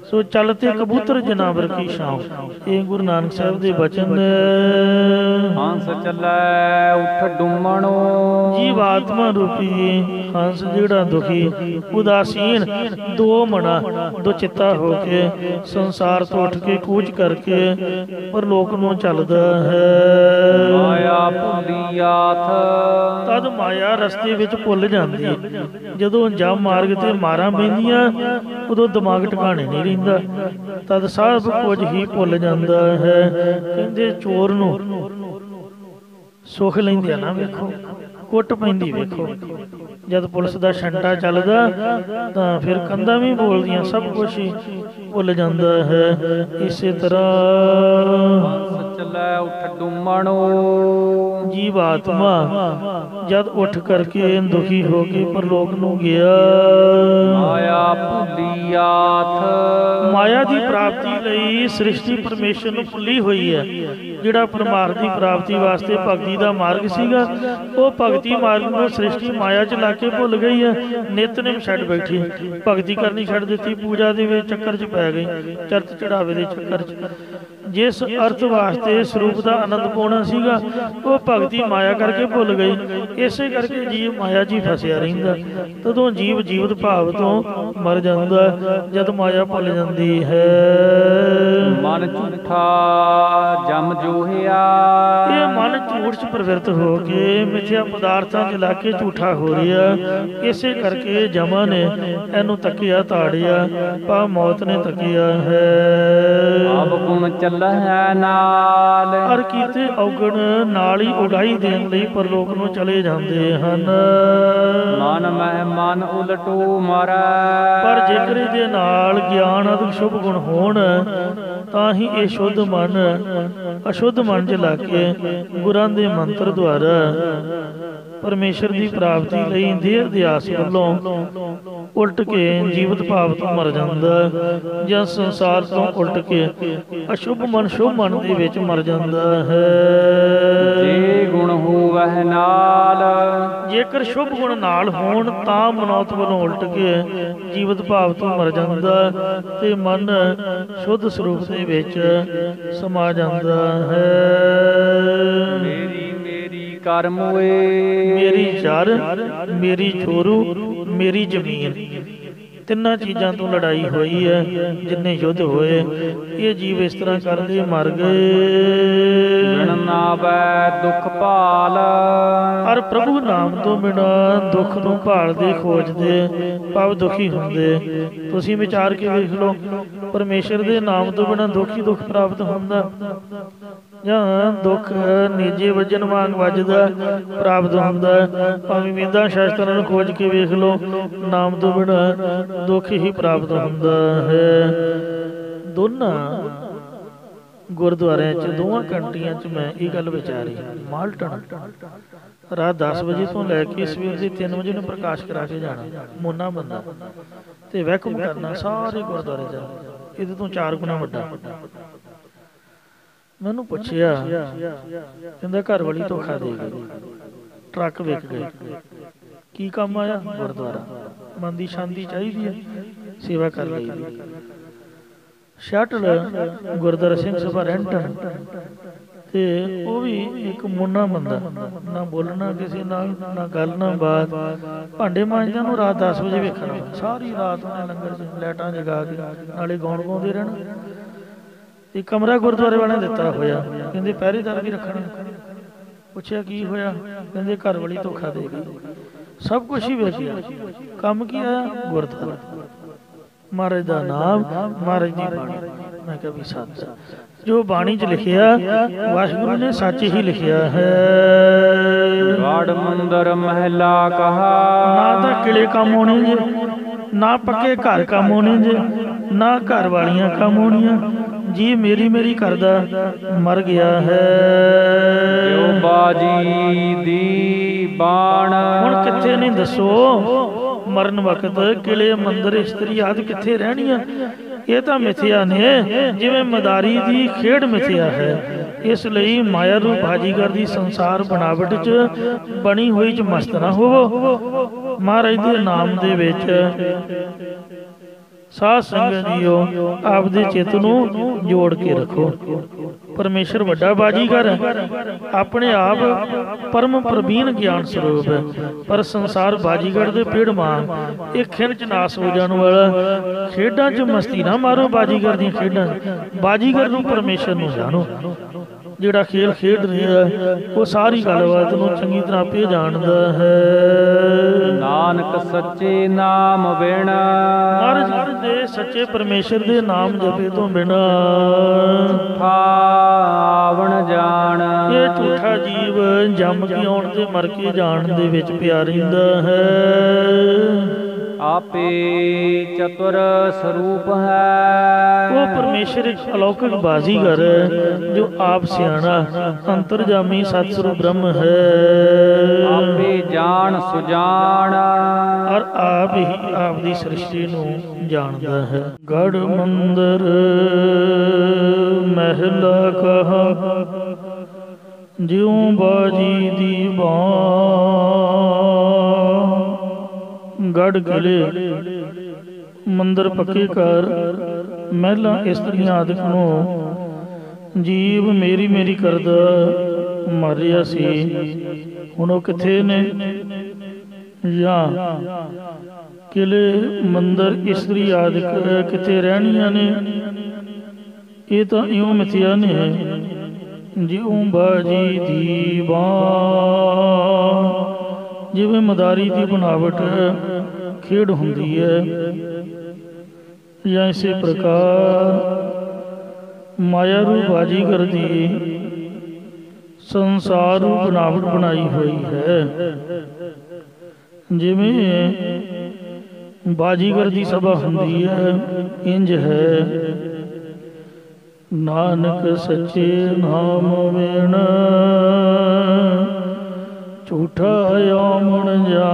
सो चलते कबूतर जनावर की शाम, ये गुरु नानक साहब के बचन। हंस चलै उठ डुमणो, जीव आत्मा रूपी हंस जिहड़ा दुखी उदासीन दो मना दो चित्ता होके संसार तो उठ के कूच करके परलोक नूं चलदा है। माया भुली आथ, तद माया रस्ते विच भुल जांदी है। जदों जब मार्ग ते मारां पैंदियां उदों दिमाग ठिकाणे नहीं रहिंदा, तद सब कुछ ही भुल जांदा है। कहंदे चोर नूं सुख लैंदे ना वेखो, कुट पैंदी वेखो। जब पुलिस का छंटा चलदा तां फिर कंधां भी बोलदियां, सब कुछ ही भुल जांदा है। इसे तरह हंस चलै उठ डुमणो, जीव आत्मा जद उठ करके दुखी हो के परलोक नूं गया। माया भुली आथ, माया की प्राप्ति लई सृष्टि परमेश्वर नूं भुली हुई है। जिहड़ा परमार्थ की प्राप्ति वास्ते भगती का मार्ग सीगा, वो भगती मार्ग नूं सृष्टि माया च ला के भुल गई है। नितनेम छड्ड बैठी, भगती करनी छड्ड दित्ती, पूजा दे विच चक्कर च पै गई, चरत चढ़ावे दे चक्कर च। जिस अर्थ वास्ते स्वरूप का आनंद पाउणा सीगा वो भगती माया करके भुल गई। इसे करके जीव माया जी फसिया रहिंदा। तदों जीव जीवत भाव तो मर जांदा जद माया भुल जांदी है। मन झूठा जम जोहिया, ये मन झूठ च प्रवृत्त हो के मिथ्या पदार्थां च ला के झूठा हो रहा। इसे करके जमा ने इहनूं तकिया ताड़िया, पा मौत ने तकिया है। अब गुण चलै नाल, और कीते औगण नाल ही उड़ाई देण लई परलोक नूं चले जांदे हन। मन मह मन उलटू मारै, पर जेकर इहदे नाल ज्ञान आदि शुभ गुण होण तां ही ये शुद्ध मन अशुद्ध मन च ला के गुरां दे मंत्र द्वारा परमेश्वर की प्राप्ति लई देह अध्यास वल्लों उल्ट के जीवत भाव तो मर जांदा, जां संसार तो उल्ट के अशुभ मन शुभ मन दे विच मर जांदा है। जे गुण होवै नाल, जेकर शुभ गुण नाल होण तां मनौत वल्लों उल्ट के जीवत भाव तो मर जांदा ते मन शुद्ध स्वरूप दे विच समा जांदा है। मेरी मेरी कर मोए, मेरी जर मेरी छोरू मेरी जमीन, ਤਿੰਨਾਂ ਚੀਜ਼ਾਂ ਤੋਂ ਲੜਾਈ ਹੋਈ ਹੈ। ਜਿੰਨੇ ਯੁੱਧ ਹੋਏ ਇਹ ਜੀਵ ਇਸ ਤਰ੍ਹਾਂ ਕਰਦੇ ਮਰ ਗਏ। ਬਿਨ ਨਾਵੈ ਦੁਖ ਭਾਲ, ਔਰ ਪ੍ਰਭੂ ਨਾਮ ਤੋਂ ਬਿਨਾ ਦੁੱਖ ਨੂੰ ਭਾਲਦੇ ਖੋਜਦੇ ਭਾਵ ਦੁਖੀ ਹੁੰਦੇ। ਤੁਸੀਂ ਵਿਚਾਰ ਕੇ ਵੇਖ ਲਓ, ਪਰਮੇਸ਼ਰ ਦੇ ਨਾਮ ਤੋਂ ਬਿਨਾ ਦੁੱਖ ਹੀ ਦੁੱਖ ਪ੍ਰਾਪਤ ਹੁੰਦਾ ਜਾਂ ਦੁੱਖ ਨੀਜੇ ਵਜਨ ਵਾਂਗ ਵੱਜਦਾ ਪ੍ਰਾਪਤ ਹੁੰਦਾ। ਭਾਵੇਂ ਵੇਦਾਂ ਸ਼ਾਸਤਰਾਂ ਨੂੰ ਖੋਜ ਕੇ ਵੇਖ ਲਓ, ਨਾਮ ਤੋਂ ਬਿਨਾ ਦੁੱਖ ਹੀ ਪ੍ਰਾਪਤ ਹੁੰਦਾ ਹੈ। ਦੋਨਾਂ ਗੁਰਦੁਆਰਿਆਂ 'ਚ ਦੋਵਾਂ ਕੰਟਰੀਆਂ 'ਚ ਮੈਂ ਇਹ ਗੱਲ ਵਿਚਾਰੀ। ਮਾਲਟਨ ਰਾਤ 10 ਵਜੇ ਤੋਂ ਲੈ ਕੇ ਸਵੇਰ ਦੇ 3 ਵਜੇ ਨੂੰ ਪ੍ਰਕਾਸ਼ ਕਰਾ ਕੇ ਜਾਣਾ, ਮੋਨਾ ਬੰਦਾ ਤੇ ਵੈਕੂਮ ਕਰਨਾ ਸਾਰੇ ਗੁਰਦੁਆਰੇ ਜਾ। ਇਹਦੇ ਤੋਂ 4 ਗੁਣਾ ਵੱਡਾ। ਮੈਨੂੰ ਪੁੱਛਿਆ, ਕਹਿੰਦਾ ਘਰ ਵਾਲੀ ਧੋਖਾ ਦੇ ਗਈ, ਟਰੱਕ ਵਿਕ ਗਏ, ਕੀ ਕੰਮ ਆਇਆ? ਗੁਰਦੁਆਰਾ। ਮਨ ਦੀ ਸ਼ਾਂਤੀ ਚਾਹੀਦੀ ਹੈ, ਸੇਵਾ ਕਰ ਲਈ। ਸ਼ਟਲ ਗੁਰਦੁਆਰਾ ਸਿੰਘ ਸਭਾ ਰੈਂਟਨ ਤੇ ਉਹ ਵੀ ਇੱਕ ਮੁੰਨਾ ਬੰਦਾ, ਨਾ ਬੋਲਣਾ ਕਿਸੇ ਨਾਲ, ਨਾ ਗੱਲ ਨਾ ਬਾਤ। ਭਾਂਡੇ ਮਾਂਜਦਿਆਂ ਨੂੰ ਰਾਤ 10 ਵਜੇ ਵੇਖਣਾ, ਸਾਰੀ ਰਾਤ ਉਹਨੇ ਲੰਗਰ 'ਚ ਲਾਈਟਾਂ ਜਗਾ ਕੇ ਨਾਲੇ ਗਾਉਣ ਗਾਉਂਦੇ ਰਹਿਣਾ। ਇੱਕ ਕਮਰਾ ਗੁਰਦੁਆਰੇ ਵਾਲਿਆਂ ਨੇ ਦਿੱਤਾ ਹੋਇਆ, ਕਹਿੰਦੇ ਪਹਿਰੇਦਾਰ ਵੀ ਰੱਖਣਾ। ਪੁੱਛਿਆ ਕੀ ਹੋਇਆ? ਕਹਿੰਦੇ ਘਰ ਵਾਲੀ ਧੋਖਾ ਦੇ ਗਈ। ਸਭ ਕੁਛ ਹੀ ਵੇਖਿਆ, ਕੰਮ ਕੀ ਆਇਆ? ਗੁਰਦੁਆਰਾ, ਮਹਾਰਾਜ ਦਾ ਨਾਮ, ਮਹਾਰਾਜ ਦੀ ਬਾਣੀ। ਮੈਂ ਕਿਹਾ ਵੀ ਸੱਚ ਜੋ ਬਾਣੀ 'ਚ ਲਿਖਿਆ ਵਾਹਿਗੁਰੂ ਨੇ ਸੱਚ ਹੀ ਲਿਖਿਆ ਹੈ। ਗੜ ਮੰਦਰ ਮਹਿਲਾ ਕਹਾ, ਨਾ ਤਾਂ ਕਿਲੇ ਕੰਮ ਹੋਣੇ ਜੇ, ਨਾ ਪੱਕੇ ਘਰ ਕੰਮ ਹੋਣੇ ਜੇ, ਨਾ ਘਰ ਵਾਲੀਆਂ ਕੰਮ ਹੋਣੀਆਂ। ਜੀ ਮੇਰੀ ਮੇਰੀ ਕਰਦਾ ਮਰ ਗਿਆ ਹੈ। ਜੋ ਬਾਜੀ ਦੀ ਬਾਣ, ਹੁਣ ਕਿੱਥੇ ਨਹੀਂ ਦੱਸੋ, ਮਰਨ ਵਕਤ ਕਿਲੇ ਮੰਦਰ ਇਸਤਰੀ ਆਦਿ ਕਿੱਥੇ ਰਹਿਣੀਆਂ? ਇਹ ਤਾਂ ਮਿਥਿਆ ਨੇ, ਜਿਵੇਂ ਮਦਾਰੀ ਦੀ ਖੇਡ ਮਿਥਿਆ ਹੈ। ਇਸ ਲਈ ਮਾਇਆ ਰੂਪ ਬਾਜੀਗਰ ਦੀ ਸੰਸਾਰ ਬਣਾਵਟ 'ਚ ਬਣੀ ਹੋਈ 'ਚ ਮਸਤ ਨਾ ਹੋਵੋ। ਮਹਾਰਾਜ ਦੇ ਨਾਮ ਦੇ ਵਿੱਚ ਸਾਧ ਸੰਗਤ ਜੀਓ ਆਪਦੇ ਚਿੱਤ ਨੂੰ ਜੋੜ ਕੇ ਰੱਖੋ। ਪਰਮੇਸ਼ਰ ਵੱਡਾ ਬਾਜੀਗਰ ਹੈ, ਆਪਣੇ ਆਪ ਪਰਮ ਪ੍ਰਵੀਨ ਗਿਆਨ ਸਰੂਪ ਹੈ, ਪਰ ਸੰਸਾਰ ਬਾਜੀਗਰ ਦੇ ਪੇੜ ਵਾਂਗ ਇਹ ਖਿੰਨ 'ਚ ਨਾਸ ਹੋ ਜਾਣ ਵਾਲਾ। ਖੇਡਾਂ 'ਚ ਮਸਤੀ ਨਾ ਮਾਰੋ, ਬਾਜੀਗਰ ਦੀਆਂ ਖੇਡਾਂ। ਬਾਜੀਗਰ ਨੂੰ ਪਰਮੇਸ਼ਰ ਨੂੰ ਜਾਣੋ। ਜਿਹੜਾ ਖੇਲ ਖੇਡ ਰਿਹਾ ਉਹ ਸਾਰੀ ਗੱਲਬਾਤ ਨੂੰ ਚੰਗੀ ਤਰ੍ਹਾਂ ਆਪੇ ਜਾਣਦਾ ਹੈ। ਨਾਨਕ ਸੱਚੇ ਨਾਮ ਬਿਨ, ਮਹਾਰਾਜ ਦੇ ਸੱਚੇ ਪਰਮੇਸ਼ਰ ਦੇ ਨਾਮ ਜਪੇ ਤੋਂ ਬਿਨਾ ਆਵਣ ਜਾਣ। ਇਹ ਝੂਠਾ ਜੀਵ ਜੰਮ ਕੇ ਆਉਣ ਤੇ ਮਰ ਕੇ ਜਾਣ ਦੇ ਵਿੱਚ ਪਿਆ ਰਹਿੰਦਾ ਹੈ। ਆਪੇ ਚਤੁਰ ਸਰੂਪ ਹੈ, ਉਹ ਪਰਮੇਸ਼ਰ ਇੱਕ ਅਲੌਕਿਕ ਬਾਜ਼ੀਗਰ ਹੈ, ਜੋ ਆਪ ਸਿਆਣਾ ਅੰਤਰਜਾਮੀ ਸਤਿਸਵਰੂਪ ਬ੍ਰਹਮ ਹੈ। ਆਪੇ ਜਾਣ ਸੁਜਾਨ, ਔਰ ਆਪ ਹੀ ਆਪ ਦੀ ਸ੍ਰਿਸ਼ਟੀ ਨੂੰ ਜਾਣਦਾ ਹੈ। ਗੜ ਮੰਦਰ ਮਹਿਲਾ ਕਹਾ, ਜਿਉ ਬਾਜੀ ਦੀ ਬਾਣ। ਗੜ ਕਿਲੇ ਮੰਦਰ ਪੱਕੇ ਘਰ, ਮਹਿਲਾਂ ਇਸਤਰੀਆਂ ਆਦਿਕ ਨੂੰ ਜੀਵ ਮੇਰੀ ਮੇਰੀ ਕਰਦਾ ਮਰ ਰਿਹਾ ਸੀ। ਹੁਣ ਉਹ ਕਿੱਥੇ ਨੇ? ਜਾਂ ਕਿਲੇ ਮੰਦਰ ਇਸਤਰੀ ਆਦਿਕ ਕਿੱਥੇ ਰਹਿਣੀਆਂ ਨੇ? ਇਹ ਤਾਂ ਇਉਂ ਮਿਥਿਆ ਨੇ, ਜਿਉ ਬਾਜੀ ਦੀ ਬਾਣ। ਜਿਵੇਂ ਮਦਾਰੀ ਦੀ ਬਣਾਵਟ ਖੇਡ ਹੁੰਦੀ ਹੈ, ਜਾਂ ਇਸੇ ਪ੍ਰਕਾਰ ਮਾਇਆ ਰੂਪ ਬਾਜੀਗਰ ਦੀ ਸੰਸਾਰ ਰੂਪ ਬਣਾਵਟ ਬਣਾਈ ਹੋਈ ਹੈ। ਜਿਵੇਂ ਬਾਜੀਗਰ ਦੀ ਸਭਾ ਹੁੰਦੀ ਹੈ, ਇੰਜ ਹੈ। ਨਾਨਕ ਸੱਚੇ ਨਾਮ ਬਿਨ ਝੂਠਾ ਆਮਣ ਜਾ।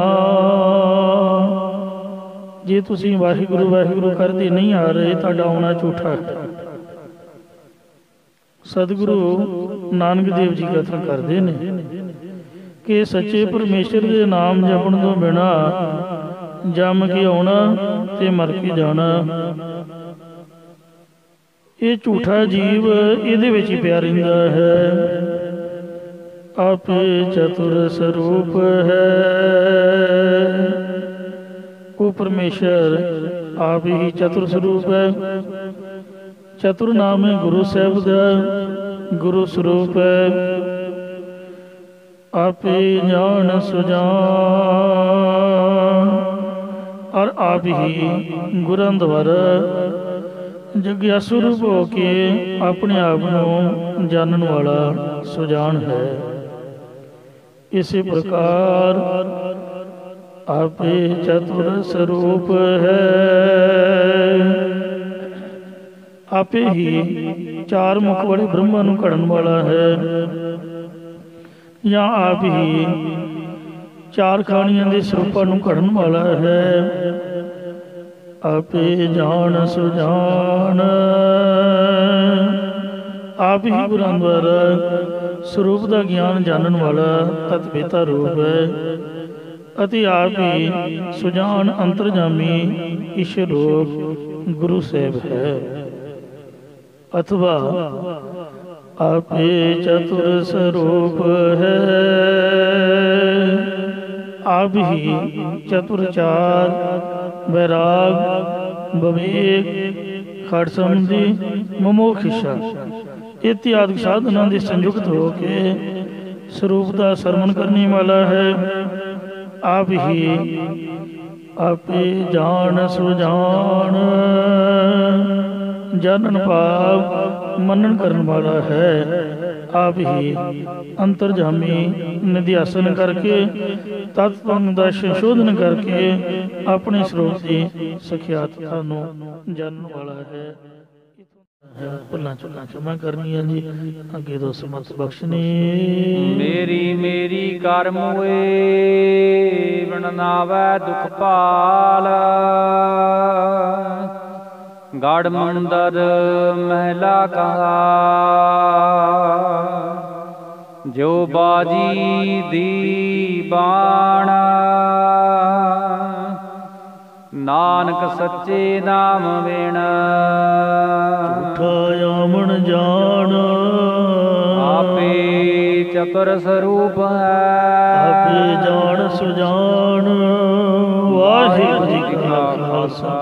ਜੇ ਤੁਸੀਂ ਵਾਹਿਗੁਰੂ ਵਾਹਿਗੁਰੂ ਕਰਦੇ ਨਹੀਂ ਆ ਰਹੇ, ਤੁਹਾਡਾ ਆਉਣਾ ਝੂਠਾ ਹੈ। ਸਤਿਗੁਰੂ ਨਾਨਕ ਦੇਵ ਜੀ ਕਥਾ ਕਰਦੇ ਨੇ ਕਿ ਸੱਚੇ ਪਰਮੇਸ਼ਰ ਦੇ ਨਾਮ ਜਪਣ ਤੋਂ ਬਿਨਾ ਜੰਮ ਕੇ ਆਉਣਾ ਤੇ ਮਰ ਕੇ ਜਾਣਾ। ਇਹ ਝੂਠਾ ਜੀਵ ਇਹਦੇ ਵਿੱਚ ਹੀ ਪਿਆ ਰਹਿੰਦਾ ਹੈ। ਆਪੇ ਚਤੁਰ ਸਰੂਪ ਹੈ। ਉਹ ਪਰਮੇਸ਼ਰ आप ही चतुर स्वरूप है। चतुर नाम है गुरु साहब दा गुरु स्वरूप है। आपे जान सुजान और आप ही गुਰਾਂ द्वारा जग्यासु रूप हो के अपने आप को जानन वाला सुजान है। इसी प्रकार आपे चतुर स्वरूप है। आपे ही चार मुख वाले ब्रह्मा नूं घड़न वाला है। या आप ही चार खानियां दे स्वरूपां नूं घड़न वाला है। आपे जान सुजान आप ही गुਰਾਂ द्वारा स्वरूप का ज्ञान जानन वाला तत्पिता रूप है। अति आप ही सुजान अंतरजामी ईश्वर रूप गुरु साहब है। अथवा आपे चतुर स्वरूप है। आप ही चतुर चार वैराग विवेक खड़ समझी मोमोखिशा इत्यादि साधना के संयुक्त होके स्वरूप का सरमन करने वाला है। आप ही आपे जान सुजान जानन भाव मनन करने वाला है। आप ही अंतरजामी निध्यासन करके तत्वंग का संशोधन करके अपने स्वरूप की सख्यातता नूं जानन वाला है। भुल्लां चुल्लां क्षमा करनी है जी, अगे तो समत बख्शनी। मेरी मेरी कर मोए बिन नावै दुख पाल। गढ़ मंदर महला कहा जो बाजी दीवान। नानक सच्चे नाम बिन झूठा आमन जान। आपे चतुर स्वरूप है। आपे जान सुजान। वाहिगुरू जी का खालसा